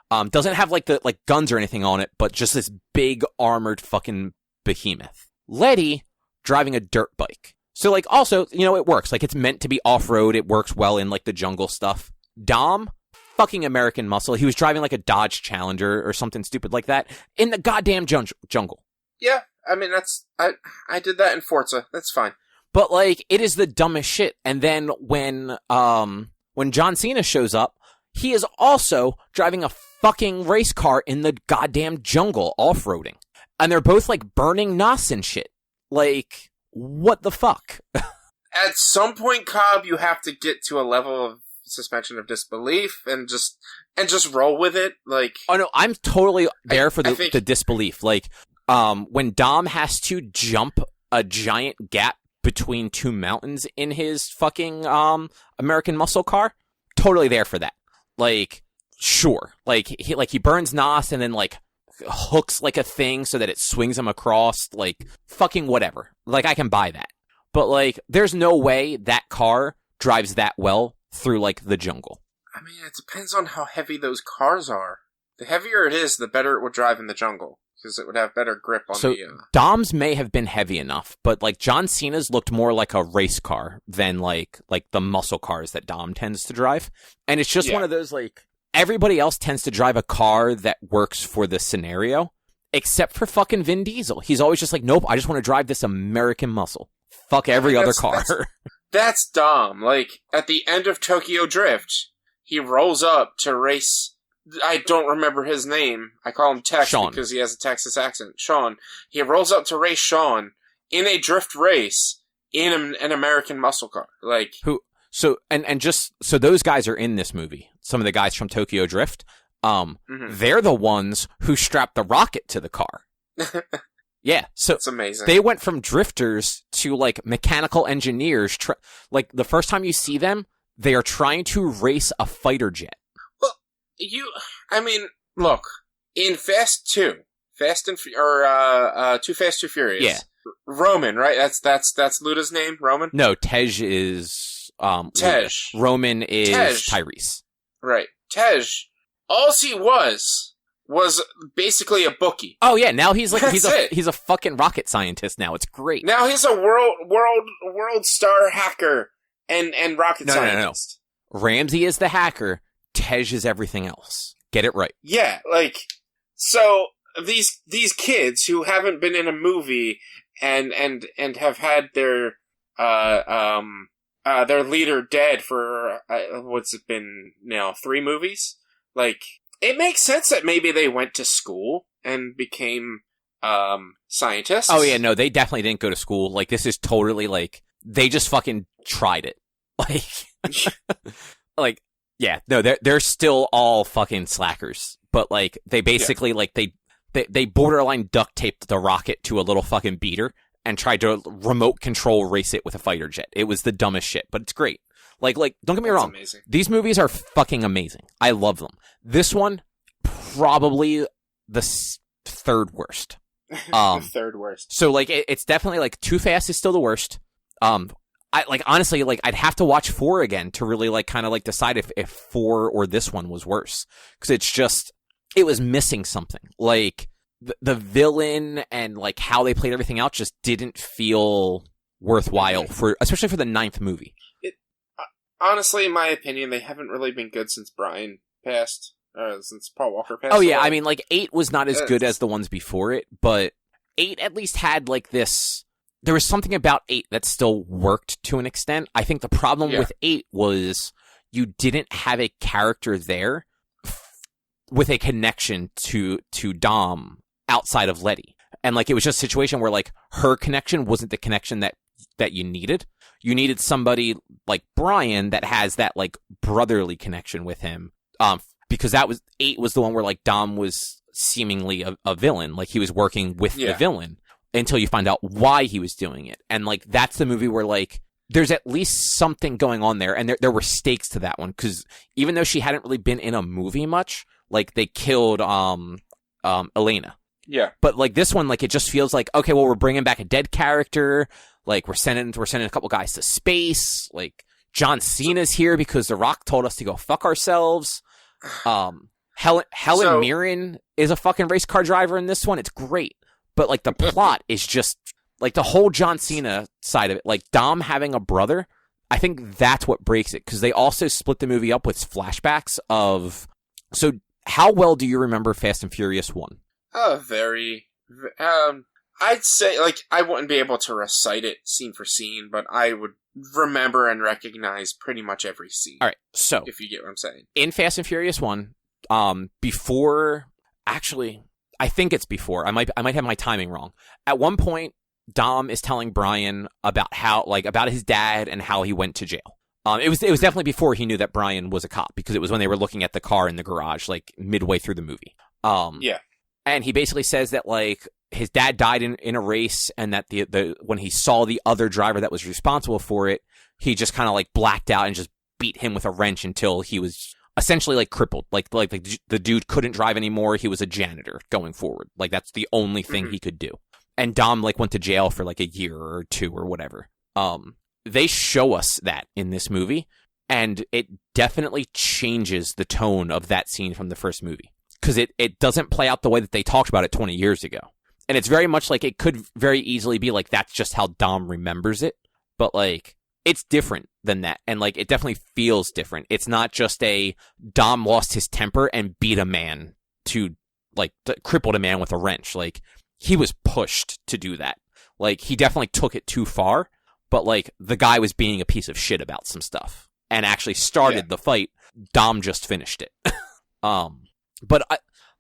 Doesn't have like guns or anything on it, but just this big armored fucking behemoth. Letty driving a dirt bike. So like also, it works. Like it's meant to be off-road. It works well in like the jungle stuff. Dom, fucking American Muscle. He was driving like a Dodge Challenger or something stupid like that in the goddamn jungle. Yeah, I mean I did that in Forza. That's fine. But like it is the dumbest shit. And then when John Cena shows up, he is also driving a fucking race car in the goddamn jungle off-roading. And they're both like burning NOS and shit. Like, what the fuck? At some point, Cobb, you have to get to a level of suspension of disbelief and just roll with it. Like, oh no, I'm totally there for the disbelief. Like, when Dom has to jump a giant gap between two mountains in his fucking American Muscle car, totally there for that. Like, sure. Like he burns NOS and then like hooks like a thing so that it swings him across, like fucking whatever. Like I can buy that. But like there's no way that car drives that well through like the jungle. I mean, it depends on how heavy those cars are. The heavier it is, the better it would drive in the jungle. Because it would have better grip on so the... Dom's may have been heavy enough, but like John Cena's looked more like a race car than like the muscle cars that Dom tends to drive. And it's just one of those like everybody else tends to drive a car that works for the scenario, except for fucking Vin Diesel. He's always just like, nope, I just want to drive this American muscle. Fuck every other car. That's Dom. Like, at the end of Tokyo Drift, he rolls up to race... I don't remember his name. I call him Tex Sean. Because he has a Texas accent. Sean. He rolls up to race Sean in a drift race in an American muscle car. Like... So those guys are in this movie. Some of the guys from Tokyo Drift. They're the ones who strapped the rocket to the car. Yeah, so it's amazing. They went from drifters to like mechanical engineers. Like the first time you see them, they are trying to race a fighter jet. Well, look, in Fast 2, Too Fast, Too Furious. Yeah. Roman, right? That's Luda's name, Roman? No, Tej is Tej. Roman is Tej. Tyrese. Right. Tej, all he was basically a bookie. Oh yeah, now he's like That's he's a fucking rocket scientist now. It's great. Now he's a world star hacker and rocket scientist. No. Ramsey is the hacker. Tej is everything else. Get it right. Yeah, like so these kids who haven't been in a movie and have had their leader dead for what's it been now 3 movies? Like, it makes sense that maybe they went to school and became scientists. Oh yeah, no, they definitely didn't go to school. Like, this is totally like they just fucking tried it. Like, yeah, no, they're still all fucking slackers. But like, they basically like they borderline duct taped the rocket to a little fucking beater and tried to remote control race it with a fighter jet. It was the dumbest shit, but it's great. Like, don't get me wrong. Amazing. These movies are fucking amazing. I love them. This one, probably the third worst. The third worst. So, like, it's definitely, like, Too Fast is still the worst. Honestly, I'd have to watch 4 again to really, like, kind of, like, decide if 4 or this one was worse. Because it's just, it was missing something. Like, the villain and, like, how they played everything out just didn't feel worthwhile, especially for the 9th movie. Honestly, in my opinion, they haven't really been good since Brian passed, since Paul Walker passed. Oh yeah, I mean, like 8 was not as good as the ones before it, but 8 at least had like this. There was something about 8 that still worked to an extent. I think the problem with 8 was you didn't have a character there with a connection to Dom outside of Letty, and like it was just a situation where like her connection wasn't the connection that you needed. You needed somebody like Brian that has that like brotherly connection with him. Because that was 8 was the one where like Dom was seemingly a villain. Like he was working with the villain until you find out why he was doing it. And like, that's the movie where like, there's at least something going on there. And there were stakes to that one. Cause even though she hadn't really been in a movie much, like they killed, Elena. Yeah. But like this one, like it just feels like, okay, well, we're bringing back a dead character. Like, we're sending a couple guys to space. Like, John Cena's here because The Rock told us to go fuck ourselves. Helen Mirren is a fucking race car driver in this one. It's great. But, like, the plot is just, like, the whole John Cena side of it. Like, Dom having a brother, I think that's what breaks it. Because they also split the movie up with flashbacks of... So, how well do you remember Fast and Furious 1? Very... I'd say, like, I wouldn't be able to recite it scene for scene, but I would remember and recognize pretty much every scene. All right, so... If you get what I'm saying. In Fast and Furious 1, before... Actually, I think it's before. I might have my timing wrong. At one point, Dom is telling Brian about about his dad and how he went to jail. It was definitely before he knew that Brian was a cop, because it was when they were looking at the car in the garage, like, midway through the movie. Yeah. And he basically says that, like, his dad died in a race, and that the when he saw the other driver that was responsible for it, he just kind of like blacked out and just beat him with a wrench until he was essentially like crippled. Like the dude couldn't drive anymore. He was a janitor going forward. Like that's the only thing he could do. And Dom like went to jail for like a year or 2 or whatever. They show us that in this movie, and it definitely changes the tone of that scene from the first movie. because it doesn't play out the way that they talked about it 20 years ago. And it's very much like it could very easily be like that's just how Dom remembers it. But like it's different than that. And like it definitely feels different. It's not just a Dom lost his temper and beat a man crippled a man with a wrench. Like he was pushed to do that. Like he definitely took it too far, but like the guy was being a piece of shit about some stuff and actually started the fight. Dom just finished it.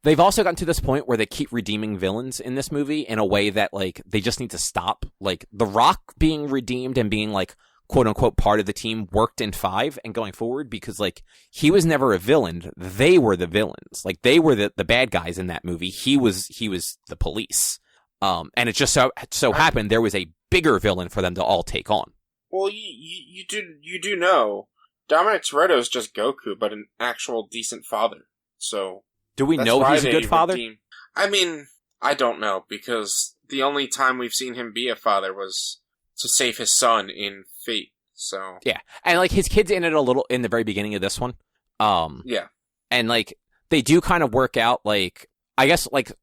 They've also gotten to this point where they keep redeeming villains in this movie in a way that, like, they just need to stop. Like, The Rock being redeemed and being, like, quote-unquote part of the team worked in 5 and going forward because, like, he was never a villain. They were the villains. Like, they were the bad guys in that movie. He was the police. And it just so happened there was a bigger villain for them to all take on. Well, you do know Dominic Toretto's just Goku, but an actual decent father. So... Do we know he's a good father? I mean, I don't know, because the only time we've seen him be a father was to save his son in Fate, so... Yeah, and, like, his kid's in it a little in the very beginning of this one. Yeah. And, like, they do kind of work out, like, I guess, like, a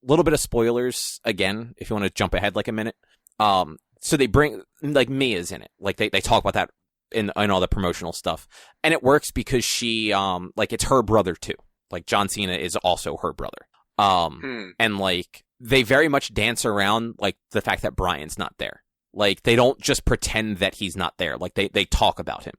little bit of spoilers, again, if you want to jump ahead, like, a minute. So they bring, like, Mia's in it. Like, they talk about that in all the promotional stuff. And it works because she, like, it's her brother, too. Like, John Cena is also her brother. And, like, they very much dance around, like, the fact that Brian's not there. Like, they don't just pretend that he's not there. Like, they talk about him.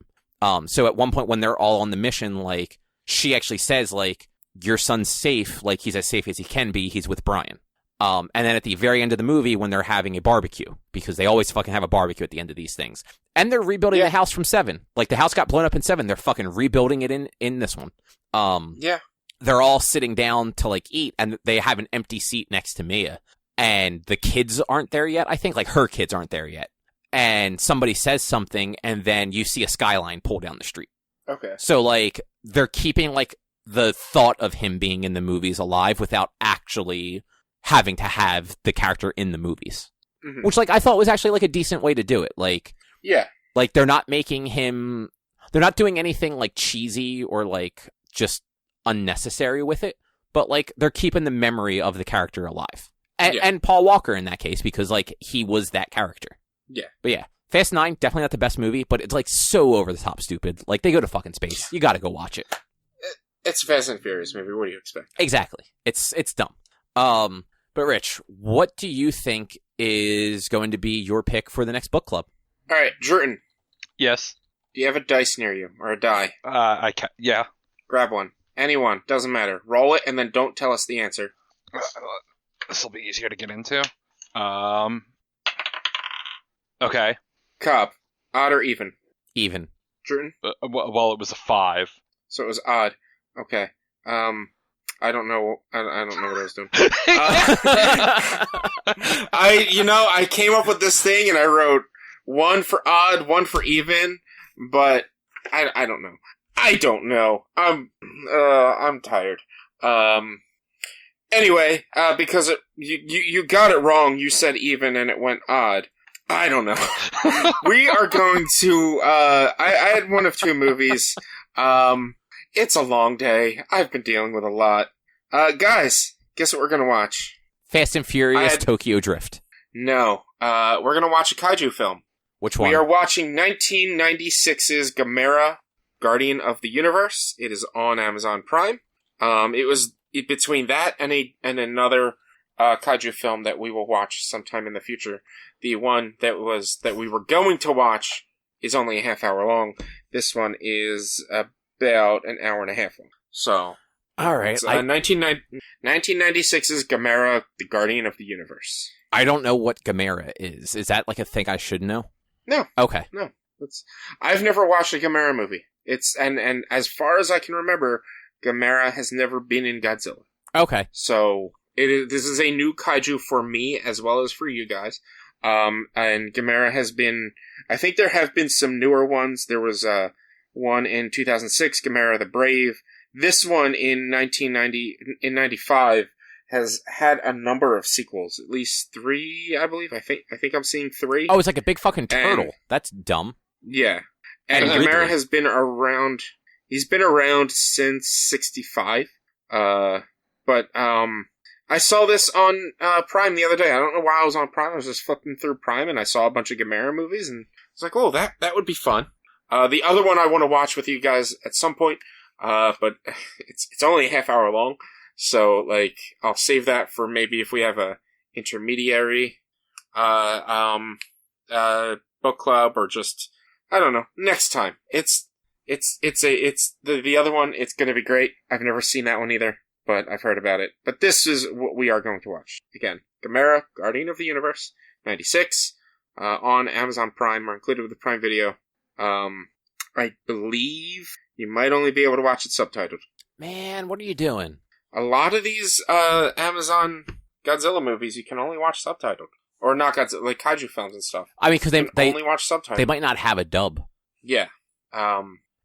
So at one point when they're all on the mission, like, she actually says, like, your son's safe. Like, he's as safe as he can be. He's with Brian. And then at the very end of the movie when they're having a barbecue, because they always fucking have a barbecue at the end of these things. And they're rebuilding the house from 7. Like, the house got blown up in 7. They're fucking rebuilding it in this one. Yeah. They're all sitting down to, like, eat, and they have an empty seat next to Mia. And the kids aren't there yet. I think, like, her kids aren't there yet. And somebody says something, and then you see a skyline pull down the street. Okay. So, like, they're keeping, like, the thought of him being in the movies alive without actually having to have the character in the movies. Mm-hmm. Which, like, I thought was actually, like, a decent way to do it. Like, yeah. Like, they're not making him... They're not doing anything, like, cheesy or, like, just... unnecessary with it, but like they're keeping the memory of the character alive, and Paul Walker in that case because like he was that character. Yeah, but yeah, Fast 9 definitely not the best movie, but it's like so over the top stupid. Like they go to fucking space. You got to go watch it. It's a Fast and Furious movie. What do you expect? Exactly. It's dumb. But Rich, what do you think is going to be your pick for the next book club? All right, Jordan. Yes. Do you have a dice near you or a die? I can. Yeah. Grab one. Anyone, doesn't matter. Roll it and then don't tell us the answer. This will be easier to get into. Okay. Cobb, odd or even? Even. Jordan? Well, it was a 5. So it was odd. Okay. I don't know. I don't know what I was doing. I came up with this thing and I wrote 1 for odd, 1 for even, but I don't know. I don't know. I'm tired. Anyway, because you got it wrong, you said even and it went odd. I don't know. We are going to, I had one of 2 movies. It's a long day. I've been dealing with a lot. Guys, guess what we're gonna watch? Fast and Furious Tokyo Drift. No. We're gonna watch a kaiju film. Which one? We are watching 1996's Gamera, Guardian of the Universe. It is on Amazon Prime. It was between that and another kaiju film that we will watch sometime in the future. The one that we were going to watch is only a half hour long. This one is about an hour and a half long. So, all right. 1996's Gamera, the Guardian of the Universe. I don't know what Gamera is. Is that like a thing I should know? No. Okay. No. I've never watched a Gamera movie. And as far as I can remember, Gamera has never been in Godzilla. Okay. So this is a new kaiju for me as well as for you guys. And Gamera has been, I think there have been some newer ones. There was one in 2006, Gamera the Brave. This one in 1995 has had a number of sequels, at least 3, I believe. I think I'm seeing 3. Oh, it's like a big fucking turtle. That's dumb. Yeah. And Gamera has been around. He's been around since 65. But I saw this on Prime the other day. I don't know why I was on Prime. I was just flipping through Prime and I saw a bunch of Gamera movies and I was like, oh, that would be fun. The other one I want to watch with you guys at some point, but it's only a half hour long, so like I'll save that for maybe if we have a intermediary book club or just I don't know next time. It's the other one. It's gonna be great. I've never seen that one either, but I've heard about it. But this is what we are going to watch again. Gamera, Guardian of the Universe, 96 on Amazon Prime or included with the Prime Video. I believe you might only be able to watch it subtitled. Man, what are you doing? A lot of these Amazon Godzilla movies you can only watch subtitled. Or not Godzilla, like kaiju films and stuff. I mean, because they only watch subtitled. They might not have a dub. Yeah.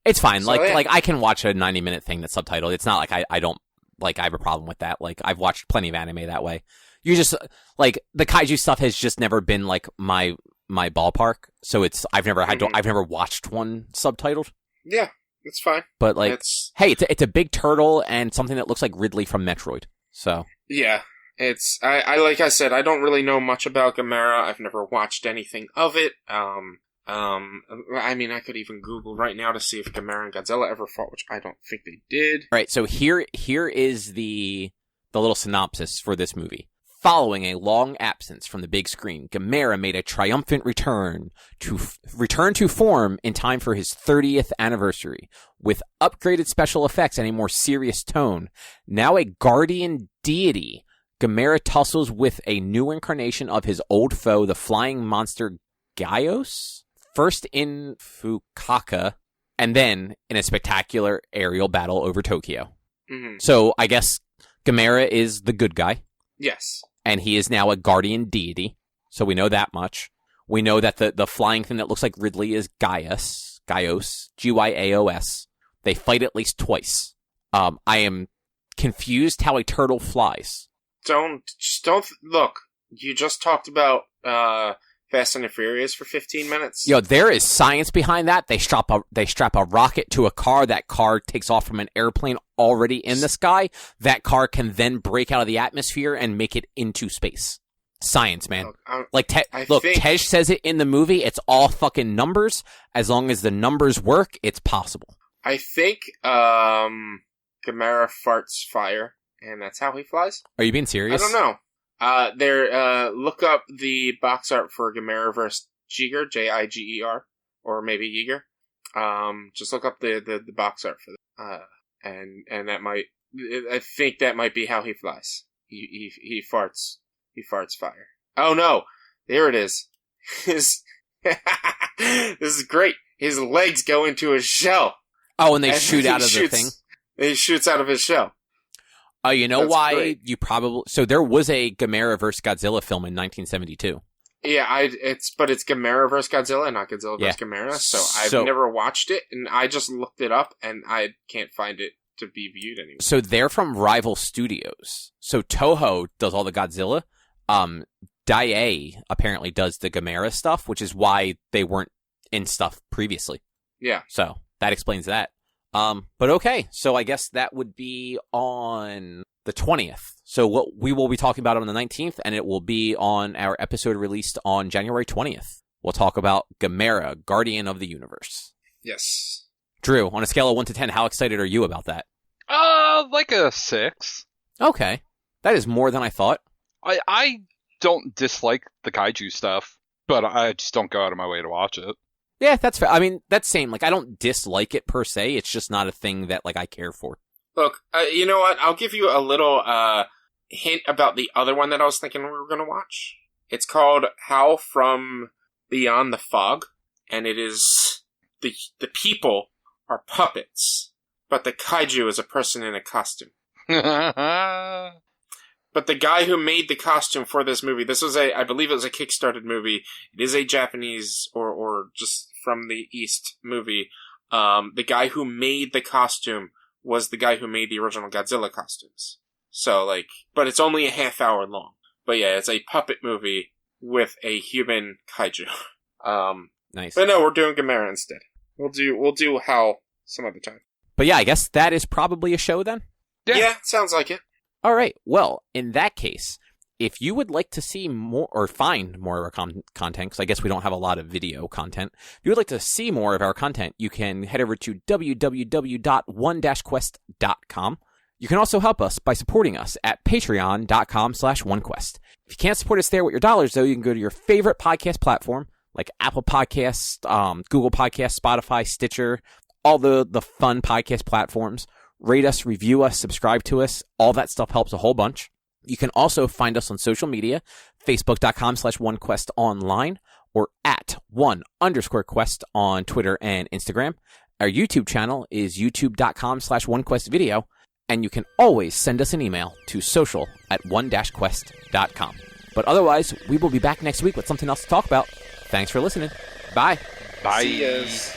It's fine. So, like I can watch a 90-minute thing that's subtitled. It's not like I don't like I have a problem with that. Like I've watched plenty of anime that way. You just like the kaiju stuff has just never been like my ballpark. So I've never watched one subtitled. Yeah, it's fine. But like, hey, it's a big turtle and something that looks like Ridley from Metroid. So yeah, I like I said, I don't really know much about Gamera. I've never watched anything of it. I mean, I could even Google right now to see if Gamera and Godzilla ever fought, which I don't think they did. All right, so here is the little synopsis for this movie. Following a long absence from the big screen, Gamera made a triumphant return to form in time for his 30th anniversary. With upgraded special effects and a more serious tone, now a guardian deity, Gamera tussles with a new incarnation of his old foe, the flying monster Gyos, first in Fukuoka, and then in a spectacular aerial battle over Tokyo. Mm-hmm. So I guess Gamera is the good guy. Yes. And he is now a guardian deity. So we know that much. We know that the flying thing that looks like Ridley is Gyos, Gyos. They fight at least twice. I am confused how a turtle flies. Don't look. You just talked about Fast and the Furious for 15 minutes. Yo, there is science behind that. They strap a rocket to a car. That car takes off from an airplane already in the sky. That car can then break out of the atmosphere and make it into space. Science, man. Look, Tej says it in the movie. It's all fucking numbers. As long as the numbers work, it's possible. I think Gamera farts fire, and that's how he flies. Are you being serious? I don't know. Look up the box art for Gamera vs. Jiger, Jiger, or maybe Yeager. Just look up the box art for that. And that might, I think that might be how he flies. He farts fire. Oh no! There it is. This is great. His legs go into his shell. Oh, and they shoot out of the thing? He shoots out of his shell. Oh, you know That's why great. you probably... So there was a Gamera vs. Godzilla film in 1972. Yeah, it's Gamera vs. Godzilla, not Godzilla vs. Gamera. So I've never watched it, and I just looked it up, and I can't find it to be viewed anymore. So they're from rival studios. So Toho does all the Godzilla. Daiei apparently does the Gamera stuff, which is why they weren't in stuff previously. Yeah. So that explains that. But okay, so I guess that would be on the 20th. So what we will be talking about on the 19th, and it will be on our episode released on January 20th. We'll talk about Gamera, Guardian of the Universe. Yes. Drew, on a scale of 1 to 10, how excited are you about that? Like a 6. Okay. That is more than I thought. I don't dislike the kaiju stuff, but I just don't go out of my way to watch it. Yeah, that's fair. I mean, that's same. Like, I don't dislike it per se. It's just not a thing that, like, I care for. Look, you know what? I'll give you a little hint about the other one that I was thinking we were going to watch. It's called Howl from Beyond the Fog, and it is the people are puppets, but the kaiju is a person in a costume. But the guy who made the costume for this movie, I believe it was a Kickstarted movie. It is a Japanese or just from the East movie. The guy who made the costume was the guy who made the original Godzilla costumes. So, like, but it's only a half hour long. But yeah, it's a puppet movie with a human kaiju. Nice. But no, we're doing Gamera instead. We'll do Howl some other time. But yeah, I guess that is probably a show then. Yeah, sounds like it. All right. Well, in that case, if you would like to see more or find more of our content, because I guess we don't have a lot of video content, if you would like to see more of our content, you can head over to www.one-quest.com. You can also help us by supporting us at patreon.com/onequest. If you can't support us there with your dollars, though, you can go to your favorite podcast platform, like Apple Podcasts, Google Podcasts, Spotify, Stitcher, all the fun podcast platforms. Rate us, review us, subscribe to us. All that stuff helps a whole bunch. You can also find us on social media, facebook.com/onequestonline or at @one_quest on Twitter and Instagram. Our YouTube channel is youtube.com/onequestvideo, and you can always send us an email to social@one-quest.com. But otherwise, we will be back next week with something else to talk about. Thanks for listening. Bye. Bye. See yas.